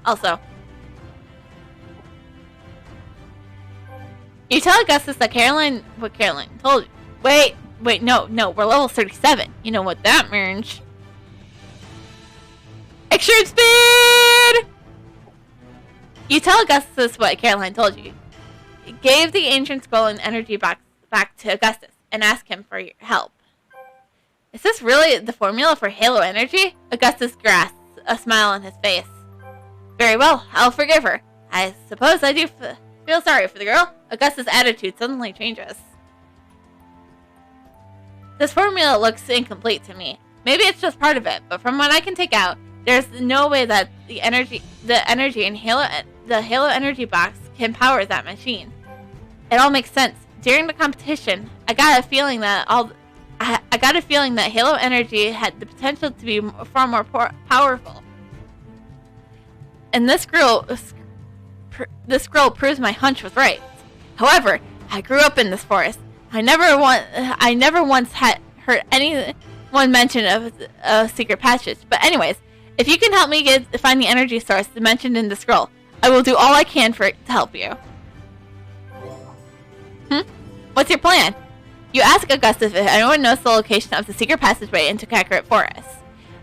Also, you tell Augustus that what Caroline told you. Wait, no, we're level 37. You know what that means. Extreme speed! You tell Augustus what Caroline told you. You gave the ancient scroll and energy box back to Augustus and ask him for your help. Is this really the formula for Halo energy? Augustus grasps, a smile on his face. Very well, I'll forgive her. I suppose I do Feel sorry for the girl. Augustus' attitude suddenly changes. This formula looks incomplete to me. Maybe it's just part of it, but from what I can take out, there's no way that the energy in the Halo energy box can power that machine. It all makes sense. During the competition, I got a feeling that Halo energy had the potential to be far more powerful. And this scroll proves my hunch was right. However, I grew up in this forest. I never once had heard anyone mention of secret passages. But anyways, if you can help me find the energy source mentioned in the scroll, I will do all I can to help you. What's your plan? You ask Augustus if anyone knows the location of the secret passageway into Kakarot Forest.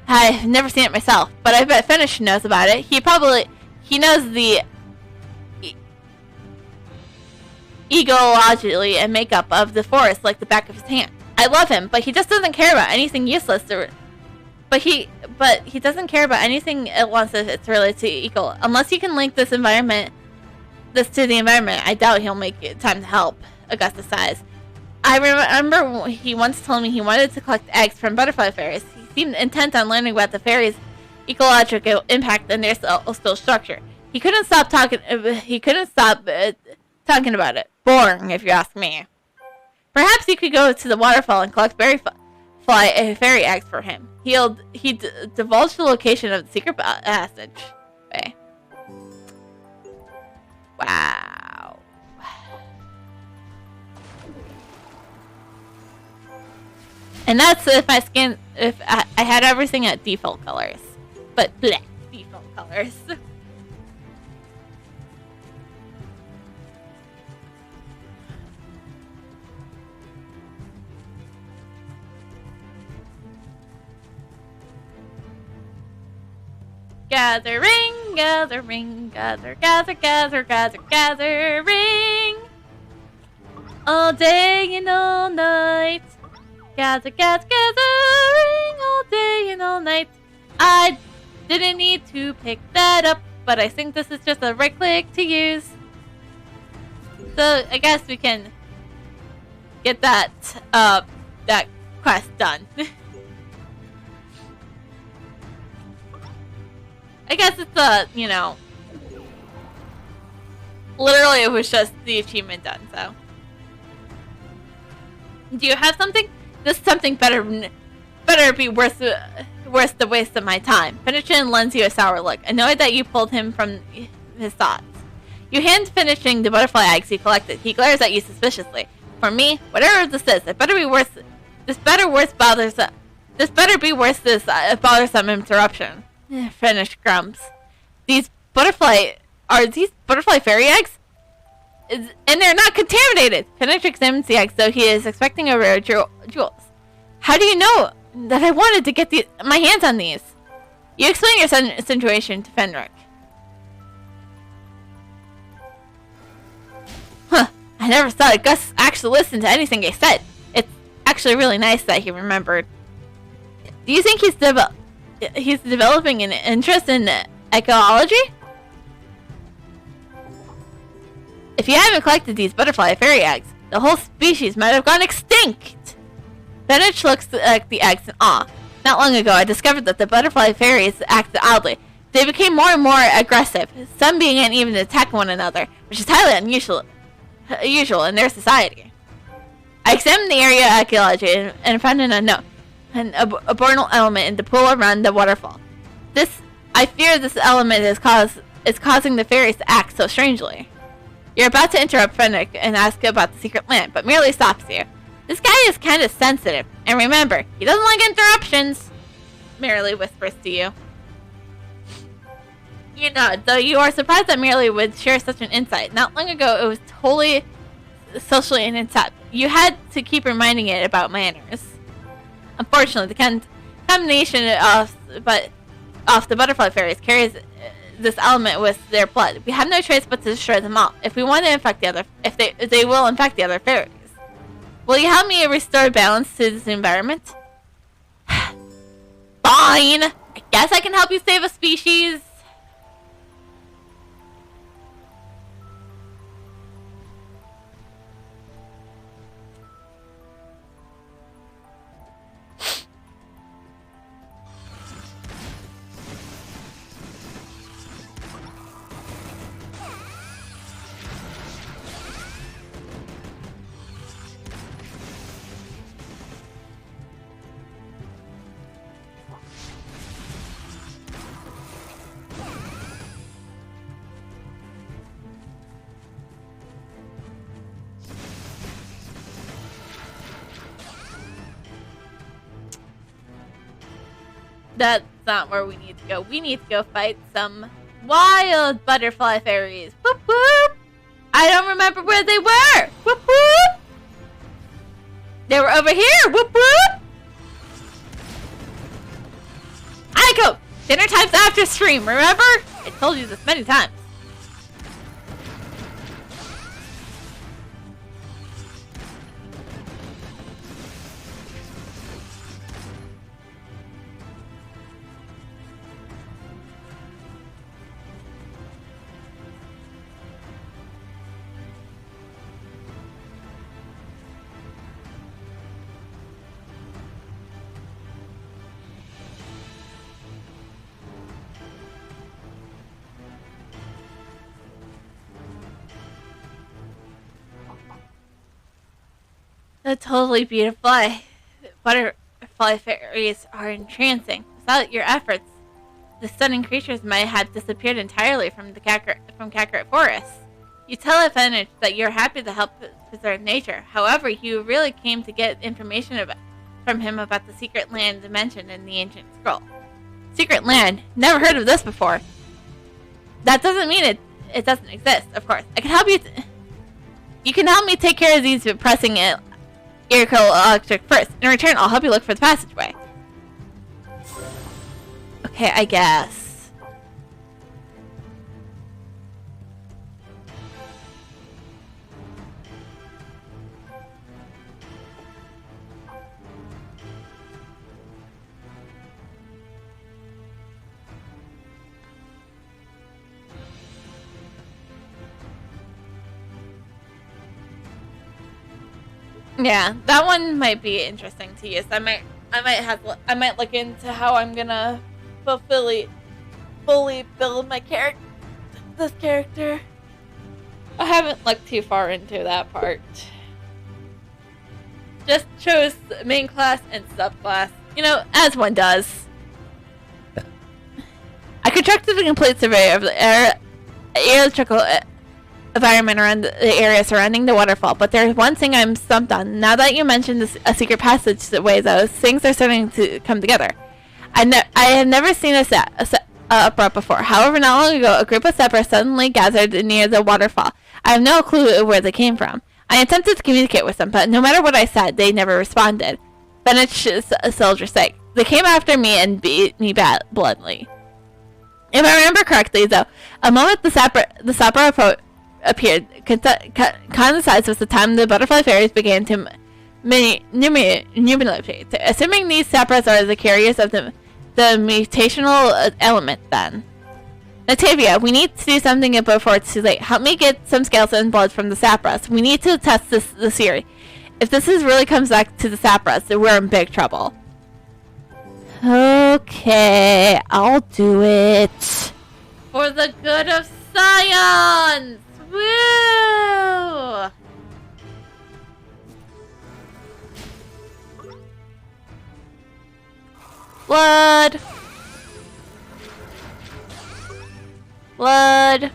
I've never seen it myself, but I bet Finish knows about it. He knows the ecology and makeup of the forest like the back of his hand. I love him, but he just doesn't care about anything useless. But he doesn't care about anything unless it's related to eco. Unless you can link this to the environment, I doubt he'll make time to help. Augustus sighs. I remember he once told me he wanted to collect eggs from butterfly fairies. He seemed intent on learning about the fairies' ecological impact on their social structure. He couldn't stop talking about it. Boring, if you ask me. Perhaps you could go to the waterfall and collect fairy eggs for him. He divulged the location of the secret passage. Okay. Wow. And that's if I had everything at default colors. But bleh, default colors. Gathering, gathering, gather, gathering. All day and all night. Gathering all day and all night. I didn't need to pick that up, but I think this is just a right click to use. So I guess we can get that quest done. I guess it's literally it was just the achievement done, so. Do you have something? This something better be worth the waste of my time. Finishin lends you a sour look, annoyed that you pulled him from his thoughts. You hand Finishing the butterfly eggs he collected. He glares at you suspiciously. For me, whatever this is, it better be worth this bothersome interruption. Finish grumps. These butterfly fairy eggs? And they're not contaminated! Finish examines the eggs, though he is expecting a rare jewels. How do you know that I wanted to get my hands on these? You explain your situation to Fenric. Huh. I never thought Gus actually listened to anything I said. It's actually really nice that he remembered. Do you think he's developing an interest in ecology? If you haven't collected these butterfly fairy eggs, the whole species might have gone extinct. Benich looks at the eggs in awe. Not long ago, I discovered that the butterfly fairies acted oddly. They became more and more aggressive, some began even to attack one another, which is highly unusual in their society. I examined the area archaeology and found an unknown, a bornal element in the pool around the waterfall. I fear this element is causing the fairies to act so strangely. You're about to interrupt Fenric and ask about the secret land, but merely stops you. This guy is kind of sensitive, and remember, he doesn't like interruptions. Merely whispers to you. You nod, though you are surprised that Merely would share such an insight. Not long ago, it was totally socially intact. You had to keep reminding it about manners. Unfortunately, the combination of the butterfly fairies carries this element with their blood. We have no choice but to destroy them all. If we want to infect they will infect the other fairies. Will you help me restore balance to this environment? Fine! I guess I can help you save a species. That's not where we need to go. We need to go fight some wild butterfly fairies. Whoop whoop! I don't remember where they were. Whoop whoop! They were over here. Whoop whoop! Aiko! Dinner time's after stream, remember? I told you this many times. The totally beautiful butterfly fairies are entrancing. Without your efforts, the stunning creatures might have disappeared entirely from Kakarot Forest. You tell Advantage that you're happy to help preserve nature. However, you really came to get information from him about the secret land mentioned in the ancient scroll. Secret land? Never heard of this before. That doesn't mean it doesn't exist, of course. I can help you. You can help me take care of these pressing Irrico Electric first. In return, I'll help you look for the passageway. Okay, I guess. Yeah, that one might be interesting to use. I might look into how I'm gonna fully build my this character. I haven't looked too far into that part. Just chose main class and subclass. You know, as one does. I constructed a complete survey of the electrical environment around the area surrounding the waterfall, but there's one thing I'm stumped on. Now that you mentioned a secret passageway, those things are starting to come together. I have never seen a uproar before. However, not long ago, a group of Zebras suddenly gathered near the waterfall. I have no clue where they came from. I attempted to communicate with them, but no matter what I said, they never responded. Bennett's a soldier's sake. They came after me and beat me bluntly. If I remember correctly, though, a moment the Sapra appeared, coincides with the time the butterfly fairies began to numerate. Assuming these Sapras are the carriers of the mutational element, then. Natavia, we need to do something before it's too late. Help me get some skeleton blood from the Sapras. We need to test the theory. If this really comes back to the Sapras, then we're in big trouble. Okay, I'll do it. For the good of science! Woo! Blood! Blood!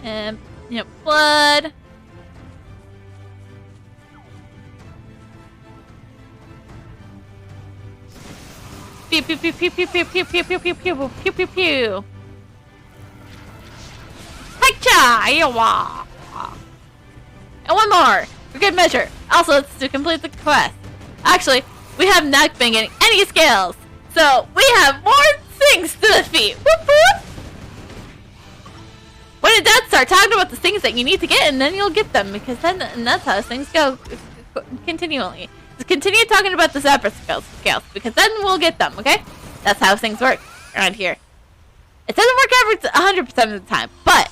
And, blood! Pew pew pew pew pew pew pew pew pew pew pew pew pew pew. Hicha! And one more, for good measure. Also, it's to complete the quest. Actually, we have not been getting any scales, so we have more things to defeat. Whoop whoop! When it does, start talking about the things that you need to get, and then you'll get them, because then that's how things go continually. Just continue talking about the Zebra scales, because then we'll get them, okay? That's how things work around here. It doesn't work every 100% of the time, but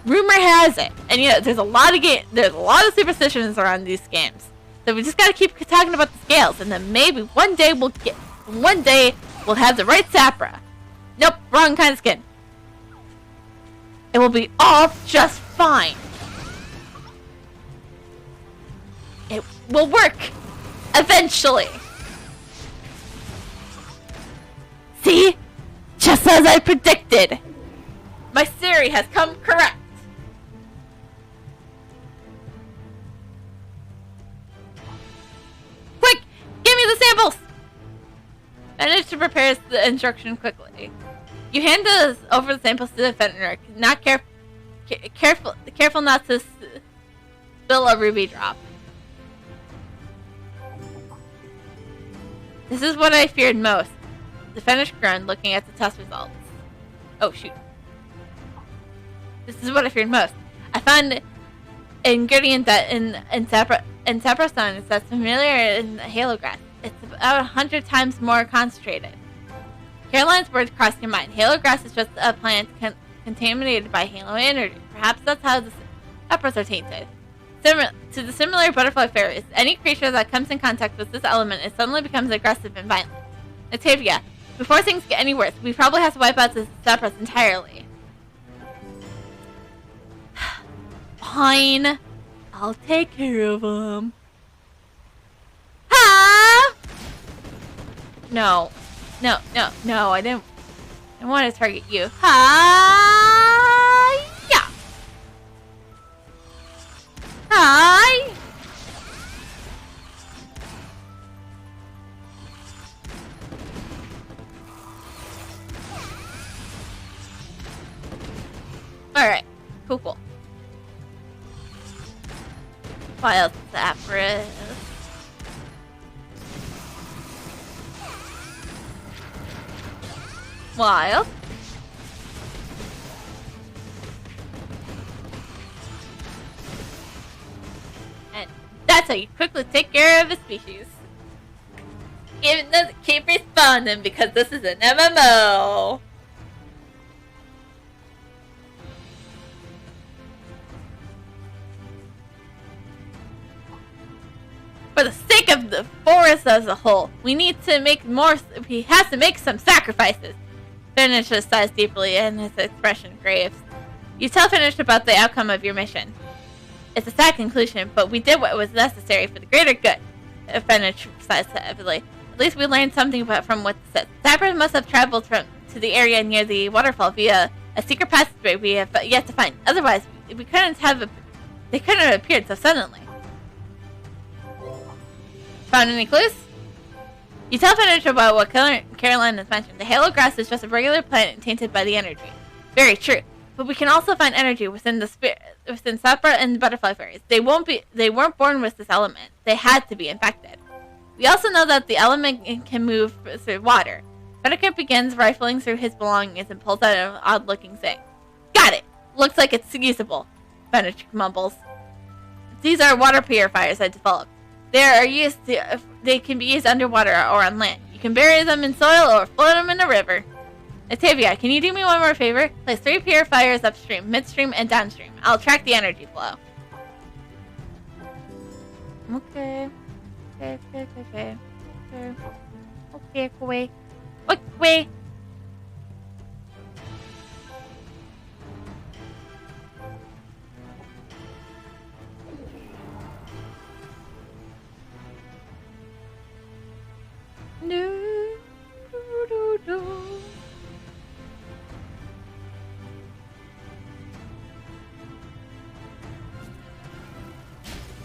rumor has it, and there's a lot of superstitions around these games. So we just gotta keep talking about the scales, and then maybe one day we'll have the right Sapra. Nope, wrong kind of skin. It will be all just fine. It will work. Eventually. See? Just as I predicted. My theory has come correct. Quick! Give me the Fenrir prepares the instruction quickly. You hand over the samples to the Fenrir, not careful not to spill a ruby drop. This is what I feared most. The Fenrir groaned, looking at the test results. Oh shoot. This is what I feared most. I found an ingredient that in saprostone is that's familiar in halo grass. It's about 100 times more concentrated. Caroline's words crossed your mind. Halo grass is just a plant contaminated by halo energy. Perhaps that's how the sapros are tainted. To the similar butterfly fairies, any creature that comes in contact with this element suddenly becomes aggressive and violent. Octavia, before things get any worse, we probably have to wipe out the sapros entirely. Fine. I'll take care of them. Ha! No, I didn't want to target you. Hi! Yeah! Hi! Alright, cool. Wild Sapphire. Wild. And that's how you quickly take care of a species. It doesn't keep respawning because this is an MMO. For the sake of the forest as a whole, we need to make more. He has to make some sacrifices. Finish sighs deeply and his expression graves. You tell Finish about the outcome of your mission. It's a sad conclusion, but we did what was necessary for the greater good. Finish sighs heavily. At least we learned something from what it says. Sappers must have traveled to the area near the waterfall via a secret passageway we have yet to find. Otherwise, they couldn't have appeared so suddenly. Found any clues? You tell Finish about what Caroline has mentioned. The halo grass is just a regular plant tainted by the energy. Very true. But we can also find energy within Sapra and the butterfly fairies. They weren't born with this element. They had to be infected. We also know that the element can move through water. Fennekin begins rifling through his belongings and pulls out an odd-looking thing. Got it! Looks like it's usable, Fennekin mumbles. These are water purifiers I developed. They can be used underwater or on land. You can bury them in soil or float them in a river. Octavia, can you do me one more favor? Place 3 purifiers upstream, midstream, and downstream. I'll track the energy flow. Okay. Okay.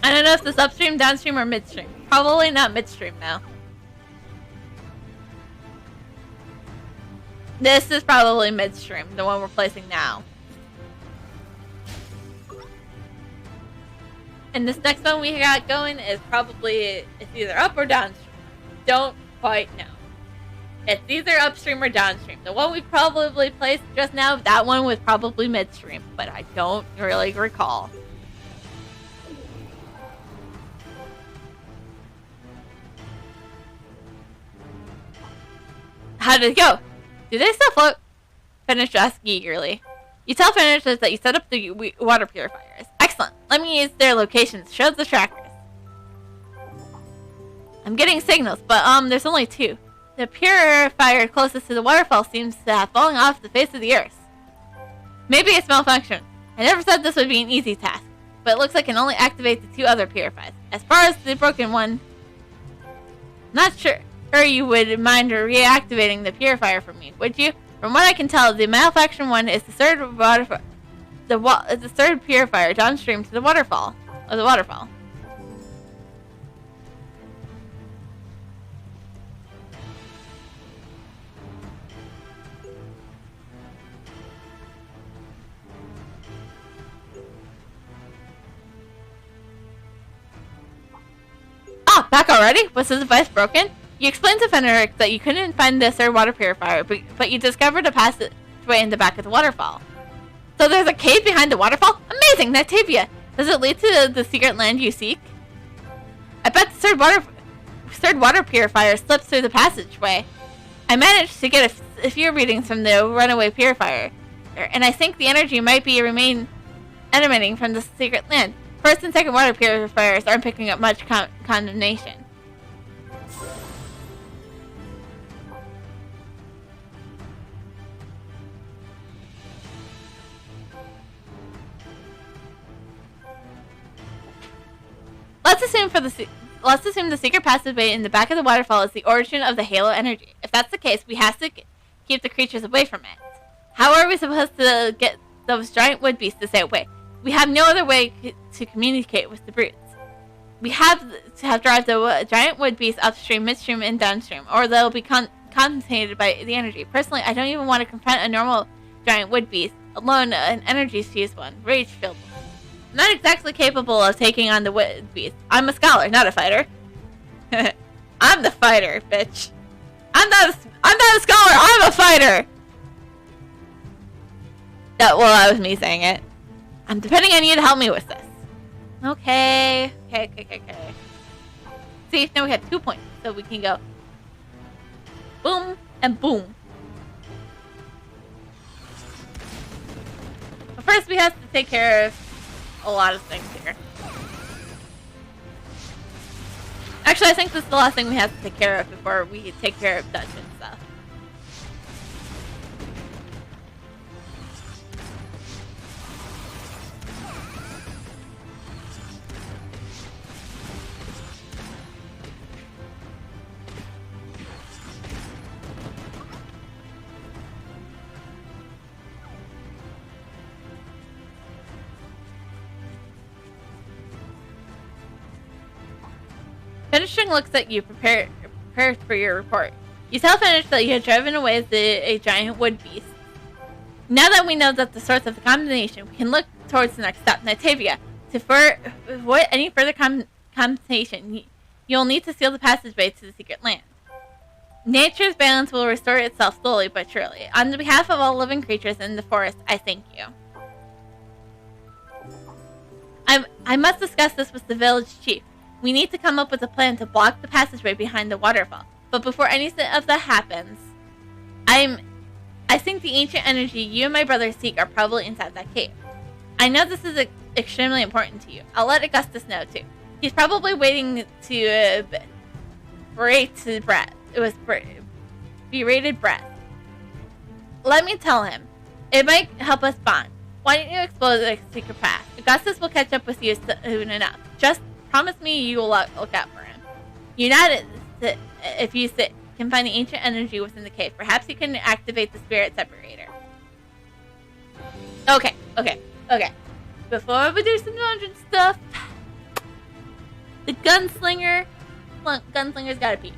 I don't know if this upstream, downstream, or midstream. Probably not midstream now. This is probably midstream, the one we're placing now. And this next one we got going is probably, it's either up or downstream. Don't quite know. It's either upstream or downstream. The one we probably placed just now, that one was probably midstream, but I don't really recall. How did it go? Do they still float? Finish asks eagerly. You tell Finish that you set up the water purifiers. Excellent. Let me use their locations. Show the trackers. I'm getting signals, but there's only 2. The purifier closest to the waterfall seems to have fallen off the face of the earth. Maybe it's malfunction. I never said this would be an easy task, but it looks like it can only activate the 2 other purifiers. As far as the broken one, not sure you would mind reactivating the purifier for me, would you? From what I can tell, the malfunction one is the third purifier downstream to the waterfall. Back already? Was the device broken? You explained to Fenric that you couldn't find the third water purifier, but you discovered a passageway in the back of the waterfall. So there's a cave behind the waterfall? Amazing, Nitavia! Does it lead to the secret land you seek? I bet the third water purifier slips through the passageway. I managed to get a few readings from the runaway purifier, and I think the energy might be emanating from the secret land. First and second water purifiers aren't picking up much condemnation. Let's assume the secret passageway in the back of the waterfall is the origin of the halo energy. If that's the case, we have to keep the creatures away from it. How are we supposed to get those giant wood beasts to stay away? We have no other way to communicate with the brutes. We have to drive the giant wood beasts upstream, midstream, and downstream, or they'll be contaminated by the energy. Personally, I don't even want to confront a normal giant wood beast, alone an energy-fused one, rage-filled one. I'm not exactly capable of taking on the wood beast. I'm a scholar, not a fighter. I'm the fighter, bitch. I'm not a scholar, I'm a fighter! That was me saying it. I'm depending on you to help me with this. Okay. See, now we have 2 points, so we can go boom and boom. But first we have to take care of a lot of things here. Actually, I think this is the last thing we have to take care of before we take care of dungeon stuff. Finishing looks at you, prepared for your report. You tell Finish that you had driven away a giant wood beast. Now that we know that the source of the combination, we can look towards the next step, Nitavia. To avoid any further combination, you'll need to seal the passageway to the secret land. Nature's balance will restore itself slowly but surely. On behalf of all living creatures in the forest, I thank you. I must discuss this with the village chief. We need to come up with a plan to block the passageway behind the waterfall. But before anything of that happens, I think the ancient energy you and my brother seek are probably inside that cave. I know this is extremely important to you. I'll let Augustus know too. He's probably waiting to berated breath. Let me tell him. It might help us bond. Why don't you explore the secret path? Augustus will catch up with you soon enough. Just promise me you will look out for him. If you can find the ancient energy within the cave, perhaps you can activate the spirit separator. Okay. Before we do some dungeon stuff, the gunslinger's gotta pee.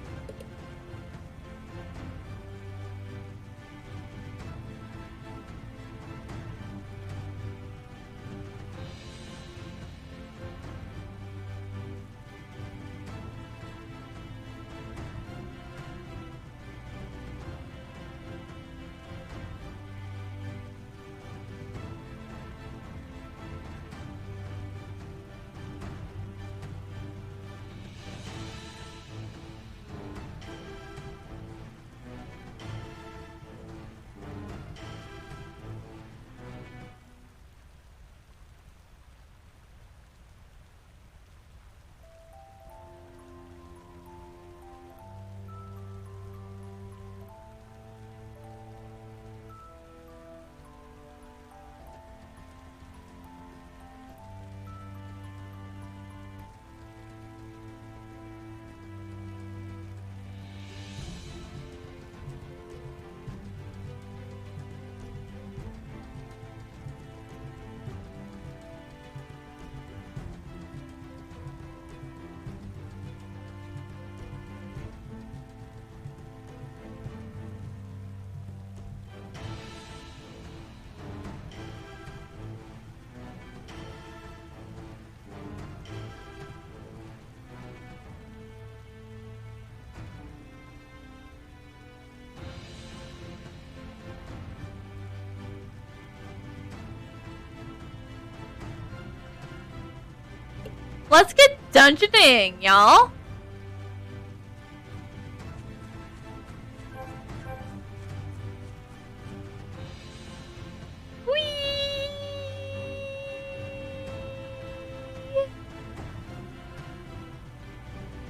let's get dungeoning, y'all.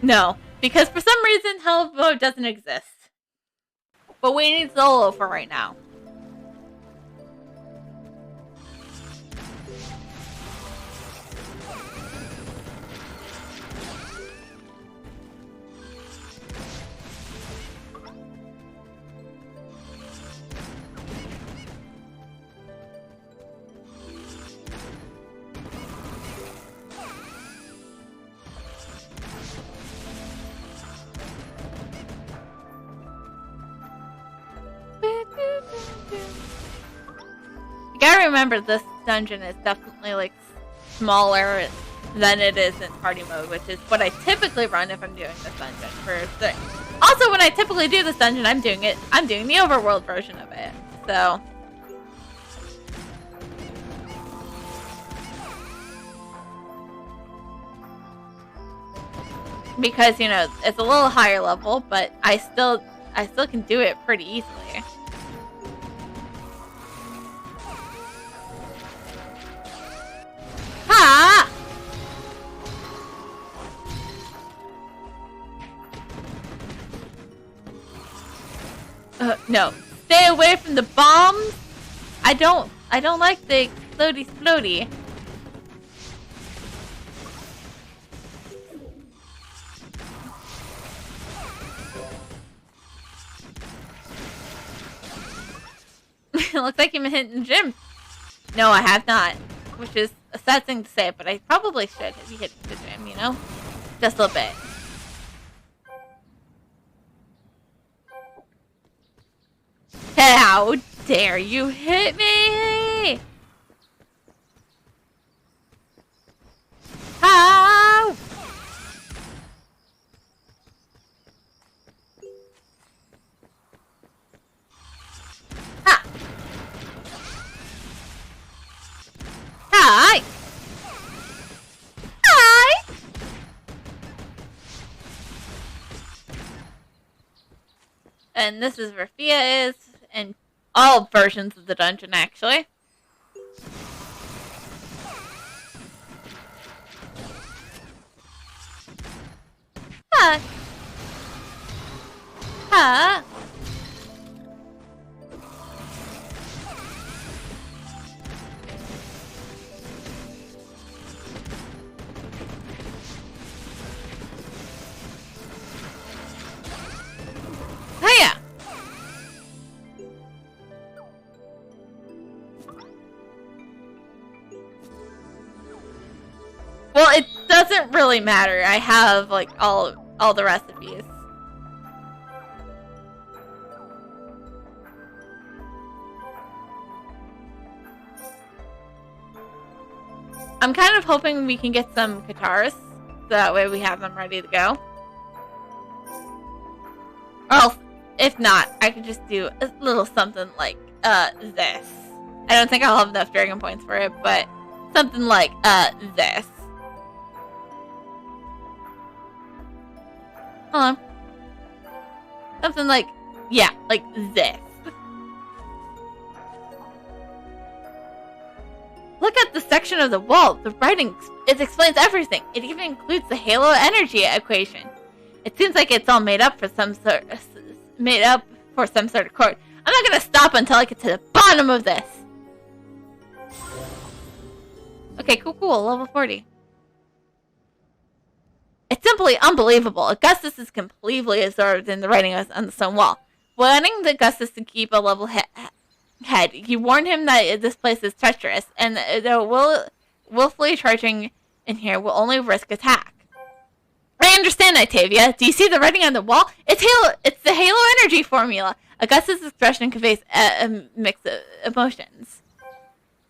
No, because for some reason hell mode doesn't exist. But we need solo for right now. You gotta remember this dungeon is definitely like smaller than it is in party mode, which is what I typically run if I'm doing this dungeon for thing. Also, when I typically do this dungeon, I'm doing the overworld version of it. So because, you know, it's a little higher level, but I still can do it pretty easily. Ha! No. Stay away from the bombs. I don't like the floaty. It looks like you've been hitting the gym. No, I have not. Which is a sad thing to say, but I probably should be hitting the gym, you know? Just a little bit. How dare you hit me! How? Ha! Hi! Hi! And this is where Fia is, and all versions of the dungeon, actually. Huh. Huh. Hiya! Well, it doesn't really matter. I have like all the recipes. I'm kind of hoping we can get some guitars, so that way we have them ready to go. Or else, if not, I could just do a little something like this. I don't think I'll have enough Dragon Points for it, but something like this. Hold on. Something like, yeah, like this. Look at the section of the wall. The writing, it explains everything. It even includes the halo energy equation. It seems like it's all made up for some sort of chord. I'm not gonna stop until I get to the bottom of this. Okay, cool. Level 40. It's simply unbelievable. Augustus is completely absorbed in the writing on the stone wall. Wanting Augustus to keep a level head, you warn him that this place is treacherous, and willfully charging in here will only risk attack. I understand, Octavia. Do you see the writing on the wall? It's the halo energy formula. Augustus' expression conveys a mix of emotions.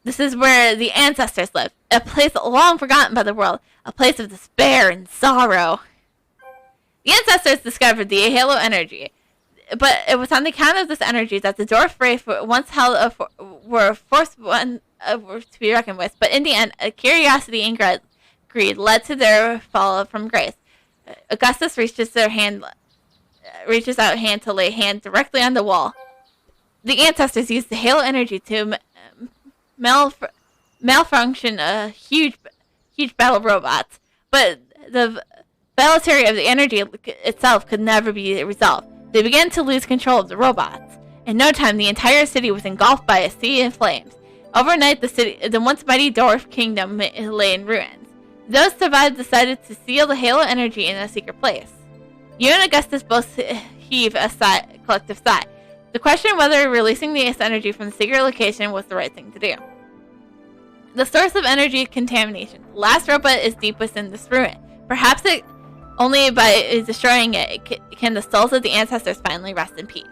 This is where the ancestors lived, a place long forgotten by the world, a place of despair and sorrow. The ancestors discovered the halo energy, but it was on the account of this energy that the dwarf race once were forced to be reckoned with. But in the end, curiosity and greed led to their fall from grace. Augustus reaches out hand to lay hand directly on the wall. The ancestors used the halo energy to malfunction huge battle robots, but the volatility of the energy itself could never be resolved. They began to lose control of the robots. In no time, the entire city was engulfed by a sea of flames. Overnight, the once mighty dwarf kingdom lay in ruins. Those survived decided to seal the halo energy in a secret place. You and Augustus both heave a collective sigh. The question whether releasing this energy from the secret location was the right thing to do. The source of energy contamination. The last robot is deep within this ruin. Perhaps only by destroying it can the souls of the ancestors finally rest in peace.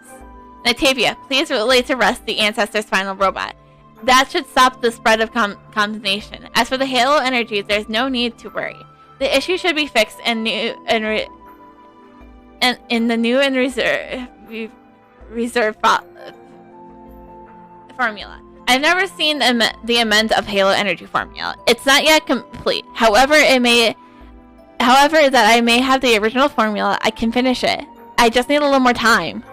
Nitavia, please lay to rest the ancestors' final robot. That should stop the spread of contamination. As for the halo energy, there's no need to worry. The issue should be fixed in the new and reserve formula. I've never seen the amend of halo energy formula. It's not yet complete. However, that I may have the original formula, I can finish it. I just need a little more time.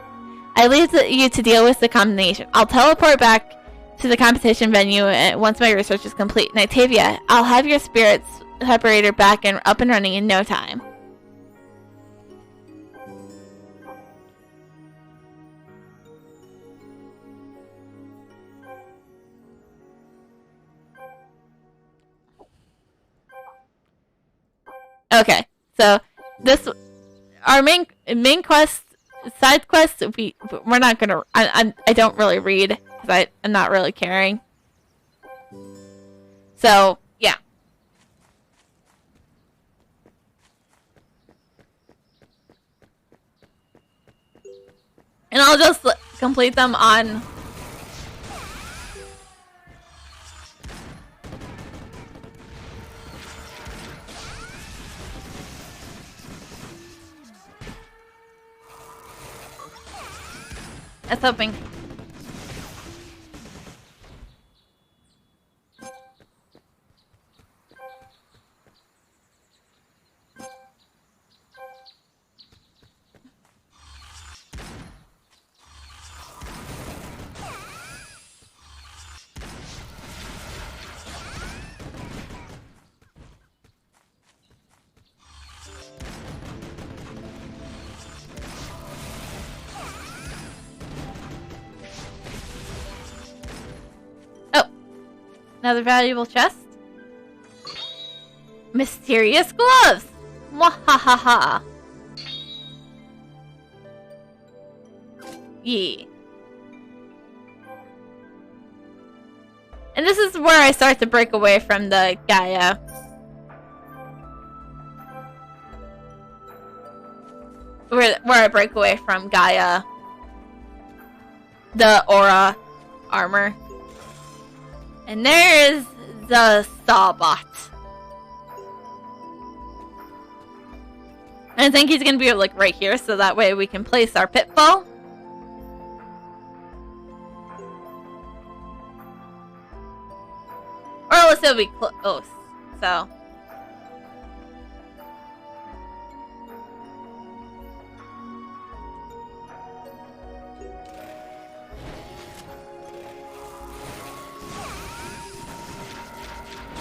I leave you to deal with the combination. I'll teleport back to the competition venue once my research is complete. Nitavia, I'll have your spirits separator back and up and running in no time. Okay, so our main quest, side quest, we're not gonna. I don't really read because I'm not really caring. So yeah. And I'll just complete them on. That's hoping. Another valuable chest. Mysterious gloves. Mwahaha. Yeah. And this is where I start to break away from the Gaia. Where I break away from Gaia. The aura armor. And there is the Sawbot. And I think he's gonna be like right here, so that way we can place our pitfall. Or else it'll be close. So.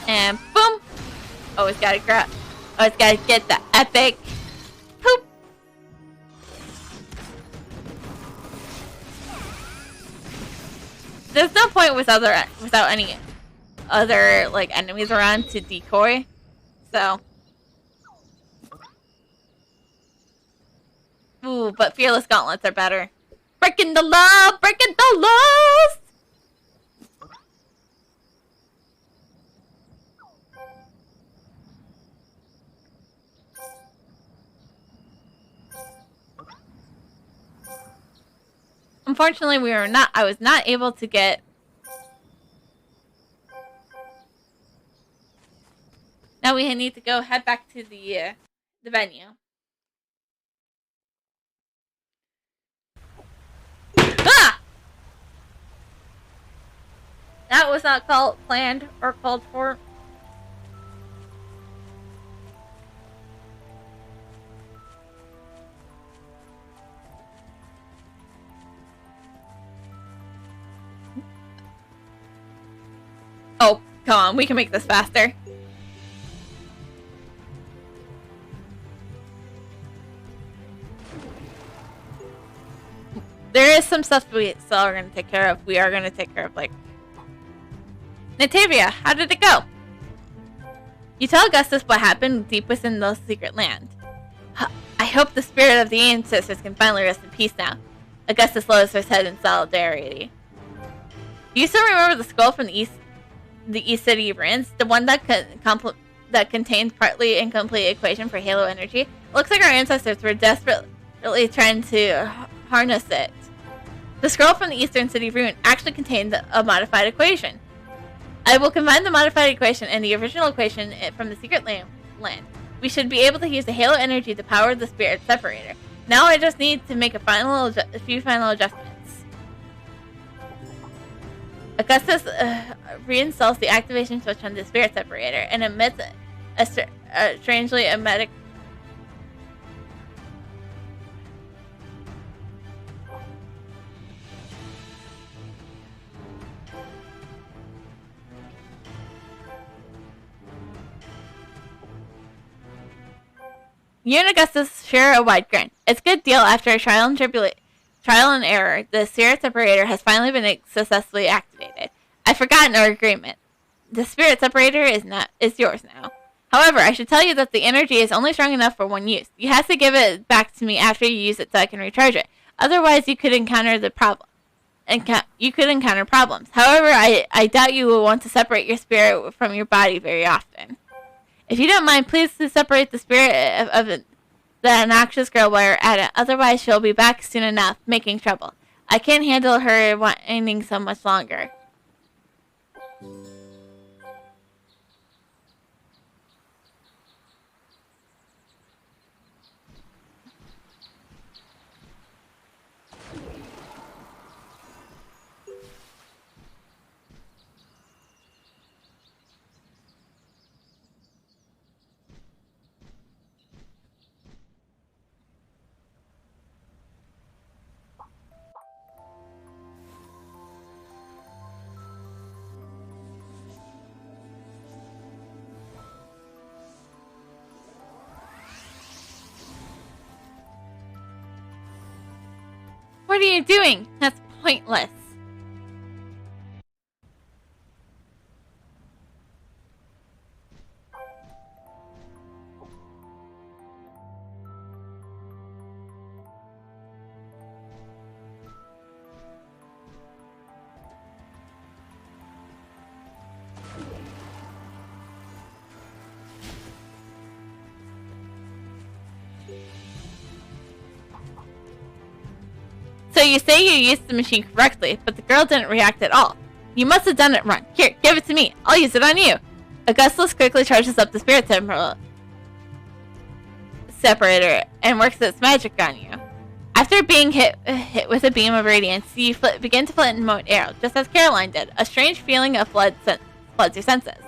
And boom! Always gotta grab. Always gotta get the epic poop. There's no point without any other like enemies around to decoy. So. Ooh, but fearless gauntlets are better. Breaking the law! Breaking the laws! Unfortunately, I was not able to get. Now we need to head back to the venue. Ah! That was not planned or called for. Come on, we can make this faster. There is some stuff we still are going to take care of. We are going to take care of, like... Natavia, how did it go? You tell Augustus what happened deep within the secret land. I hope the spirit of the ancestors can finally rest in peace now. Augustus lowers his head in solidarity. Do you still remember the scroll from the East City ruins? The one that contained partly incomplete equation for Halo energy? It looks like our ancestors were desperately trying to harness it. The scroll from the Eastern City ruin actually contained a modified equation. I will combine the modified equation and the original equation from the secret land. We should be able to use the Halo energy to power the spirit separator. Now I just need to make a few final adjustments. Augustus reinstalls the activation switch on the spirit separator and emits a strangely emetic. You and Augustus share a wide grin. It's a good deal after a trial and error. The spirit separator has finally been successfully activated. I've forgotten our agreement. The spirit separator is yours now. However, I should tell you that the energy is only strong enough for one use. You have to give it back to me after you use it so I can recharge it. Otherwise, you could encounter problems. However, I doubt you will want to separate your spirit from your body very often. If you don't mind, please separate the spirit of the obnoxious girl while you're at it. Otherwise, she'll be back soon enough, making trouble. I can't handle her whining so much longer. What are you doing? That's pointless. So you say you used the machine correctly, but the girl didn't react at all. You must have done it wrong. Here, give it to me. I'll use it on you. Augustus quickly charges up the spirit separator and works its magic on you. After being hit with a beam of radiance, you begin to flit in mode arrow, just as Caroline did. A strange feeling of floods your senses.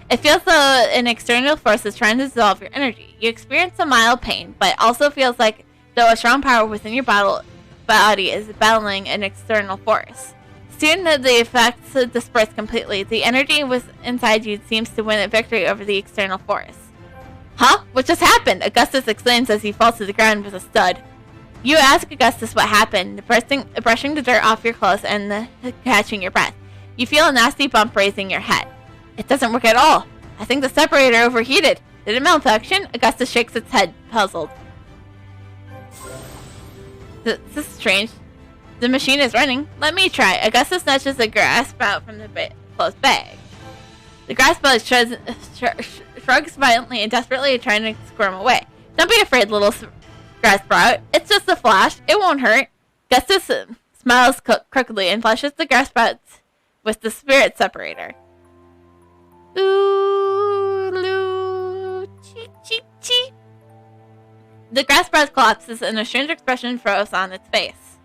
It feels though an external force is trying to dissolve your energy. You experience a mild pain, but also feels like though a strong power within your body is battling an external force. Soon the effects disperse completely. The energy inside you seems to win a victory over the external force. Huh? What just happened? Augustus exclaims as he falls to the ground with a thud. You ask Augustus what happened, brushing the dirt off your clothes and catching your breath. You feel a nasty bump raising your head. It doesn't work at all. I think the separator overheated. Did it malfunction? Augustus shakes its head, puzzled. This is strange. The machine is running. Let me try. Augustus snatches the grass sprout from the closed bag. The grass sprout shrugs violently and desperately trying to squirm away. Don't be afraid, little grass sprout. It's just a flash. It won't hurt. Augustus smiles crookedly and flushes the grass sprout with the spirit separator. Ooh, chee, chee, chee. The grass sprout collapses and a strange expression froze on its face.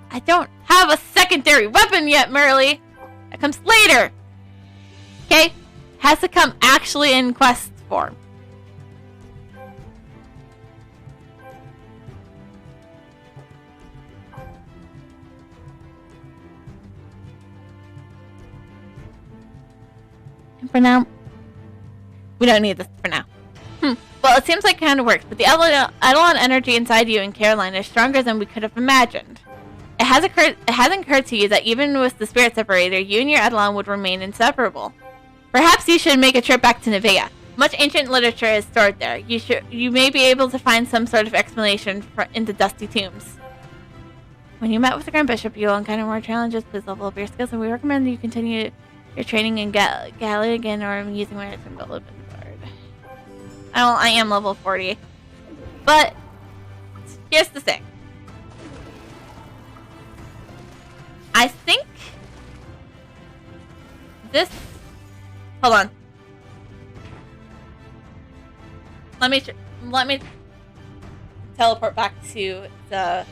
I don't have a secondary weapon yet, Merly. That comes later. Okay? Has to come actually in quest form. for now. We don't need this for now. Well, it seems like it kind of works, but the Eidolon energy inside you and Caroline is stronger than we could have imagined. It hasn't occurred to you that even with the spirit separator, you and your Eidolon would remain inseparable. Perhaps you should make a trip back to Nevaeh. Much ancient literature is stored there. You may be able to find some sort of explanation in the dusty tombs. When you met with the Grand Bishop, you'll encounter more challenges. Please level up your skills, and we recommend you continue your training in Galley again, or using my item to build I am level 40. But here's the thing. I think this... Hold on. Let me teleport back to the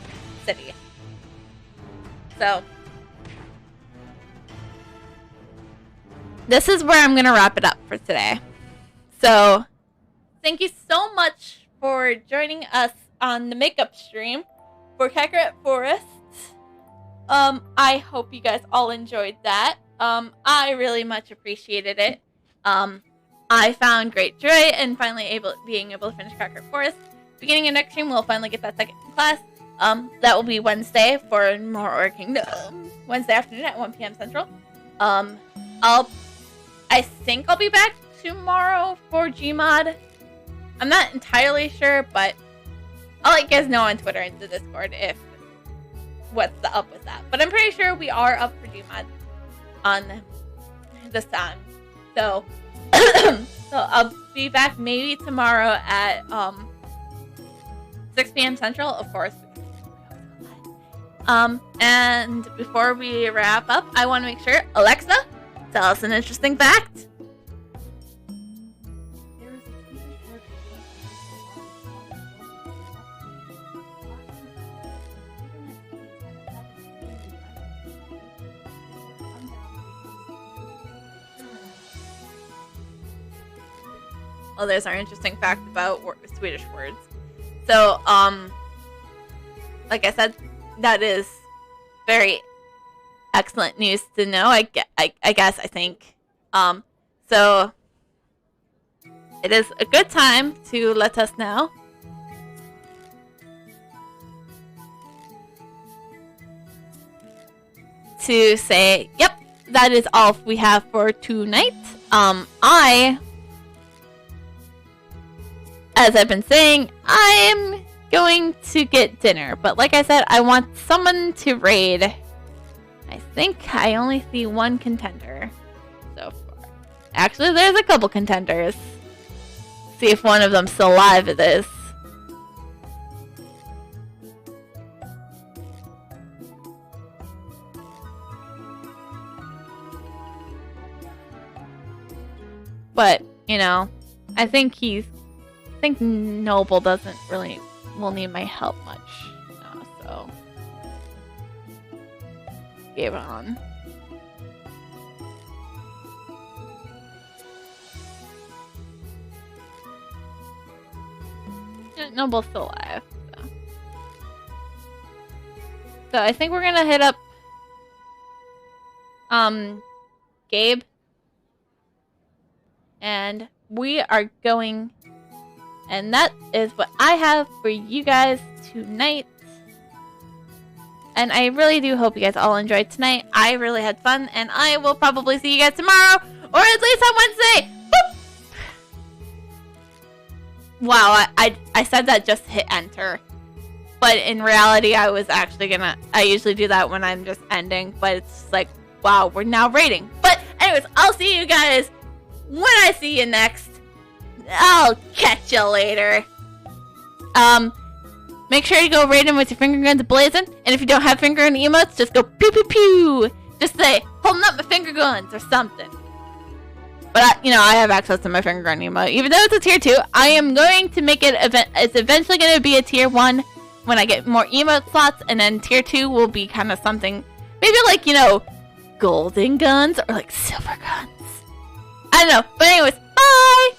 city. So this is where I'm gonna wrap it up for today. So thank you so much for joining us on the makeup stream for Kakarot Forest. I hope you guys all enjoyed that. I really much appreciated it. I found great joy in finally being able to finish Kakarot Forest. Beginning of next stream, we'll finally get that second class. That will be Wednesday for more Kingdom. Wednesday afternoon at 1 p.m. Central. I think I'll be back tomorrow for Gmod. I'm not entirely sure, but I'll let you guys know on Twitter and the Discord if what's the up with that. But I'm pretty sure we are up for Gmod on this time. So, so I'll be back maybe tomorrow at 6 p.m. Central, of course. And before we wrap up, I want to make sure, Alexa, tell us an interesting fact. Well, there's our interesting fact about Swedish words. So, like I said, that is very excellent news to know. I think. So it is a good time to let us know. To say, yep, that is all we have for tonight. As I've been saying, I'm going to get dinner, but like I said, I want someone to raid. I think I only see one contender so far. Actually, there's a couple contenders. See if one of them's still alive at this. But, you know, I think Noble will need my help much. So gave it on. Noble's still alive. So I think we're gonna hit up Gabe. And we are going, and that is what I have for you guys tonight. And I really do hope you guys all enjoyed tonight. I really had fun, and I will probably see you guys tomorrow, or at least on Wednesday. Boop! Wow, I said that just hit enter. But in reality, I was actually I usually do that when I'm just ending, but it's like, wow, we're now rating. But anyways, I'll see you guys when I see you next. I'll catch you later. Make sure you go raid him with your finger guns blazing. And if you don't have finger gun emotes, just go pew pew pew. Just say, holding up my finger guns or something. But, I have access to my finger gun emote. Even though it's a tier 2, I am going to make it, it's eventually going to be a tier 1 when I get more emote slots. And then tier 2 will be kind of something, maybe like, golden guns or like silver guns. I don't know. But anyways, bye!